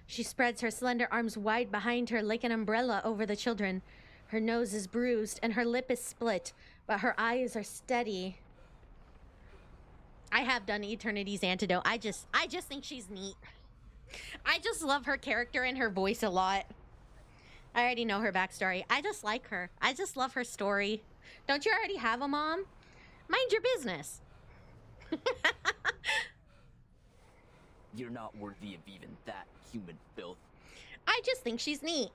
She spreads her slender arms wide behind her like an umbrella over the children. Her nose is bruised and her lip is split, but her eyes are steady. I have done Eternity's Antidote. I just think she's neat. I just love her character and her voice a lot. I already know her backstory. I just like her. I just love her story. Don't you already have a mom? Mind your business. You're not worthy of even that human filth. I just think she's neat.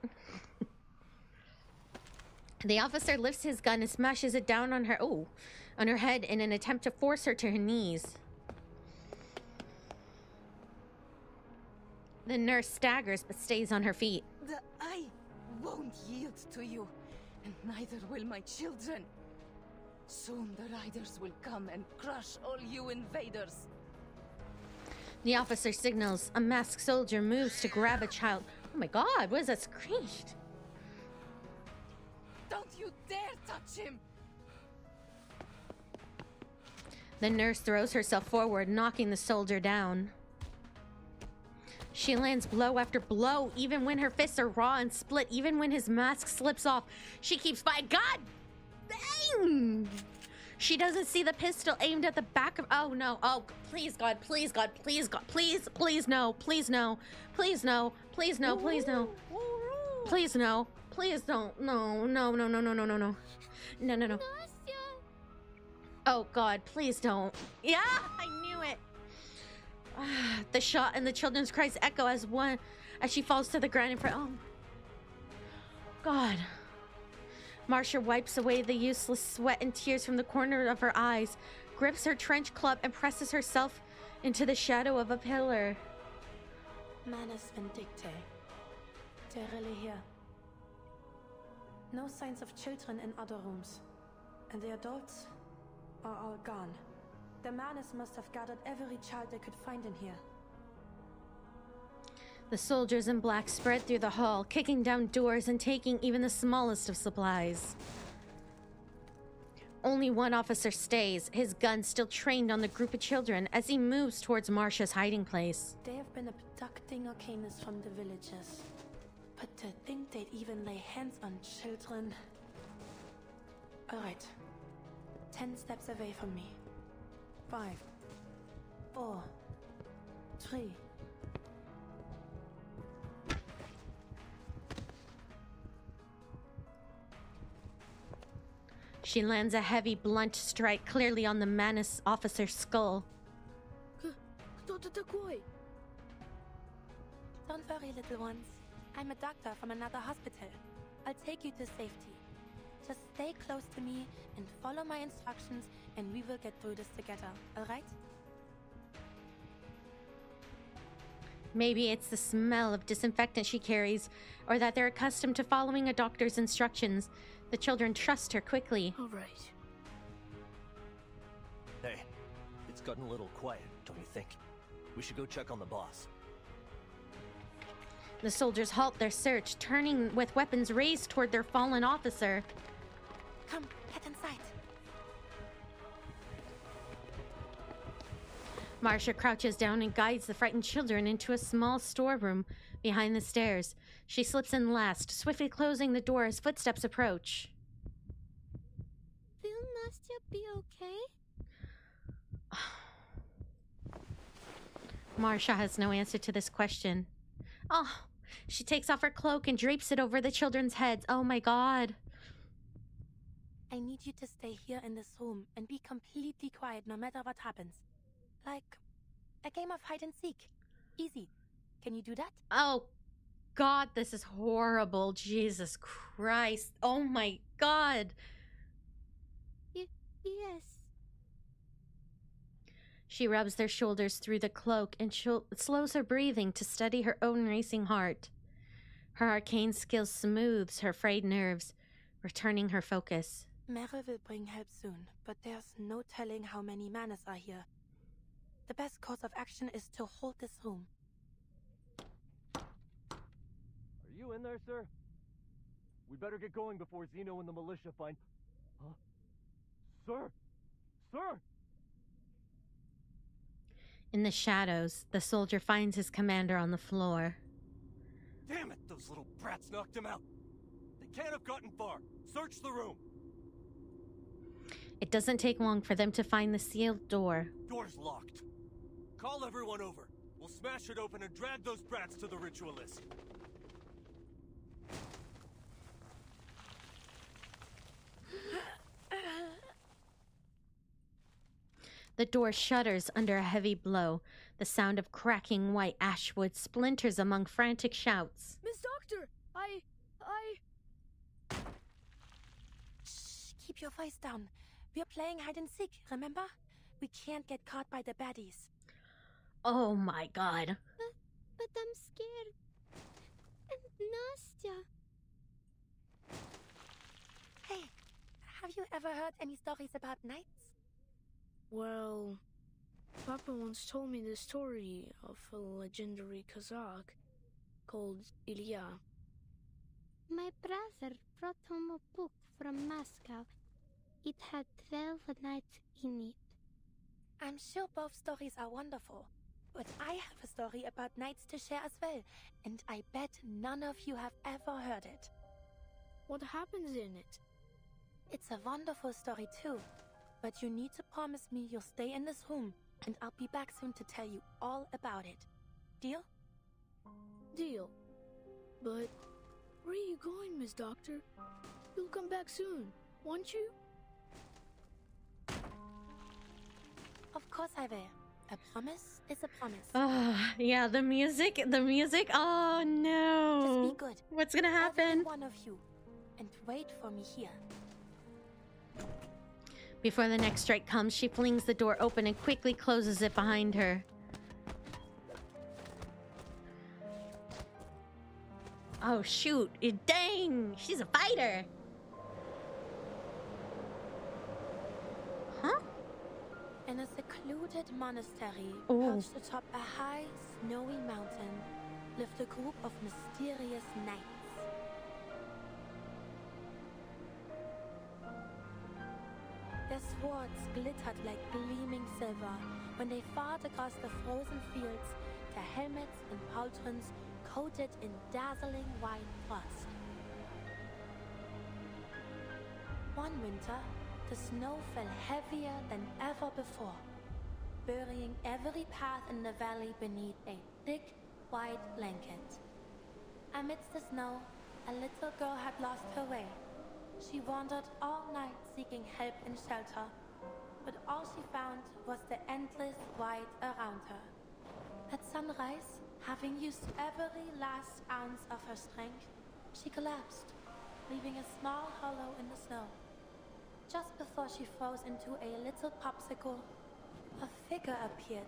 The officer lifts his gun and smashes it down on her head in an attempt to force her to her knees. The nurse staggers but stays on her feet. I won't yield to you, and neither will my children. Soon the riders will come and crush all you invaders. The officer signals. A masked soldier moves to grab a child. Oh my god, what is that screech? Don't you dare touch him! The nurse throws herself forward, knocking the soldier down. She lands blow after blow, even when her fists are raw and split, even when his mask slips off. She keeps fighting. God dang! She doesn't see the pistol aimed at the back of... Oh, no. Oh, please, God. Please, God. Please, God. Please, please, no. Please, no. Please, no. Please, no. Please, no. Please, no. Please don't. No, no, no, no, no, no, no, no. No, no, no. Oh, God. Please don't. Yeah, I knew it. The shot and the children's cries echo as she falls to the ground in front. Oh, God. Marcia wipes away the useless sweat and tears from the corner of her eyes, grips her trench club, and presses herself into the shadow of a pillar. Manus Vindictae. They're really here. No signs of children in other rooms. And the adults are all gone. The Manus must have gathered every child they could find in here. The soldiers in black spread through the hall, kicking down doors and taking even the smallest of supplies. Only one officer stays, his gun still trained on the group of children as he moves towards Marcia's hiding place. They have been abducting Arcanus from the villages. But to think they'd even lay hands on children... Alright. 10 steps away from me. 5, 4, 3... She lands a heavy, blunt strike clearly on the Manus officer's skull. Don't worry, little ones. I'm a doctor from another hospital. I'll take you to safety. Just stay close to me and follow my instructions, and we will get through this together, alright? Maybe it's the smell of disinfectant she carries, or that they're accustomed to following a doctor's instructions. The children trust her quickly. All right. Hey, it's gotten a little quiet, don't you think? We should go check on the boss. The soldiers halt their search, turning with weapons raised toward their fallen officer. Come, get inside. Marcia crouches down and guides the frightened children into a small storeroom behind the stairs. She slips in last, swiftly closing the door as footsteps approach. Will Nastya be okay? Marcia has no answer to this question. Oh, she takes off her cloak and drapes it over the children's heads. Oh my god. I need you to stay here in this room and be completely quiet no matter what happens. Like a game of hide and seek. Easy. Can you do that? Oh God, this is horrible. Jesus Christ. Oh my God. Yes. She rubs their shoulders through the cloak and slows her breathing to steady her own racing heart. Her arcane skill smooths her frayed nerves, returning her focus. Mary will bring help soon, but there's no telling how many Manus are here. The best course of action is to hold this room. Are you in there, sir? We better get going before Zeno and the militia find... Huh? Sir! Sir! In the shadows, the soldier finds his commander on the floor. Damn it! Those little brats knocked him out! They can't have gotten far! Search the room! It doesn't take long for them to find the sealed door. Door's locked. Call everyone over. We'll smash it open and drag those brats to the ritualist. The door shudders under a heavy blow. The sound of cracking white ashwood splinters among frantic shouts. Miss Doctor, I... Shh, keep your voice down. We're playing hide and seek, remember? We can't get caught by the baddies. Oh my god. But I'm scared. And Nastya. Hey, have you ever heard any stories about knights? Well, Papa once told me the story of a legendary Kazakh called Ilya. My brother brought home a book from Moscow. It had 12 nights in it. I'm sure both stories are wonderful, but I have a story about knights to share as well, and I bet none of you have ever heard it. What happens in it? It's a wonderful story too, but you need to promise me you'll stay in this room, and I'll be back soon to tell you all about it. Deal? Deal. But where are you going, Miss Doctor? You'll come back soon, won't you? Of course I will. A promise is a promise. Yeah, the music, oh no. Just be good. What's gonna happen? Every one of you. And wait for me here. Before the next strike comes, she flings the door open and quickly closes it behind her. Oh shoot, dang, she's a fighter. Huh? In a secluded monastery, Ooh. perched atop a high, snowy mountain, lived a group of mysterious knights. Their swords glittered like gleaming silver when they fought across the frozen fields, their helmets and pauldrons coated in dazzling white frost. One winter, the snow fell heavier than ever before, burying every path in the valley beneath a thick, white blanket. Amidst the snow, a little girl had lost her way. She wandered all night seeking help and shelter, but all she found was the endless white around her. At sunrise, having used every last ounce of her strength, she collapsed, leaving a small hollow in the snow. Just before she froze into a little popsicle, a figure appeared,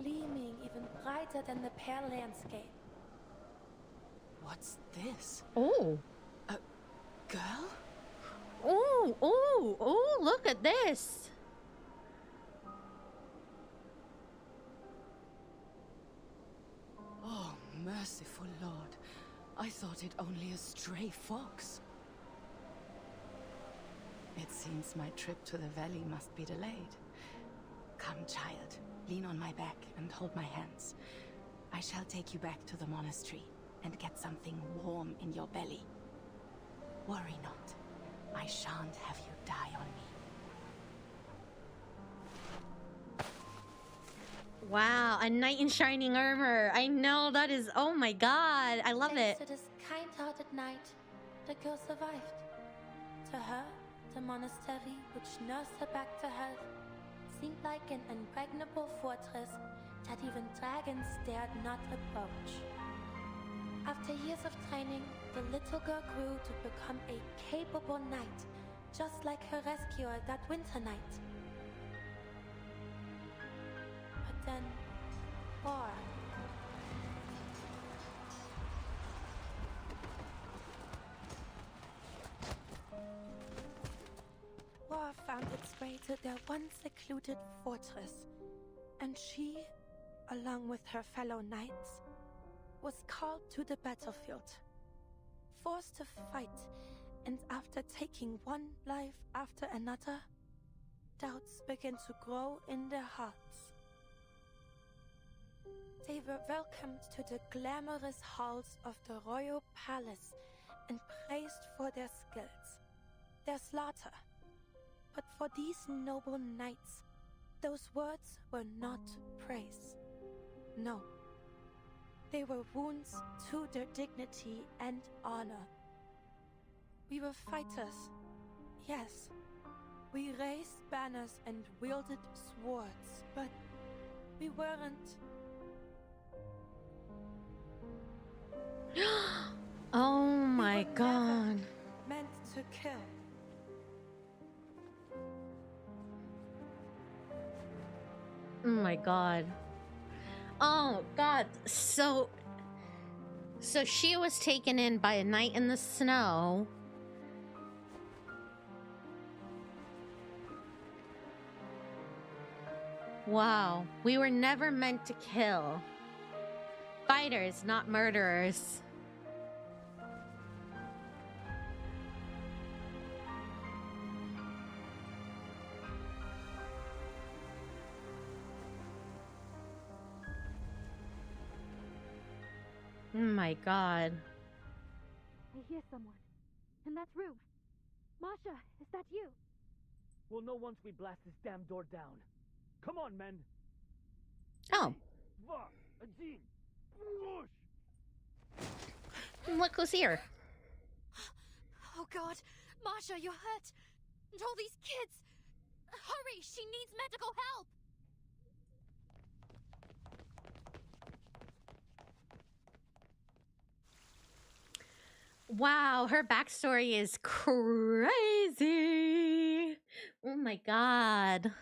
gleaming even brighter than the pale landscape. What's this? Oh. A girl? Oh, oh, oh, look at this. Oh, merciful Lord. I thought it only a stray fox. It seems my trip to the valley must be delayed. Come, child. Lean on my back and hold my hands. I shall take you back to the monastery and get something warm in your belly. Worry not. I shan't have you die on me. Wow, a knight in shining armor. I know, that is, oh my god, I love Thanks it. to this kind-hearted knight, the girl survived. To her, the monastery, which nursed her back to health, seemed like an impregnable fortress that even dragons dared not approach. After years of training, the little girl grew to become a capable knight, just like her rescuer that winter night. But then, war. War found its way to their once secluded fortress, and she, along with her fellow knights, was called to the battlefield. Forced to fight, and after taking one life after another, doubts began to grow in their hearts. They were welcomed to the glamorous halls of the royal palace and praised for their skills, their slaughter. But for these noble knights, those words were not praise. No. They were wounds to their dignity and honor. We were fighters, yes, We raised banners and wielded swords, but we weren't. Oh my god. Meant to kill. Oh my god. Oh god. So she was taken in by a night in the snow. Wow. We were never meant to kill. Fighters, not murderers. Oh my god. I hear someone. In that room. Masha, is that you? We'll know once we blast this damn door down. Come on, men. Oh. Va, Ajin, push! Look who's here. Oh god, Masha, you're hurt. And all these kids. Hurry, she needs medical help. Wow, her backstory is crazy. Oh my god.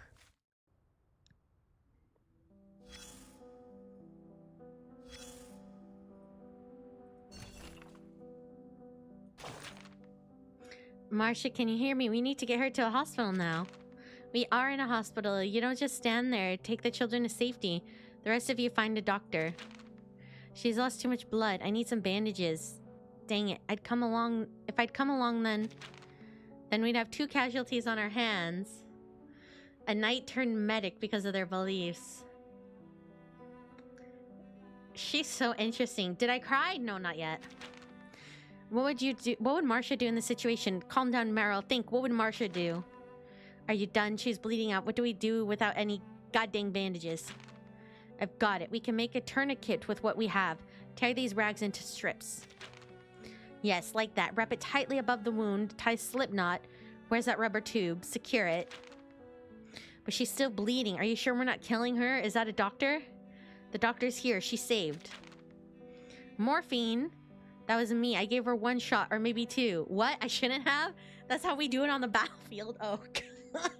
Marcia, can you hear me? We need to get her to a hospital now. We are in a hospital. You don't just stand there. Take the children to safety. The rest of you find a doctor. She's lost too much blood. I need some bandages. Dang it. If I'd come along then we'd have 2 casualties on our hands. A knight turned medic because of their beliefs. She's so interesting. Did I cry? No, not yet. What would you do? What would Marcia do in this situation? Calm down, Meryl. Think. What would Marcia do? Are you done? She's bleeding out. What do we do without any goddamn bandages? I've got it. We can make a tourniquet with what we have. Tear these rags into strips. Yes, like that. Wrap it tightly above the wound. Tie slip knot. Where's that rubber tube? Secure it. But she's still bleeding. Are you sure we're not killing her? Is that a doctor? The doctor's here. She's saved. Morphine. That was me. I gave her 1 shot, or maybe 2. What? I shouldn't have? That's how we do it on the battlefield. Oh, God.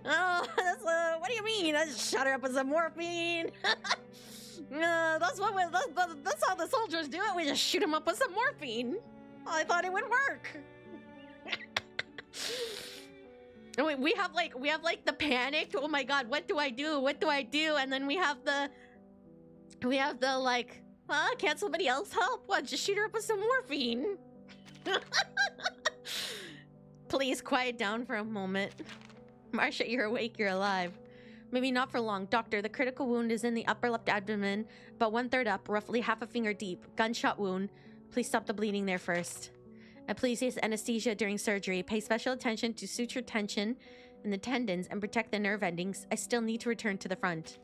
Oh, what do you mean? I just shot her up with some morphine. That's how the soldiers do it. We just shoot them up with some morphine. I thought it would work. we have like the panic. Oh my god, what do I do? What do I do? And then we have the like, can't somebody else help? What? Just shoot her up with some morphine. Please quiet down for a moment. Marcia, you're awake. You're alive. Maybe not for long. Doctor, the critical wound is in the upper left abdomen, about 1/3 up, roughly half a finger deep. Gunshot wound. Please stop the bleeding there first. And please use anesthesia during surgery. Pay special attention to suture tension in the tendons and protect the nerve endings. I still need to return to the front.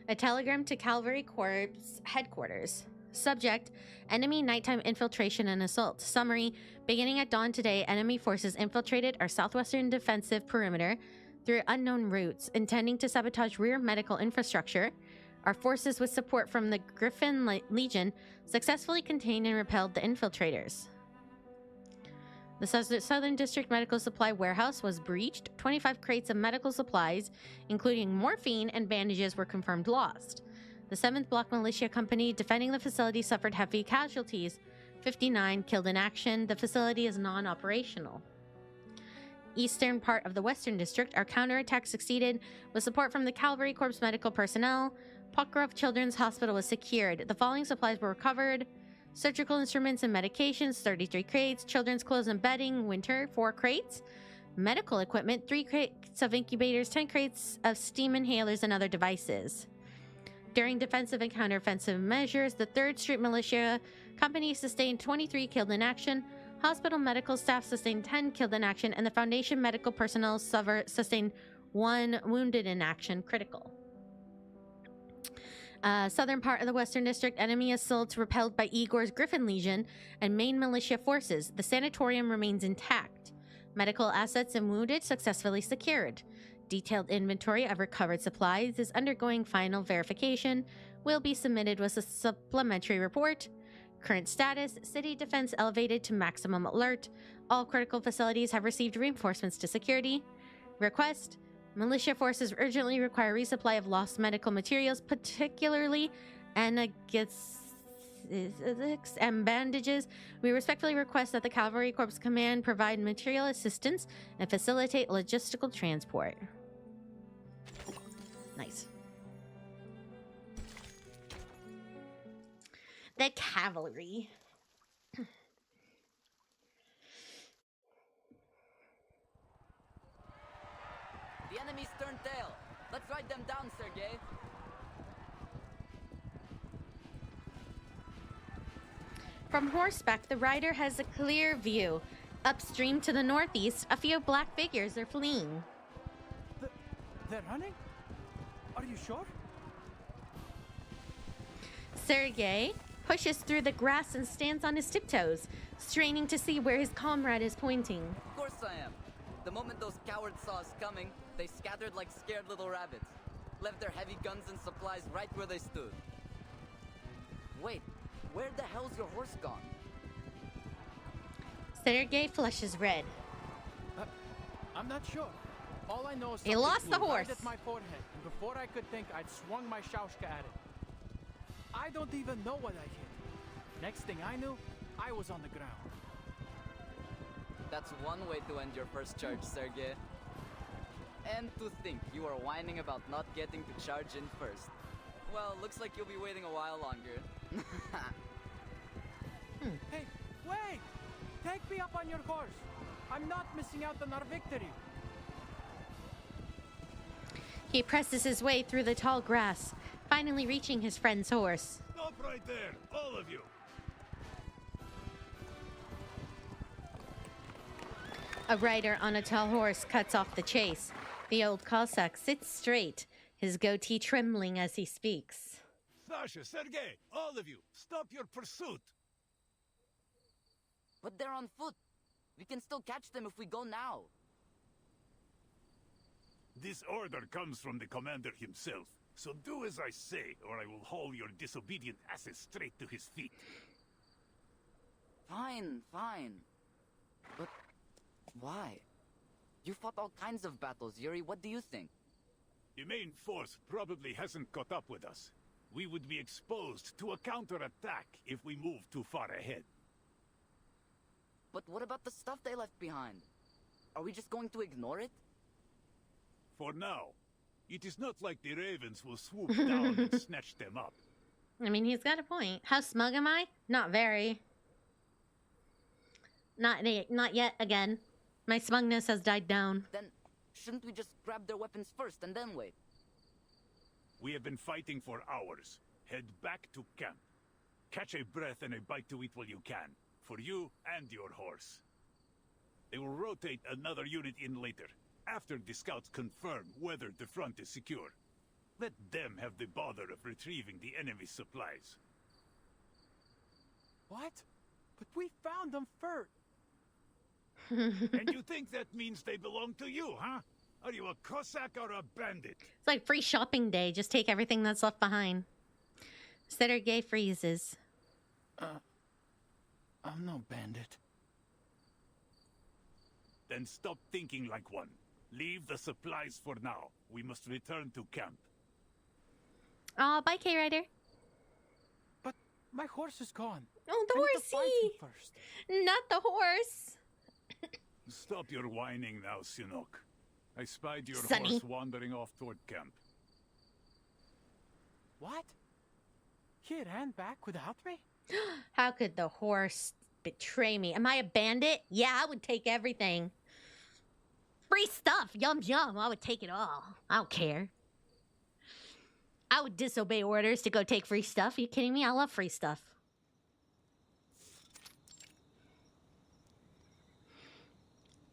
A telegram to Cavalry Corps headquarters. Subject, enemy nighttime infiltration and assault. Summary, beginning at dawn today, enemy forces infiltrated our southwestern defensive perimeter through unknown routes, intending to sabotage rear medical infrastructure. Our forces, with support from the Griffin Legion, successfully contained and repelled the infiltrators. The Southern District Medical Supply Warehouse was breached. 25 crates of medical supplies, including morphine and bandages, were confirmed lost. The 7th Block Militia Company defending the facility suffered heavy casualties. 59 killed in action. The facility is non-operational. Eastern part of the Western District, our counterattack succeeded with support from the Cavalry Corps medical personnel. Pockgrove Children's Hospital was secured. The following supplies were recovered: surgical instruments and medications, 33 crates. Children's clothes and bedding, winter, 4 crates. Medical equipment, 3 crates of incubators, 10 crates of steam inhalers and other devices. During defensive and counteroffensive measures, the 3rd Street Militia Company sustained 23 killed in action. Hospital medical staff sustained 10 killed in action, and the Foundation medical personnel sustained 1 wounded in action, critical. Southern part of the Western District, enemy assaults repelled by Igor's Griffin Legion and main militia forces. The sanatorium remains intact. Medical assets and wounded successfully secured. Detailed inventory of recovered supplies is undergoing final verification. Will be submitted with a supplementary report. Current status, city defense elevated to maximum alert. All critical facilities have received reinforcements to security. Request, militia forces urgently require resupply of lost medical materials, particularly analgesics and bandages. We respectfully request that the Cavalry Corps Command provide material assistance and facilitate logistical transport. Nice. The cavalry. The enemy's turned tail. Let's ride them down, Sergei. From horseback, the rider has a clear view. Upstream to the northeast, a few black figures are fleeing. They're running? Are you sure? Sergei pushes through the grass and stands on his tiptoes, straining to see where his comrade is pointing. Of course I am. The moment those cowards saw us coming, they scattered like scared little rabbits. Left their heavy guns and supplies right where they stood. Wait, where the hell's your horse gone? Sergei flushes red. I'm not sure. All I know is he lost the flew horse. Right at my forehead, and before I could think, I'd swung my shaushka at it. I don't even know what I hit. Next thing I knew, I was on the ground. That's one way to end your first charge, Sergei. And to think you are whining about not getting to charge in first. Well, looks like you'll be waiting a while longer. Hey, wait! Take me up on your horse. I'm not missing out on our victory. He presses his way through the tall grass, finally reaching his friend's horse. Stop right there, all of you. A rider on a tall horse cuts off the chase. The old Cossack sits straight, his goatee trembling as he speaks. Sasha, Sergei, all of you, stop your pursuit. But they're on foot. We can still catch them if we go now. This order comes from the commander himself, so do as I say, or I will haul your disobedient asses straight to his feet. Fine, fine. But why? You fought all kinds of battles, Yuri. What do you think? The main force probably hasn't caught up with us. We would be exposed to a counterattack if we move too far ahead. But what about the stuff they left behind? Are we just going to ignore it? For now, it is not like the ravens will swoop down and snatch them up. I mean, he's got a point. How smug am I? Not very. Not yet, again. My smugness has died down. Then, shouldn't we just grab their weapons first and then wait? We have been fighting for hours. Head back to camp. Catch a breath and a bite to eat while you can. For you and your horse. They will rotate another unit in later, after the scouts confirm whether the front is secure. Let them have the bother of retrieving the enemy's supplies. What? But we found them first. And you think that means they belong to you, huh? Are you a Cossack or a bandit? It's like free shopping day. Just take everything that's left behind. Sergei freezes. I'm no bandit. Then stop thinking like one. Leave the supplies for now. We must return to camp. Aw, bye, K-Rider. But my horse is gone. Oh, the horsey! First. Not the horse. Stop your whining now, Sinok. I spied your Sonny. horse wandering off toward camp. What? He ran back without me? How could the horse betray me? Am I a bandit? Yeah, I would take everything. Free stuff. Yum, yum. I would take it all. I don't care. I would disobey orders to go take free stuff. Are you kidding me? I love free stuff.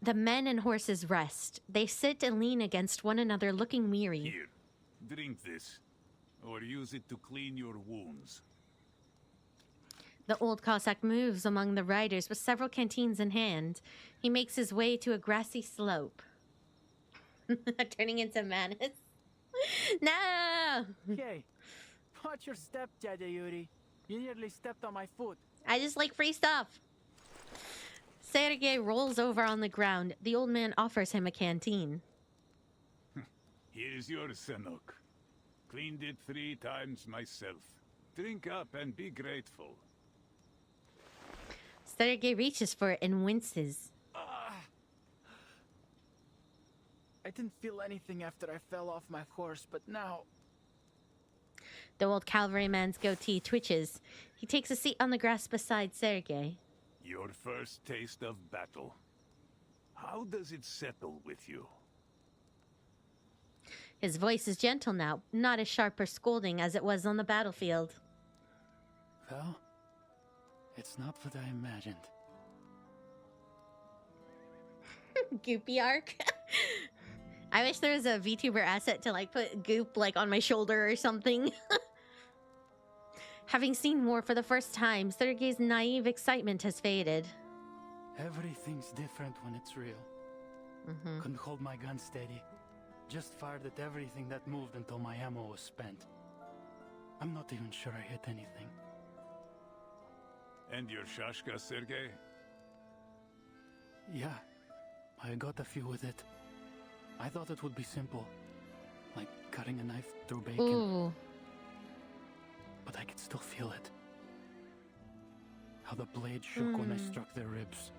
The men and horses rest. They sit and lean against one another, looking weary. Here, drink this. or use it to clean your wounds. The old Cossack moves among the riders with several canteens in hand. He makes his way to a grassy slope. Turning into Manus. No! Hey, watch your step, Dada Yuri. You nearly stepped on my foot. I just like free stuff. Sergei rolls over on the ground. The old man offers him a canteen. Here's your Sanok. Cleaned it 3 times myself. Drink up and be grateful. Sergei reaches for it and winces. I didn't feel anything after I fell off my horse, but now... The old cavalryman's goatee twitches. He takes a seat on the grass beside Sergei. Your first taste of battle. How does it settle with you? His voice is gentle now, not as sharp or scolding as it was on the battlefield. Well, it's not what I imagined. Goopy arc. I wish there was a VTuber asset to like put goop like on my shoulder or something. Having seen war for the first time, Sergei's naive excitement has faded. Everything's different when it's real. Couldn't hold my gun steady. Just fired at everything that moved until my ammo was spent. I'm not even sure I hit anything. And your shashka, Sergei? Yeah, I got a few with it. I thought it would be simple, like cutting a knife through bacon. Ooh. But I could still feel it. How the blade shook when I struck their ribs.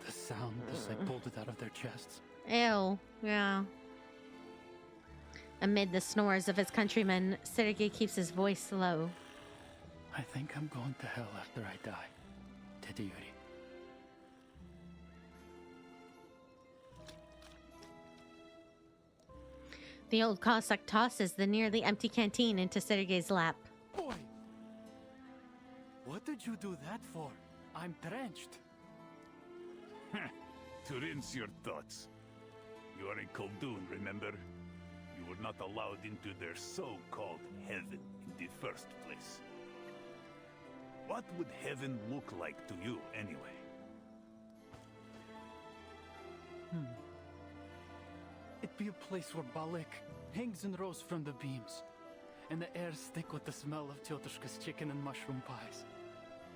The sound as I pulled it out of their chests. Ew, yeah. Amid the snores of his countrymen, Sergei keeps his voice low. I think I'm going to hell after I die, Tete Yuri. The old Cossack tosses the nearly empty canteen into Sergei's lap. Boy! What did you do that for? I'm drenched. To rinse your thoughts. You are in Khaldun, remember? You were not allowed into their so-called heaven in the first place. What would heaven look like to you, anyway? It'd be a place where Balik hangs and rows from the beams, and the air thick with the smell of Tyotushka's chicken and mushroom pies.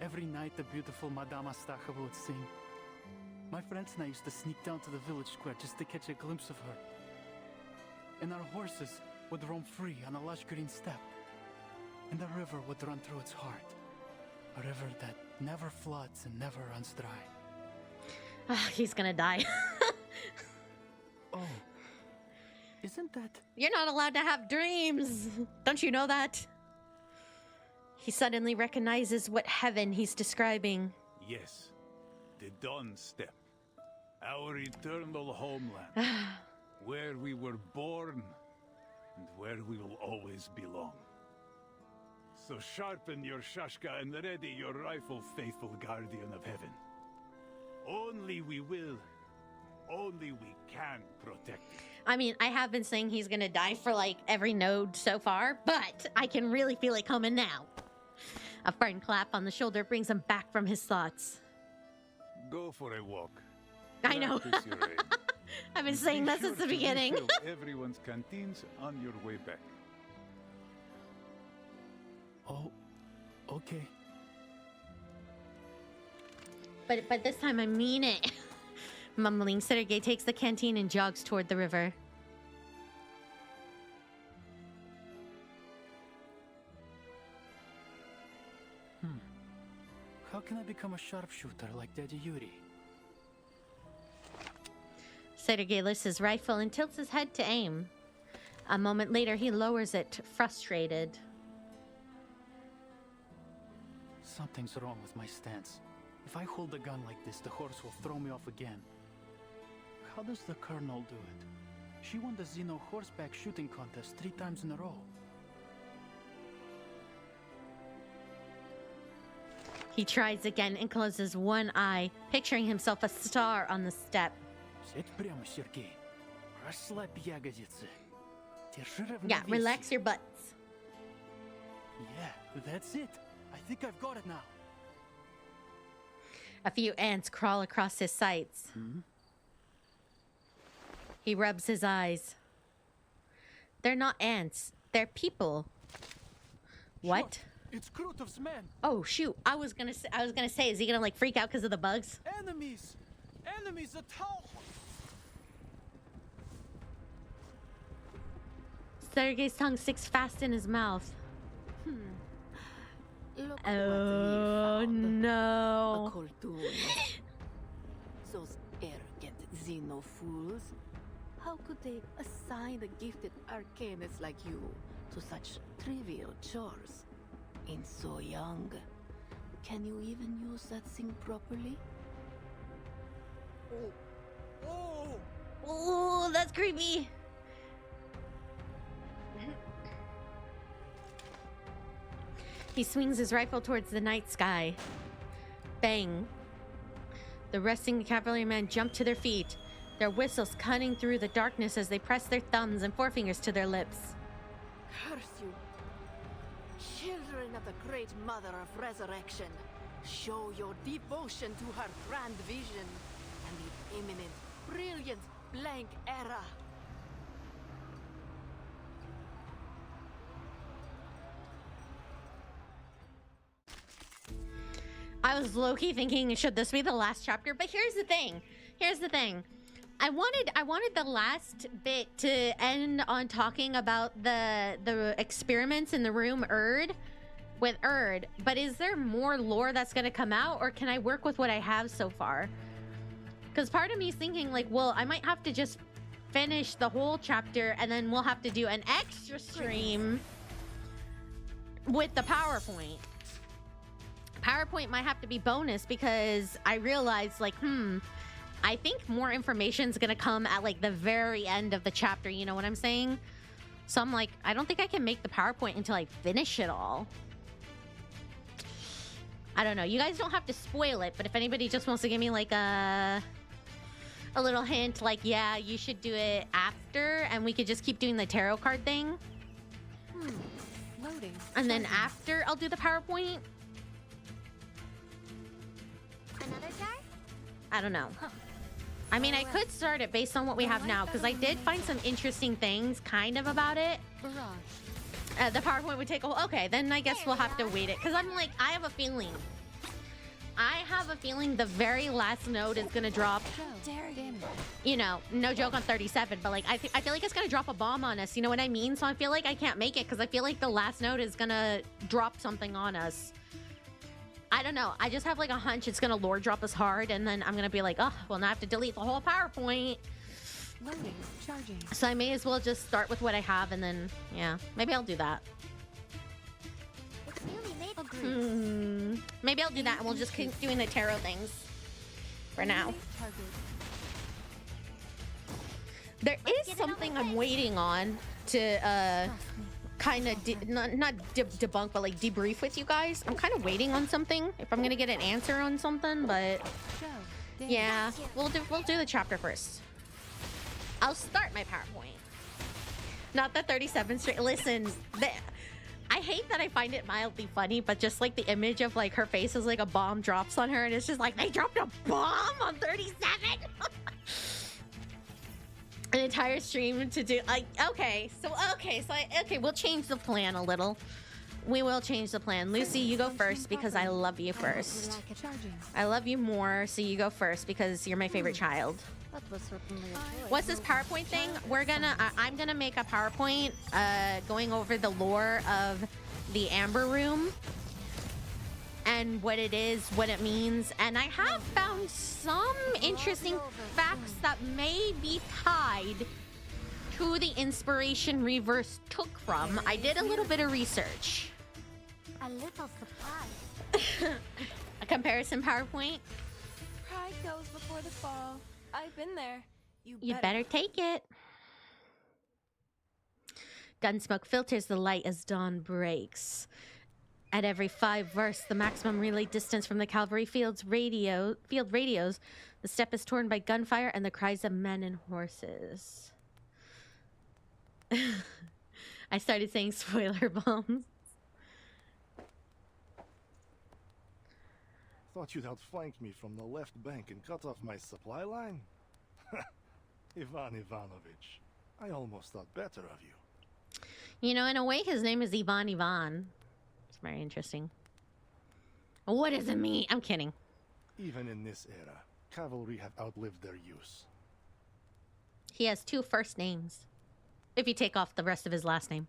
Every night the beautiful Madame Astacheva would sing. My friends and I used to sneak down to the village square just to catch a glimpse of her. And our horses would roam free on a lush green steppe. And the river would run through its heart. A river that never floods and never runs dry. He's gonna die. Oh. Isn't that... You're not allowed to have dreams! Don't you know that? He suddenly recognizes what heaven he's describing. Yes, the Dawn Steppe. Our eternal homeland. Where we were born, and where we will always belong. So sharpen your shashka and ready your rifle, faithful guardian of heaven. Only we will, only we can protect it. I mean, I have been saying he's gonna die for like every node so far, but I can really feel it coming now. A firm clap on the shoulder brings him back from his thoughts. Go for a walk. I know. Practice your aim. I've been saying that since the beginning. Refill everyone's canteens on your way back. Oh, okay. But this time I mean it. Mumbling, Sergei takes the canteen and jogs toward the river. How can I become a sharpshooter like Daddy Yuri? Sergei lifts his rifle and tilts his head to aim. A moment later, he lowers it, frustrated. Something's wrong with my stance. If I hold a gun like this, the horse will throw me off again. How does the Colonel do it? She won the Xeno horseback shooting contest 3 times in a row. He tries again and closes one eye, picturing himself a star on the steppe. Yeah, relax your butts. Yeah, that's it. I think I've got it now. A few ants crawl across his sights. He rubs his eyes. They're not ants. They're people. What? It's Krutov's men. Oh shoot! I was gonna say, is he gonna like freak out because of the bugs? Enemies! Enemies at all! Sergei's tongue sticks fast in his mouth. Look Oh no! A cartoon. Those arrogant Xeno fools. How could they assign a gifted arcanist like you to such trivial chores? And so young. Can you even use that thing properly? Oh, that's creepy. He swings his rifle towards the night sky. Bang. The resting cavalrymen jump to their feet, their whistles cutting through the darkness as they press their thumbs and forefingers to their lips. Curse you! Children of the great mother of resurrection, show your devotion to her grand vision and the imminent, brilliant, blank era. I was low-key thinking, should this be the last chapter? But here's the thing. I wanted the last bit to end on talking about the experiments in the room with Erd. But is there more lore that's gonna come out, or can I work with what I have so far? Because part of me is thinking like, well, I might have to just finish the whole chapter and then we'll have to do an extra stream with the PowerPoint. PowerPoint might have to be bonus because I realized like, I think more information's gonna come at like the very end of the chapter, you know what I'm saying? So I'm like, I don't think I can make the PowerPoint until I finish it all. I don't know. You guys don't have to spoil it, but if anybody just wants to give me like a little hint, like, yeah, you should do it after, and we could just keep doing the tarot card thing. Loading. And then after, I'll do the PowerPoint. Another jar? I don't know. I mean, I could start it based on what we have now, because I did find some interesting things kind of about it. The PowerPoint would take a whole... Okay, then I guess we'll have to wait it. Because I'm like, I have a feeling the very last node is going to drop. You know, no joke on 37, but like, I feel like it's going to drop a bomb on us. You know what I mean? So I feel like I can't make it because I feel like the last node is going to drop something on us. I don't know. I just have like a hunch it's going to lore drop us hard. And then I'm going to be like, oh, well, now I have to delete the whole PowerPoint. Loading, charging. So I may as well just start with what I have and then, yeah, maybe I'll do that. It's newly made. Maybe I'll do that and we'll just keep doing the tarot things for now. There is something I'm waiting on to kind of not debunk, but like debrief with you guys. I'm kind of waiting on something if I'm gonna get an answer on something, but yeah, we'll do the chapter first. I'll start my PowerPoint. Not the 37 straight. Listen, I hate that I find it mildly funny, but just like the image of like her face is like a bomb drops on her and it's just like, they dropped a bomb on 37? An entire stream to do like, okay, we'll change the plan a little. We will change the plan. Lucy, you go first because I love you first. I love you more, so you go first because you're my favorite child. That was certainly a choice. What's this PowerPoint thing? I'm gonna make a PowerPoint going over the lore of the Amber Room and what it is, what it means, and I have found some interesting facts that may be tied to the inspiration Reverse took from. I did a little bit of research. A little surprise. A comparison PowerPoint. Pride goes before the fall. I've been there. You better take it. Gunsmoke filters the light as dawn breaks. At every 5 versts, the maximum relay distance from the cavalry field radios, the steppe is torn by gunfire and the cries of men and horses. I started saying spoiler bombs. Thought you'd outflank me from the left bank and cut off my supply line? Ivan Ivanovich, I almost thought better of you. You know, in a way, his name is Ivan. It's very interesting. What does it mean? I'm kidding. Even in this era, cavalry have outlived their use. He has 2 first names, if you take off the rest of his last name.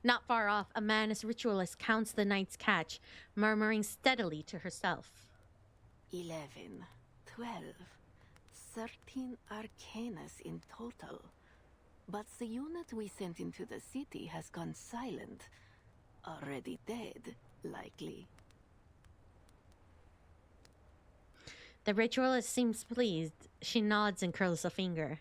Not far off, a manus ritualist counts the knight's catch, murmuring steadily to herself. 11, 12, 13 arcanas in total. But the unit we sent into the city has gone silent. Already dead, likely. The ritualist seems pleased. She nods and curls a finger.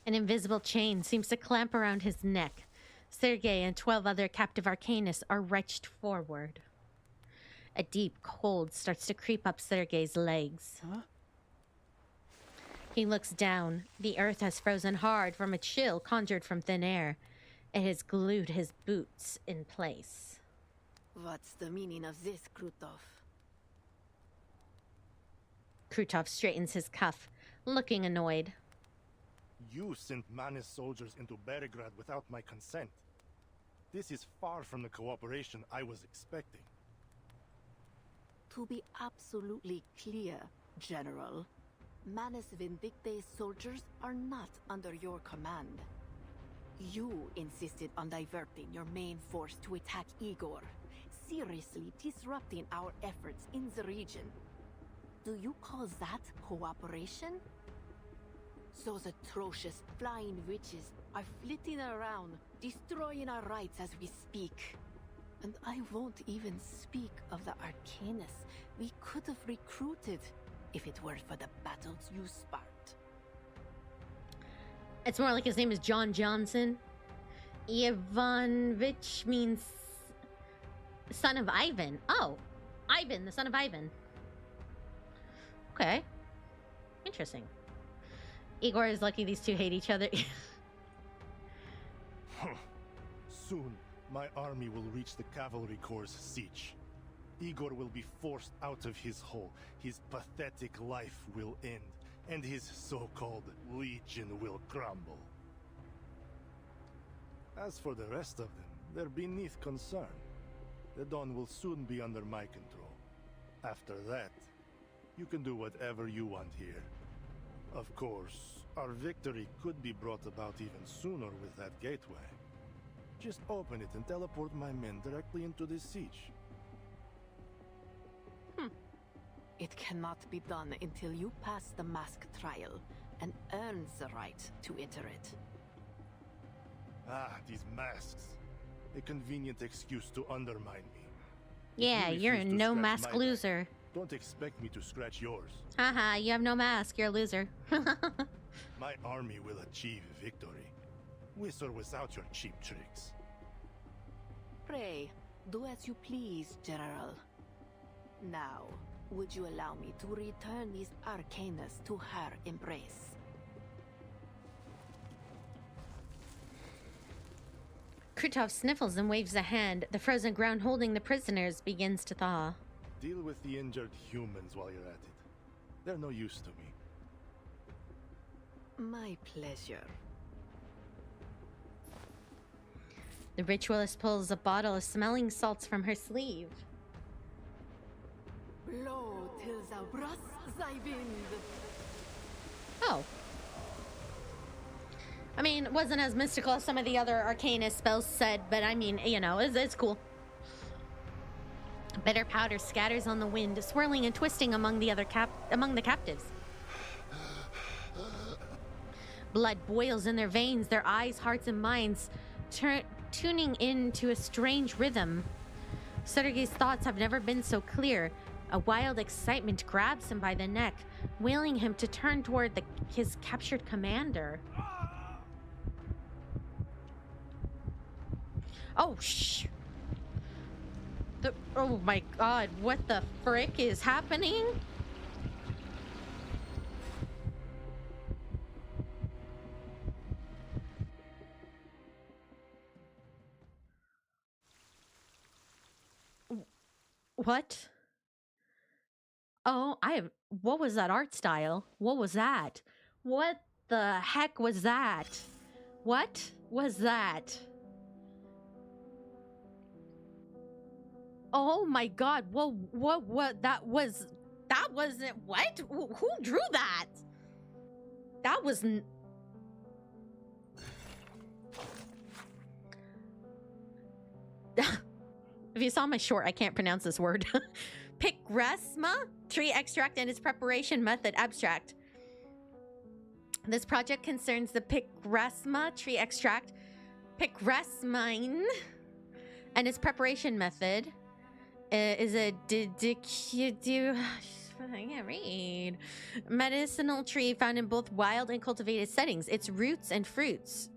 An invisible chain seems to clamp around his neck. Sergei and 12 other captive arcanists are wrenched forward. A deep cold starts to creep up Sergei's legs. Huh? He looks down. The earth has frozen hard from a chill conjured from thin air. It has glued his boots in place. What's the meaning of this, Krutov? Krutov straightens his cuff, looking annoyed. You sent Manus soldiers into Belgrade without my consent. This is far from the cooperation I was expecting. To be absolutely clear, General, Manus Vindicte's soldiers are not under your command. You insisted on diverting your main force to attack Igor, seriously disrupting our efforts in the region. Do you call that cooperation? Those atrocious flying witches are flitting around, destroying our rights as we speak. And I won't even speak of the Arcanists we could have recruited if it weren't for the battles you sparked. It's more like his name is John Johnson. Ivanovich means son of Ivan. Oh, Ivan, the son of Ivan. Okay. Interesting. Igor is lucky these two hate each other. Soon, my army will reach the cavalry corps' siege. Igor will be forced out of his hole. His pathetic life will end, and his so-called legion will crumble. As for the rest of them, they're beneath concern. The Dawn will soon be under my control. After that, you can do whatever you want here. Of course, our victory could be brought about even sooner with that gateway. Just open it and teleport my men directly into the siege. It cannot be done until you pass the mask trial and earn the right to enter it. Ah, these masks. A convenient excuse to undermine me. Yeah, you're a refuse to no scratch mask my back, loser. Don't expect me to scratch yours. Haha, you have no mask. You're a loser. My army will achieve victory, with or without your cheap tricks. Pray, do as you please, General. Now, would you allow me to return these Arcanas to her embrace? Krutov sniffles and waves a hand. The frozen ground holding the prisoners begins to thaw. Deal with the injured humans while you're at it. They're no use to me. My pleasure. The ritualist pulls a bottle of smelling salts from her sleeve. Blow till thou brass thy wind. Oh. I mean, it wasn't as mystical as some of the other arcana spells said, but I mean, you know, it's cool. Bitter powder scatters on the wind, swirling and twisting among the captives. Blood boils in their veins, their eyes, hearts, and minds tuning into a strange rhythm. Sergei's thoughts have never been so clear. A wild excitement grabs him by the neck, willing him to turn toward his captured commander. Oh, shh. Oh my god, what the frick is happening? What? Oh, what was that art style? What was that? What the heck was that? What was that? Oh my god, what, that wasn't, what? Who drew that? That was if you saw my short, I can't pronounce this word. Picresma tree extract and its preparation method abstract. This project concerns the Picresma tree extract, Picresmine, and its preparation method is a I can't read. Medicinal tree found in both wild and cultivated settings. Its roots and fruits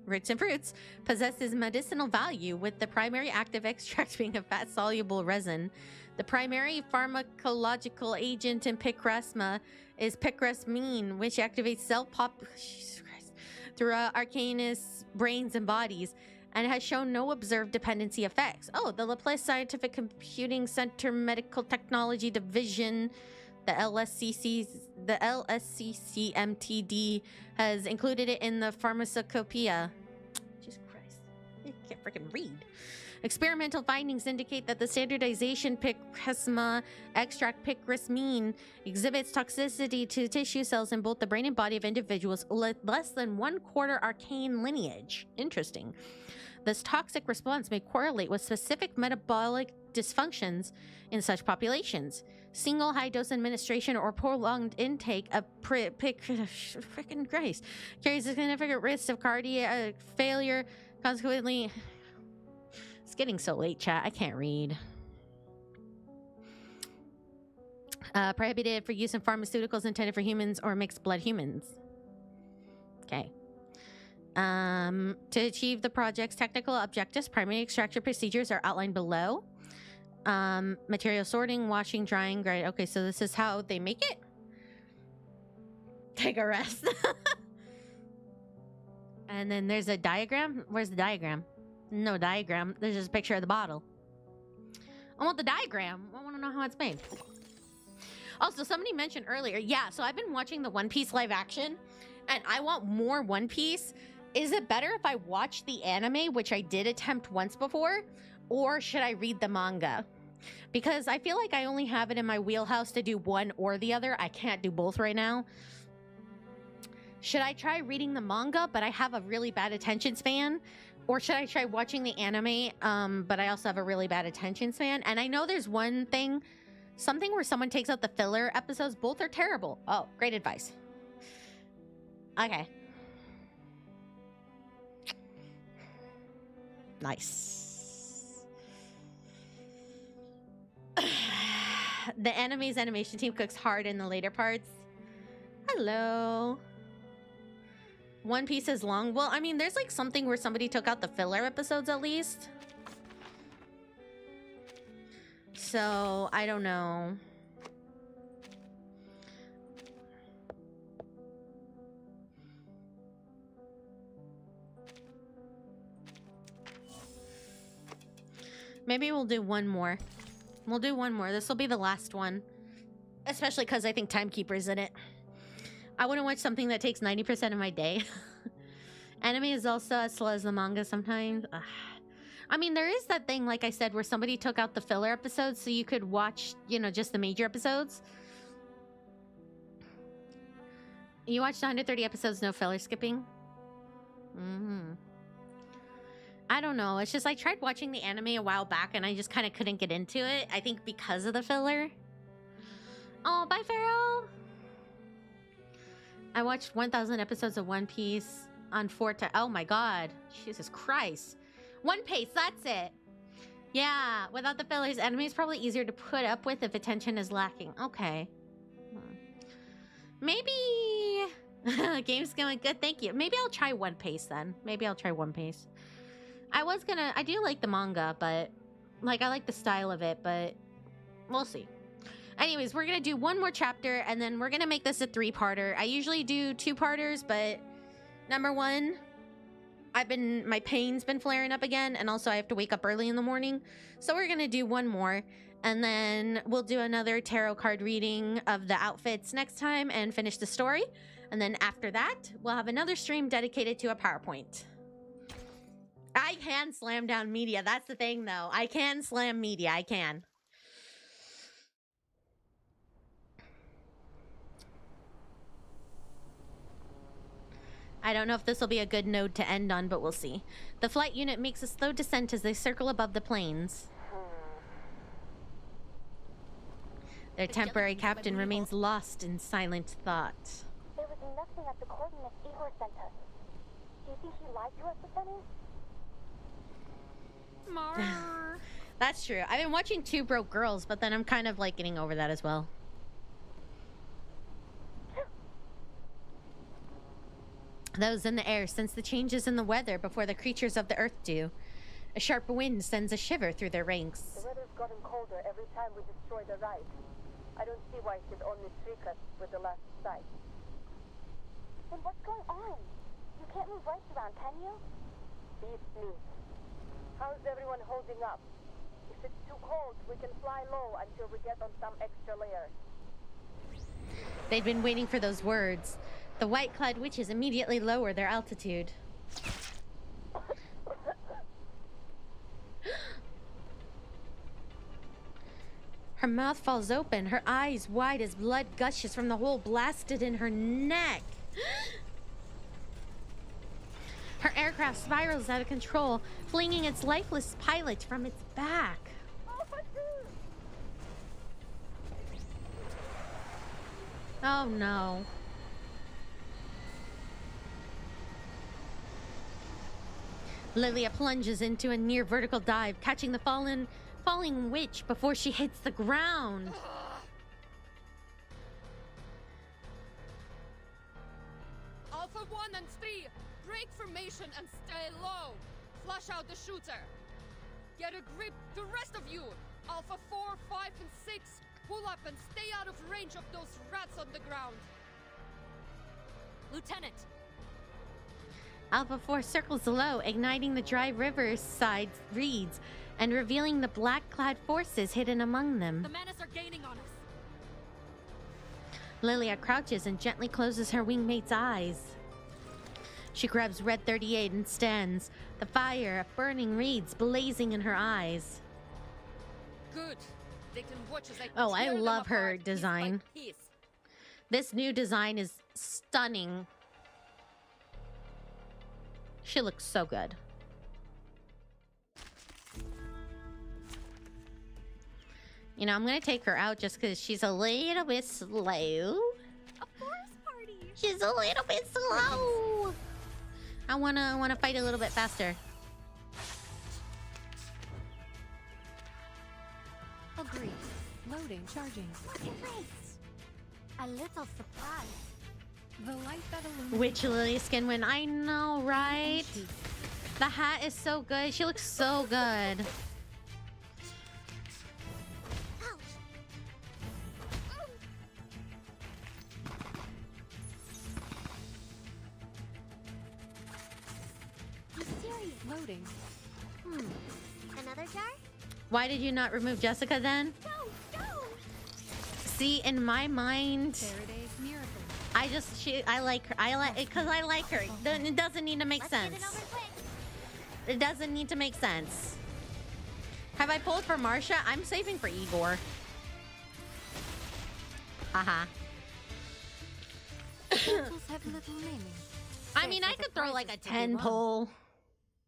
possesses medicinal value, with the primary active extract being a fat-soluble resin. The primary pharmacological agent in Picresma is picresmine, which activates cell throughout Arcanus brains and bodies, and has shown no observed dependency effects. Oh, the Laplace Scientific Computing Center Medical Technology Division, the LSCCMTD, has included it in the Pharmacopoeia. Jesus Christ, I can't freaking read. Experimental findings indicate that the standardization Picresma extract picresmine exhibits toxicity to tissue cells in both the brain and body of individuals with less than 1/4 arcane lineage. Interesting. This toxic response may correlate with specific metabolic dysfunctions in such populations. Single high-dose administration or prolonged intake of freaking Christ carries a significant risk of cardiac failure. Consequently, it's getting so late, chat. I can't read. Prohibited for use in pharmaceuticals intended for humans or mixed blood humans. Okay. To achieve the project's technical objectives, primary extraction procedures are outlined below. Material sorting, washing, drying, grind. Okay, so this is how they make it. Take a rest. And then there's a diagram. Where's the diagram? No diagram. There's just a picture of the bottle. I want the diagram. I want to know how it's made. Also, somebody mentioned earlier. Yeah, so I've been watching the One Piece live action, and I want more One Piece. Is it better if I watch the anime, which I did attempt once before, or should I read the manga? Because I feel like I only have it in my wheelhouse to do one or the other. I can't do both right now. Should I try reading the manga, but I have a really bad attention span? Or should I try watching the anime, but I also have a really bad attention span? And I know there's one thing, something where someone takes out the filler episodes. Both are terrible. Oh, great advice. Okay. Nice. The anime's animation team cooks hard in the later parts. Hello. One Piece is long. Well, I mean, there's like something where somebody took out the filler episodes at least. So, I don't know. Maybe we'll do one more. We'll do one more. This will be the last one. Especially because I think Timekeeper's in it. I wouldn't watch something that takes 90% of my day. Anime is also as slow as the manga sometimes. Ugh. I mean, there is that thing, like I said, where somebody took out the filler episodes so you could watch, you know, just the major episodes. You watched 130 episodes, no filler skipping? Mm-hmm. I don't know. It's just I tried watching the anime a while back and I just kind of couldn't get into it. I think because of the filler. Oh, bye, Pharaoh. I watched 1,000 episodes of One Piece on 4 times. Oh my god. Jesus Christ. One Piece, that's it. Yeah, without the fillers, anime is probably easier to put up with if attention is lacking. Okay. Maybe... Game's going good, thank you. Maybe I'll try One Piece then. Maybe I'll try One Piece. I do like the manga, but like I like the style of it, but we'll see. Anyways, we're gonna do one more chapter and then we're gonna make this a 3-parter. I usually do 2-parters, but number 1, my pain's been flaring up again, and also I have to wake up early in the morning. So we're gonna do one more, And then we'll do another tarot card reading of the outfits next time and finish the story. And then after that, we'll have another stream dedicated to a PowerPoint. I can slam down media. That's the thing, though. I can slam media. I can. I don't know if this will be a good node to end on, but we'll see. The flight unit makes a slow descent as they circle above the plains. Their temporary captain remains lost in silent thought. There was nothing at the coordinates Igor sent us. Do you think he lied to us, Lieutenant? That's true. I've been watching Two Broke Girls, but then I'm kind of like getting over that as well. Those in the air sense the changes in the weather before the creatures of the earth do. A sharp wind sends a shiver through their ranks. The weather's gotten colder every time we destroy the ride. I don't see why it should only trick us with the last sight. Then what's going on? You can't move right around, can you? Beats me. How's everyone holding up? If it's too cold, we can fly low until we get on some extra layer. They'd been waiting for those words. The white-clad witches immediately lower their altitude. Her mouth falls open, her eyes wide as blood gushes from the hole blasted in her neck. Her aircraft spirals out of control, flinging its lifeless pilot from its back. Oh no. Lilia plunges into a near vertical dive, catching the falling witch before she hits the ground. Alpha 1 and 3, break formation and stay low. Flush out the shooter. Get a grip, the rest of you. Alpha 4, 5, and 6, pull up and stay out of range of those rats on the ground. Lieutenant! Alpha 4 circles low, igniting the dry riverside reeds and revealing the black-clad forces hidden among them. The menace are gaining on us. Lilia crouches and gently closes her wingmate's eyes. She grabs Red 38 and stands, the fire of burning reeds blazing in her eyes. Good. They can watch as I Oh, I tear them love her apart, design. piece by piece. This new design is stunning. She looks so good. You know, I'm gonna take her out just because she's a little bit slow. A forest party. She's a little bit slow. I wanna fight a little bit faster. Agreed. Loading, charging. What's this? A little surprise. The light that illuminates. Witch Lily skin win. I know, right? The hat is so good. She looks so good. Mysterious. Loading. Another jar? Why did you not remove Jessica then? No, no. See, in my mind, Faraday's miracle. I like her. I like it because I like her. It doesn't need to make sense. It doesn't need to make sense. Have I pulled for Marsha? I'm saving for Igor. Haha. Portals have little naming. I mean, I could throw like a 10 pull.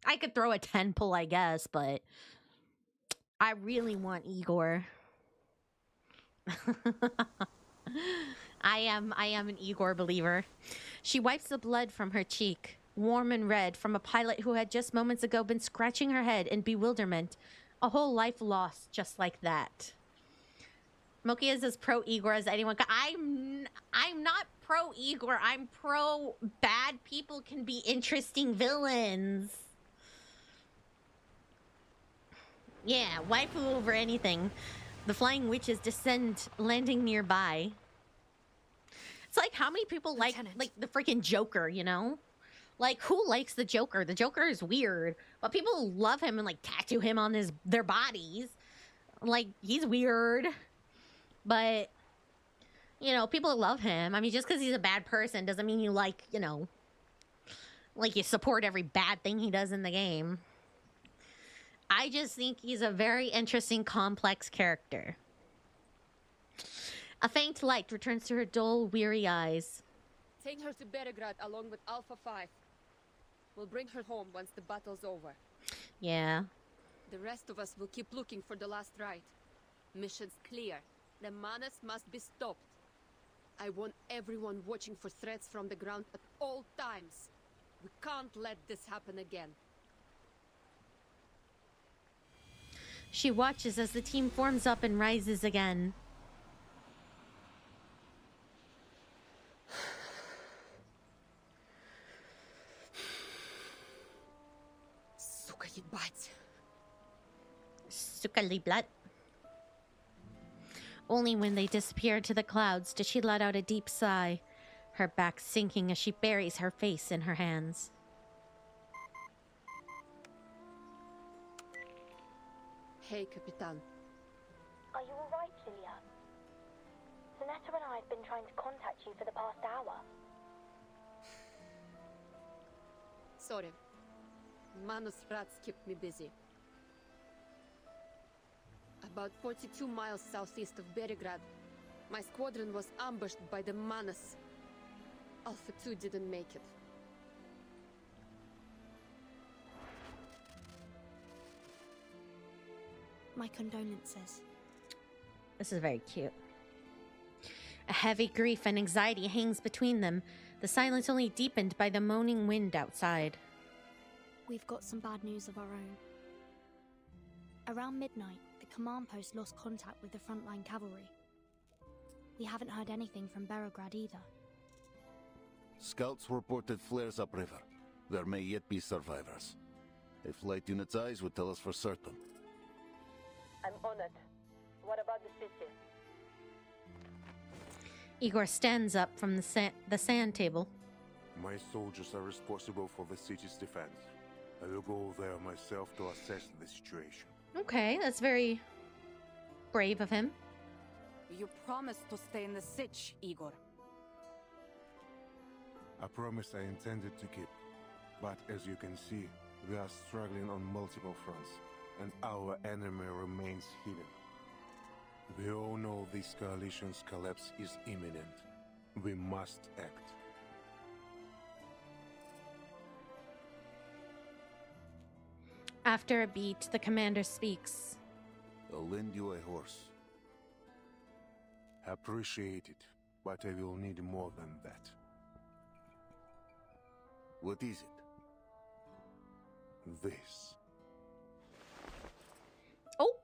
I could throw a 10 pull, I guess, but I really want Igor. I am an Igor believer. She wipes the blood from her cheek, warm and red, from a pilot who had just moments ago been scratching her head in bewilderment. A whole life lost just like that. Moki is as pro Igor as anyone. I'm not pro Igor. I'm pro bad people can be interesting villains. Yeah, waifu over anything. The flying witches descend, landing nearby. It's like how many people like the freaking Joker, you know? Like, who likes the Joker? The Joker is weird, but people love him and like tattoo him on their bodies. Like, he's weird. But, you know, people love him. I mean, just because he's a bad person doesn't mean you like, you know, like you support every bad thing he does in the game. I just think he's a very interesting, complex character. A faint light returns to her dull, weary eyes. Take her to Beregrad along with Alpha 5. We'll bring her home once the battle's over. Yeah. The rest of us will keep looking for the last ride. Mission's clear. The Manus must be stopped. I want everyone watching for threats from the ground at all times. We can't let this happen again. She watches as the team forms up and rises again. Sukaliblat. Only when they disappear to the clouds does she let out a deep sigh, her back sinking as she buries her face in her hands. Hey, Capitan. Are you alright, Lilia? Zanetta and I have been trying to contact you for the past hour. Sorry. Manus rats kept me busy. About 42 miles southeast of Beregrad, my squadron was ambushed by the Manus. Alpha 2 didn't make it. My condolences. This is very cute. A heavy grief and anxiety hangs between them, the silence only deepened by the moaning wind outside. We've got some bad news of our own. Around midnight, the command post lost contact with the frontline cavalry. We haven't heard anything from Beregrad either. Scouts reported flares upriver. There may yet be survivors. A flight unit's eyes would tell us for certain. I'm on it. What about the city? Igor stands up from the sand table. My soldiers are responsible for the city's defense. I will go there myself to assess the situation. Okay, that's very brave of him. You promised to stay in the sitch, Igor. A promise I intended to keep. But as you can see, we are struggling on multiple fronts, and our enemy remains hidden. We all know this coalition's collapse is imminent. We must act. After a beat, the commander speaks. I'll lend you a horse. Appreciate it, but I will need more than that. What is it? This. Oh!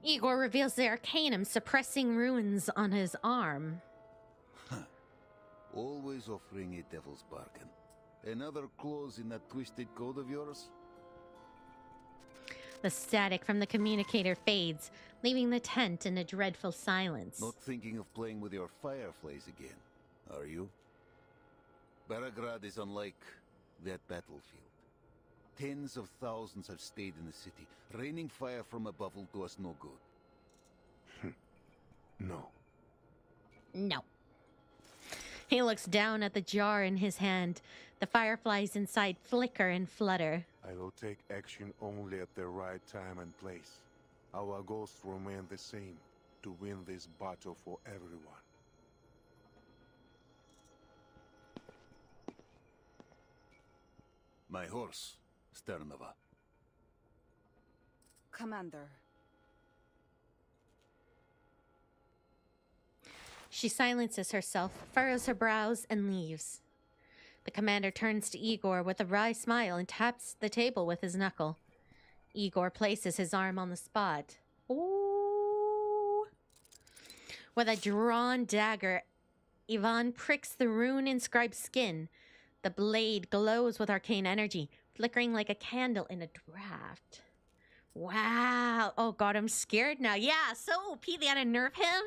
Igor reveals the arcanum suppressing runes on his arm. Always offering a devil's bargain. Another clause in that twisted code of yours? The static from the communicator fades, leaving the tent in a dreadful silence. Not thinking of playing with your fireflies again, are you? Beregrad is unlike that battlefield. Tens of thousands have stayed in the city. Raining fire from above will do us no good. No. No. He looks down at the jar in his hand. The fireflies inside flicker and flutter. I will take action only at the right time and place. Our goals remain the same, to win this battle for everyone. My horse, Sternova. Commander. She silences herself, furrows her brows, and leaves. The commander turns to Igor with a wry smile and taps the table with his knuckle. Igor places his arm on the spot. Ooh. With a drawn dagger, Ivan pricks the rune-inscribed skin. The blade glows with arcane energy, flickering like a candle in a draft. Wow. Oh, God, I'm scared now. Yeah, so OP they had to nerf him?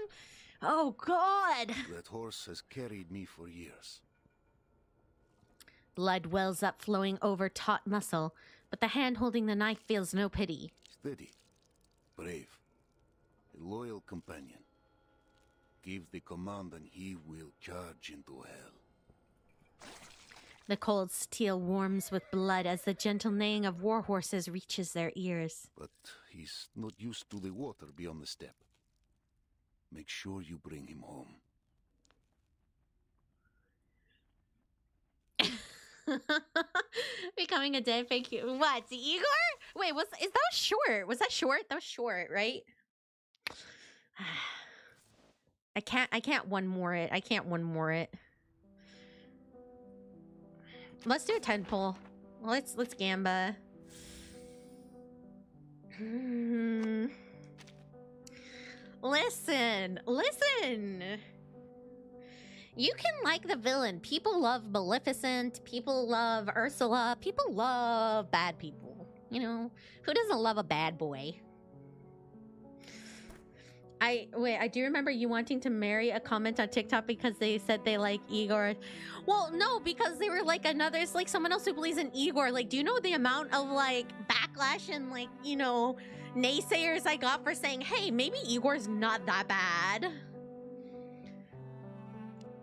Oh, God. That horse has carried me for years. Blood wells up, flowing over taut muscle, but the hand holding the knife feels no pity. Steady. Brave. loyal companion. Give the command and he will charge into hell. The cold steel warms with blood as the gentle neighing of war horses reaches their ears. But he's not used to the water beyond the steppe. Make sure you bring him home. Becoming a dead fake. What, Igor? Wait, is that short? Was that short? That was short, right? I can't one more it. I can't one more it. Let's do a 10 pull. Let's gamba. Listen. You can like the villain. People love Maleficent. People love Ursula. People love bad people. You know, who doesn't love a bad boy? I do remember you wanting to marry a comment on TikTok because they said they like Igor. Well, no, because they were like it's like someone else who believes in Igor. Like, do you know the amount of like backlash and like, you know, naysayers I got for saying, hey, maybe Igor's not that bad?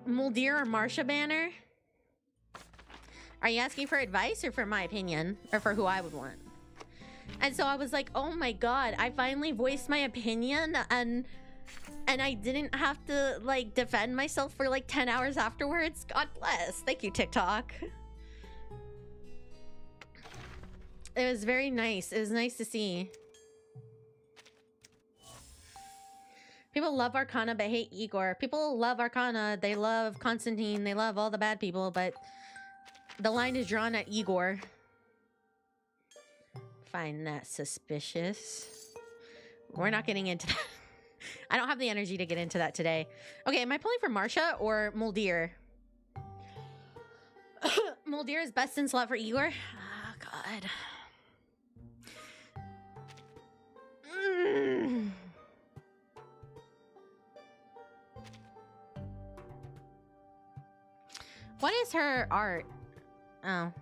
Muldir or Marsha banner? Are you asking for advice or for my opinion? Or for who I would want? And so I was like, oh my god, I finally voiced my opinion and I didn't have to like defend myself for like 10 hours afterwards. God bless. Thank you, TikTok. It was very nice. It was nice to see. People love Arcana but hate Igor. People love Arcana. They love Constantine. They love all the bad people, but the line is drawn at Igor. Find that suspicious. We're not getting into that. I don't have the energy to get into that today. Okay, am I pulling for Marsha or Muldir? Muldir is best in slot for Igor. Oh, God. What is her art? Oh.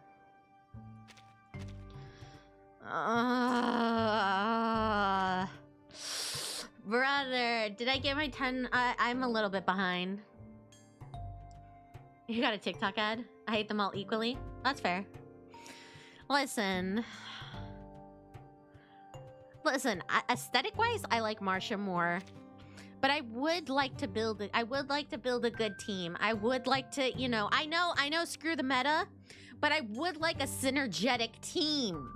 Brother, did I get my 10? I'm a little bit behind. You got a TikTok ad? I hate them all equally. That's fair. Listen, aesthetic-wise, I like Marsha more. But I would like to build it. I would like to build a good team. I would like to, you know, I know, screw the meta, but I would like a synergetic team.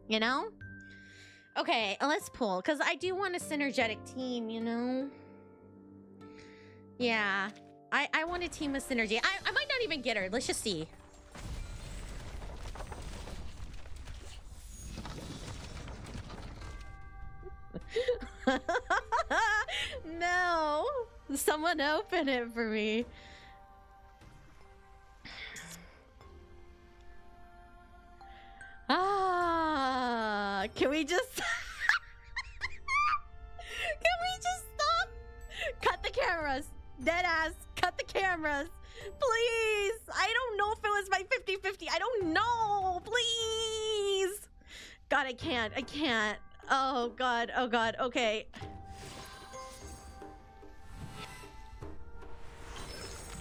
You know? Okay, let's pull, because I do want a synergetic team, you know? Yeah. I want a team with synergy. I might not even get her. Let's just see. No. Someone open it for me. Can we just can we just stop? Cut the cameras. Dead ass. Cut the cameras. Please. I don't know if it was my 50-50. I don't know. Please. God, I can't. Oh god. Okay.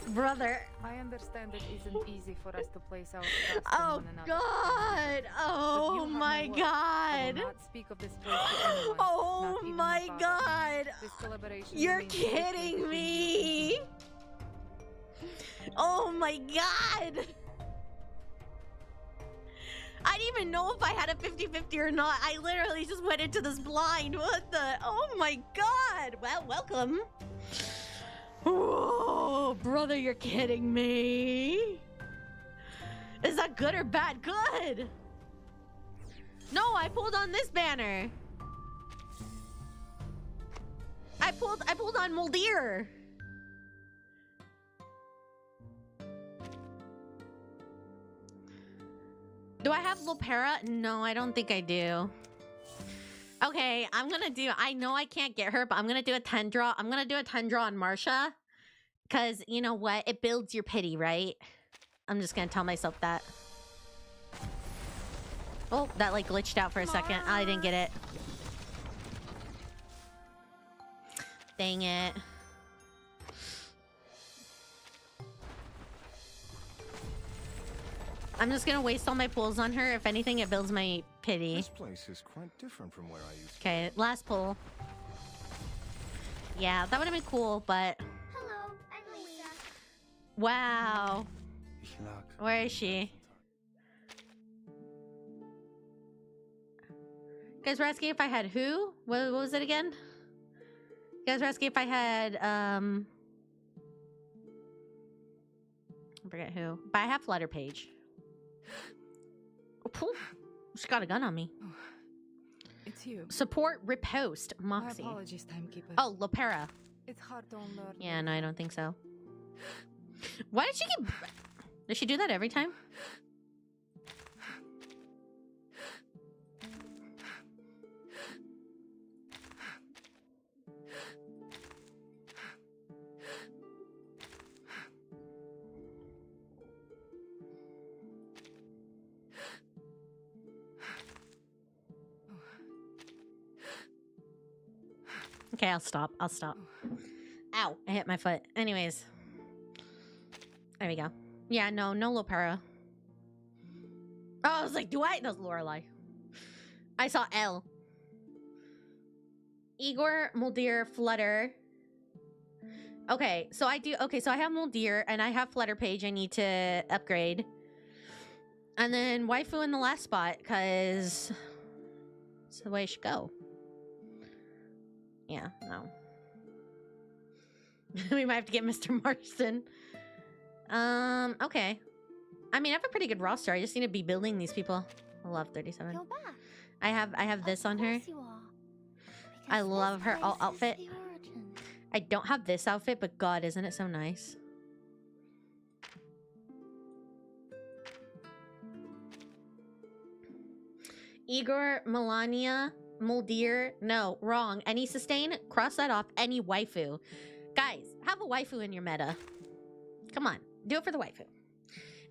Brother. I understand it isn't easy for us to place our trust Oh in one another. god. Oh my god. I will not speak of this place to anyone. Oh my god. This collaboration You're remains strictly kidding between me. you Oh my god. I didn't even know if I had a 50-50 or not. I literally just went into this blind. What the? Oh my god. Well, welcome. Oh, brother, you're kidding me. Is that good or bad? Good. No, I pulled on this banner. I pulled on Muldir. Do I have Lopera? No, I don't think I do. Okay, I know I can't get her, but I'm gonna do a 10 draw. I'm gonna do a 10 draw on Marsha. Cause you know what? It builds your pity, right? I'm just gonna tell myself that. Oh, that like glitched out for a second. I didn't get it. Dang it. I'm just gonna waste all my pulls on her. If anything, it builds my pity. This place is quite different from where I used to. Okay, last pull. Yeah, that would have been cool, but... Hello, I'm Lisa. Wow. Where is she? You guys were asking if I had who? What was it again? You guys were asking if I had, I forget who. But I have Flutter Page. Oh, poof. She got a gun on me. It's you. Support riposte, Moxie. My apologies, timekeeper. Oh, Lopera. It's hard to unlearn. Yeah, no, I don't think so. Why did she keep... Does she do that every time? Okay, I'll stop. I'll stop. Ow, I hit my foot. Anyways. There we go. Yeah, no Lopera. Oh, I was like, do I? That's Lorelei. I saw L. Igor, Muldir, Flutter. Okay, so I do. Okay, so I have Muldir and I have Flutter Page I need to upgrade. And then Waifu in the last spot, because it's the way it should go. Yeah, no. We might have to get Mr. Marston. Okay. I mean, I have a pretty good roster. I just need to be building these people. I love 37. You're back. I have this on her. You are. I love her Place is outfit. the origin. I don't have this outfit, but God, isn't it so nice? Igor, Melania, Muldir. No, wrong. Any sustain? Cross that off. Any waifu. Guys, have a waifu in your meta. Come on. Do it for the waifu.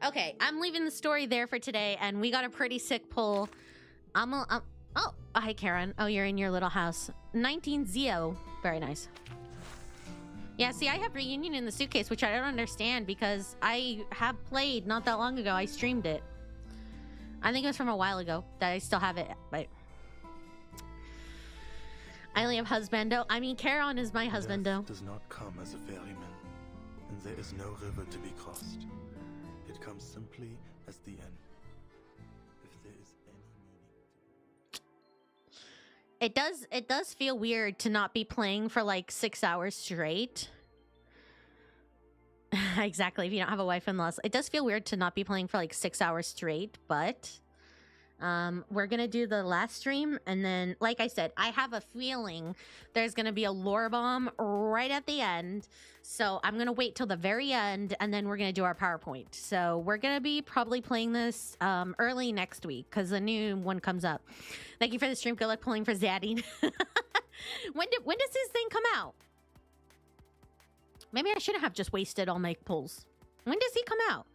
Okay, I'm leaving the story there for today, and we got a pretty sick pull. Oh, hi, Karen. Oh, you're in your little house. 19 Zio. Very nice. Yeah, see, I have Reunion in the suitcase, which I don't understand, because I have played not that long ago. I streamed it. I think it was from a while ago that I still have it, but... I only have husbando. I mean, Charon is my husbando. Death does not come as a ferryman, and there is no river to be crossed. It comes simply as the end. If there is any meaning. It does feel weird to not be playing for like 6 hours straight. Exactly, if you don't have a wife in laws. It does feel weird to not be playing for like 6 hours straight, but we're gonna do the last stream, and then, like I said, I have a feeling there's gonna be a lore bomb right at the end. So I'm gonna wait till the very end, and then we're gonna do our PowerPoint. So we're gonna be probably playing this early next week because the new one comes up. Thank you for the stream. Good luck pulling for Zaddy. When does this thing come out? Maybe I shouldn't have just wasted all my pulls. When does he come out?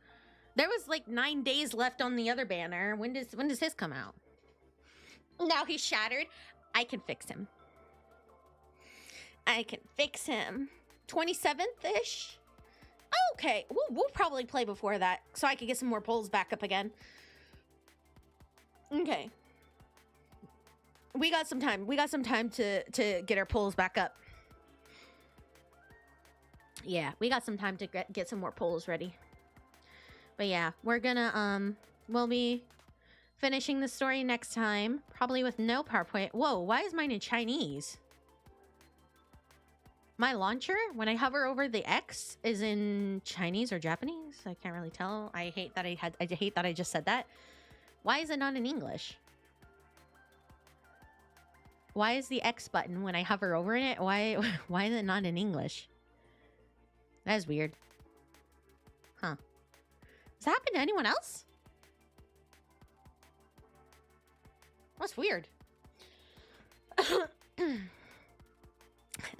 There was like 9 days left on the other banner. When does his come out? Now he's shattered. I can fix him. I can fix him. 27th-ish? Okay. We'll probably play before that so I can get some more pulls back up again. Okay. We got some time. We got some time to get our pulls back up. Yeah, we got some time to get some more pulls ready. But yeah, we're gonna, we'll be finishing the story next time. Probably with no PowerPoint. Whoa, why is mine in Chinese? My launcher, when I hover over the X, is in Chinese or Japanese? I can't really tell. I hate that I just said that. Why is it not in English? Why is the X button when I hover over it? Why is it not in English? That is weird. Huh. Does that happen to anyone else? That's weird.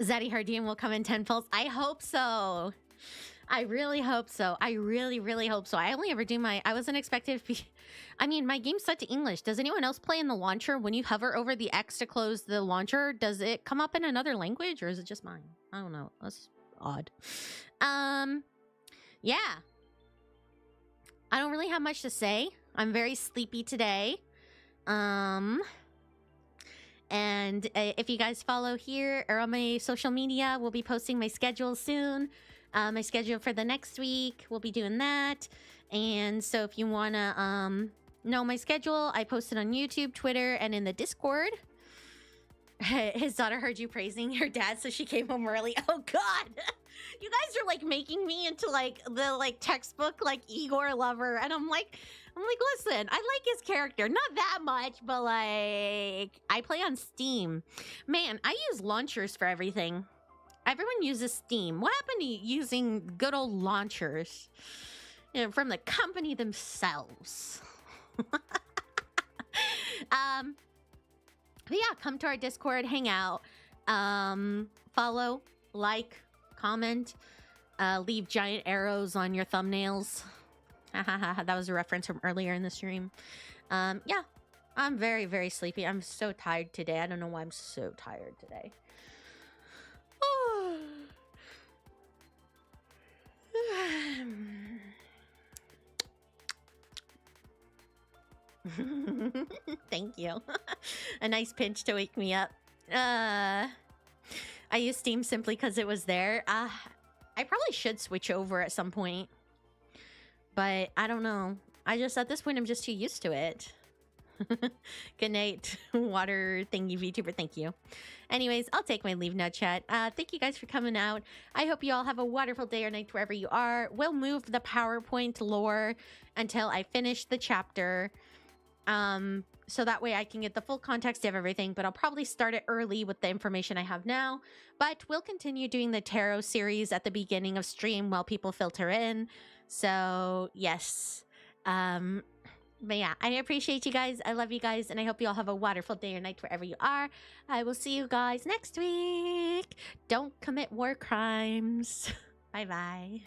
Zaddy Hardian will come in 10 pulls. I hope so. I really hope so. I really, really hope so. I only ever do I wasn't expected to be, I mean, my game's set to English. Does anyone else play in the launcher? When you hover over the X to close the launcher, does it come up in another language or is it just mine? I don't know. That's odd. Yeah. I don't really have much to say. I'm very sleepy today. And if you guys follow here or on my social media, we'll be posting my schedule soon. My schedule for the next week, we'll be doing that. And so if you want to know my schedule, I post it on YouTube, Twitter, and in the Discord. His daughter heard you praising your dad, so she came home early. Oh, God. You guys are, like, making me into, like, the, like, textbook, like, Igor lover. And I'm like, listen, I like his character. Not that much, but, like, I play on Steam. Man, I use launchers for everything. Everyone uses Steam. What happened to using good old launchers? You know, from the company themselves. But yeah, come to our Discord, hang out, follow, like, comment, leave giant arrows on your thumbnails. That was a reference from earlier in the stream. Yeah, I'm very, very sleepy. I'm so tired today. I don't know why I'm so tired today. Thank you. A nice pinch to wake me up. I use Steam simply because it was there. I probably should switch over at some point. But I don't know. At this point, I'm just too used to it. Good night, water thingy VTuber. Thank you. Anyways, I'll take my leave now, chat. Thank you guys for coming out. I hope you all have a wonderful day or night wherever you are. We'll move the PowerPoint lore until I finish the chapter. So that way I can get the full context of everything, but I'll probably start it early with the information I have now. But we'll continue doing the tarot series at the beginning of stream while people filter in. So, yes. But yeah, I appreciate you guys. I love you guys. And I hope you all have a wonderful day or night wherever you are. I will see you guys next week. Don't commit war crimes. Bye-bye.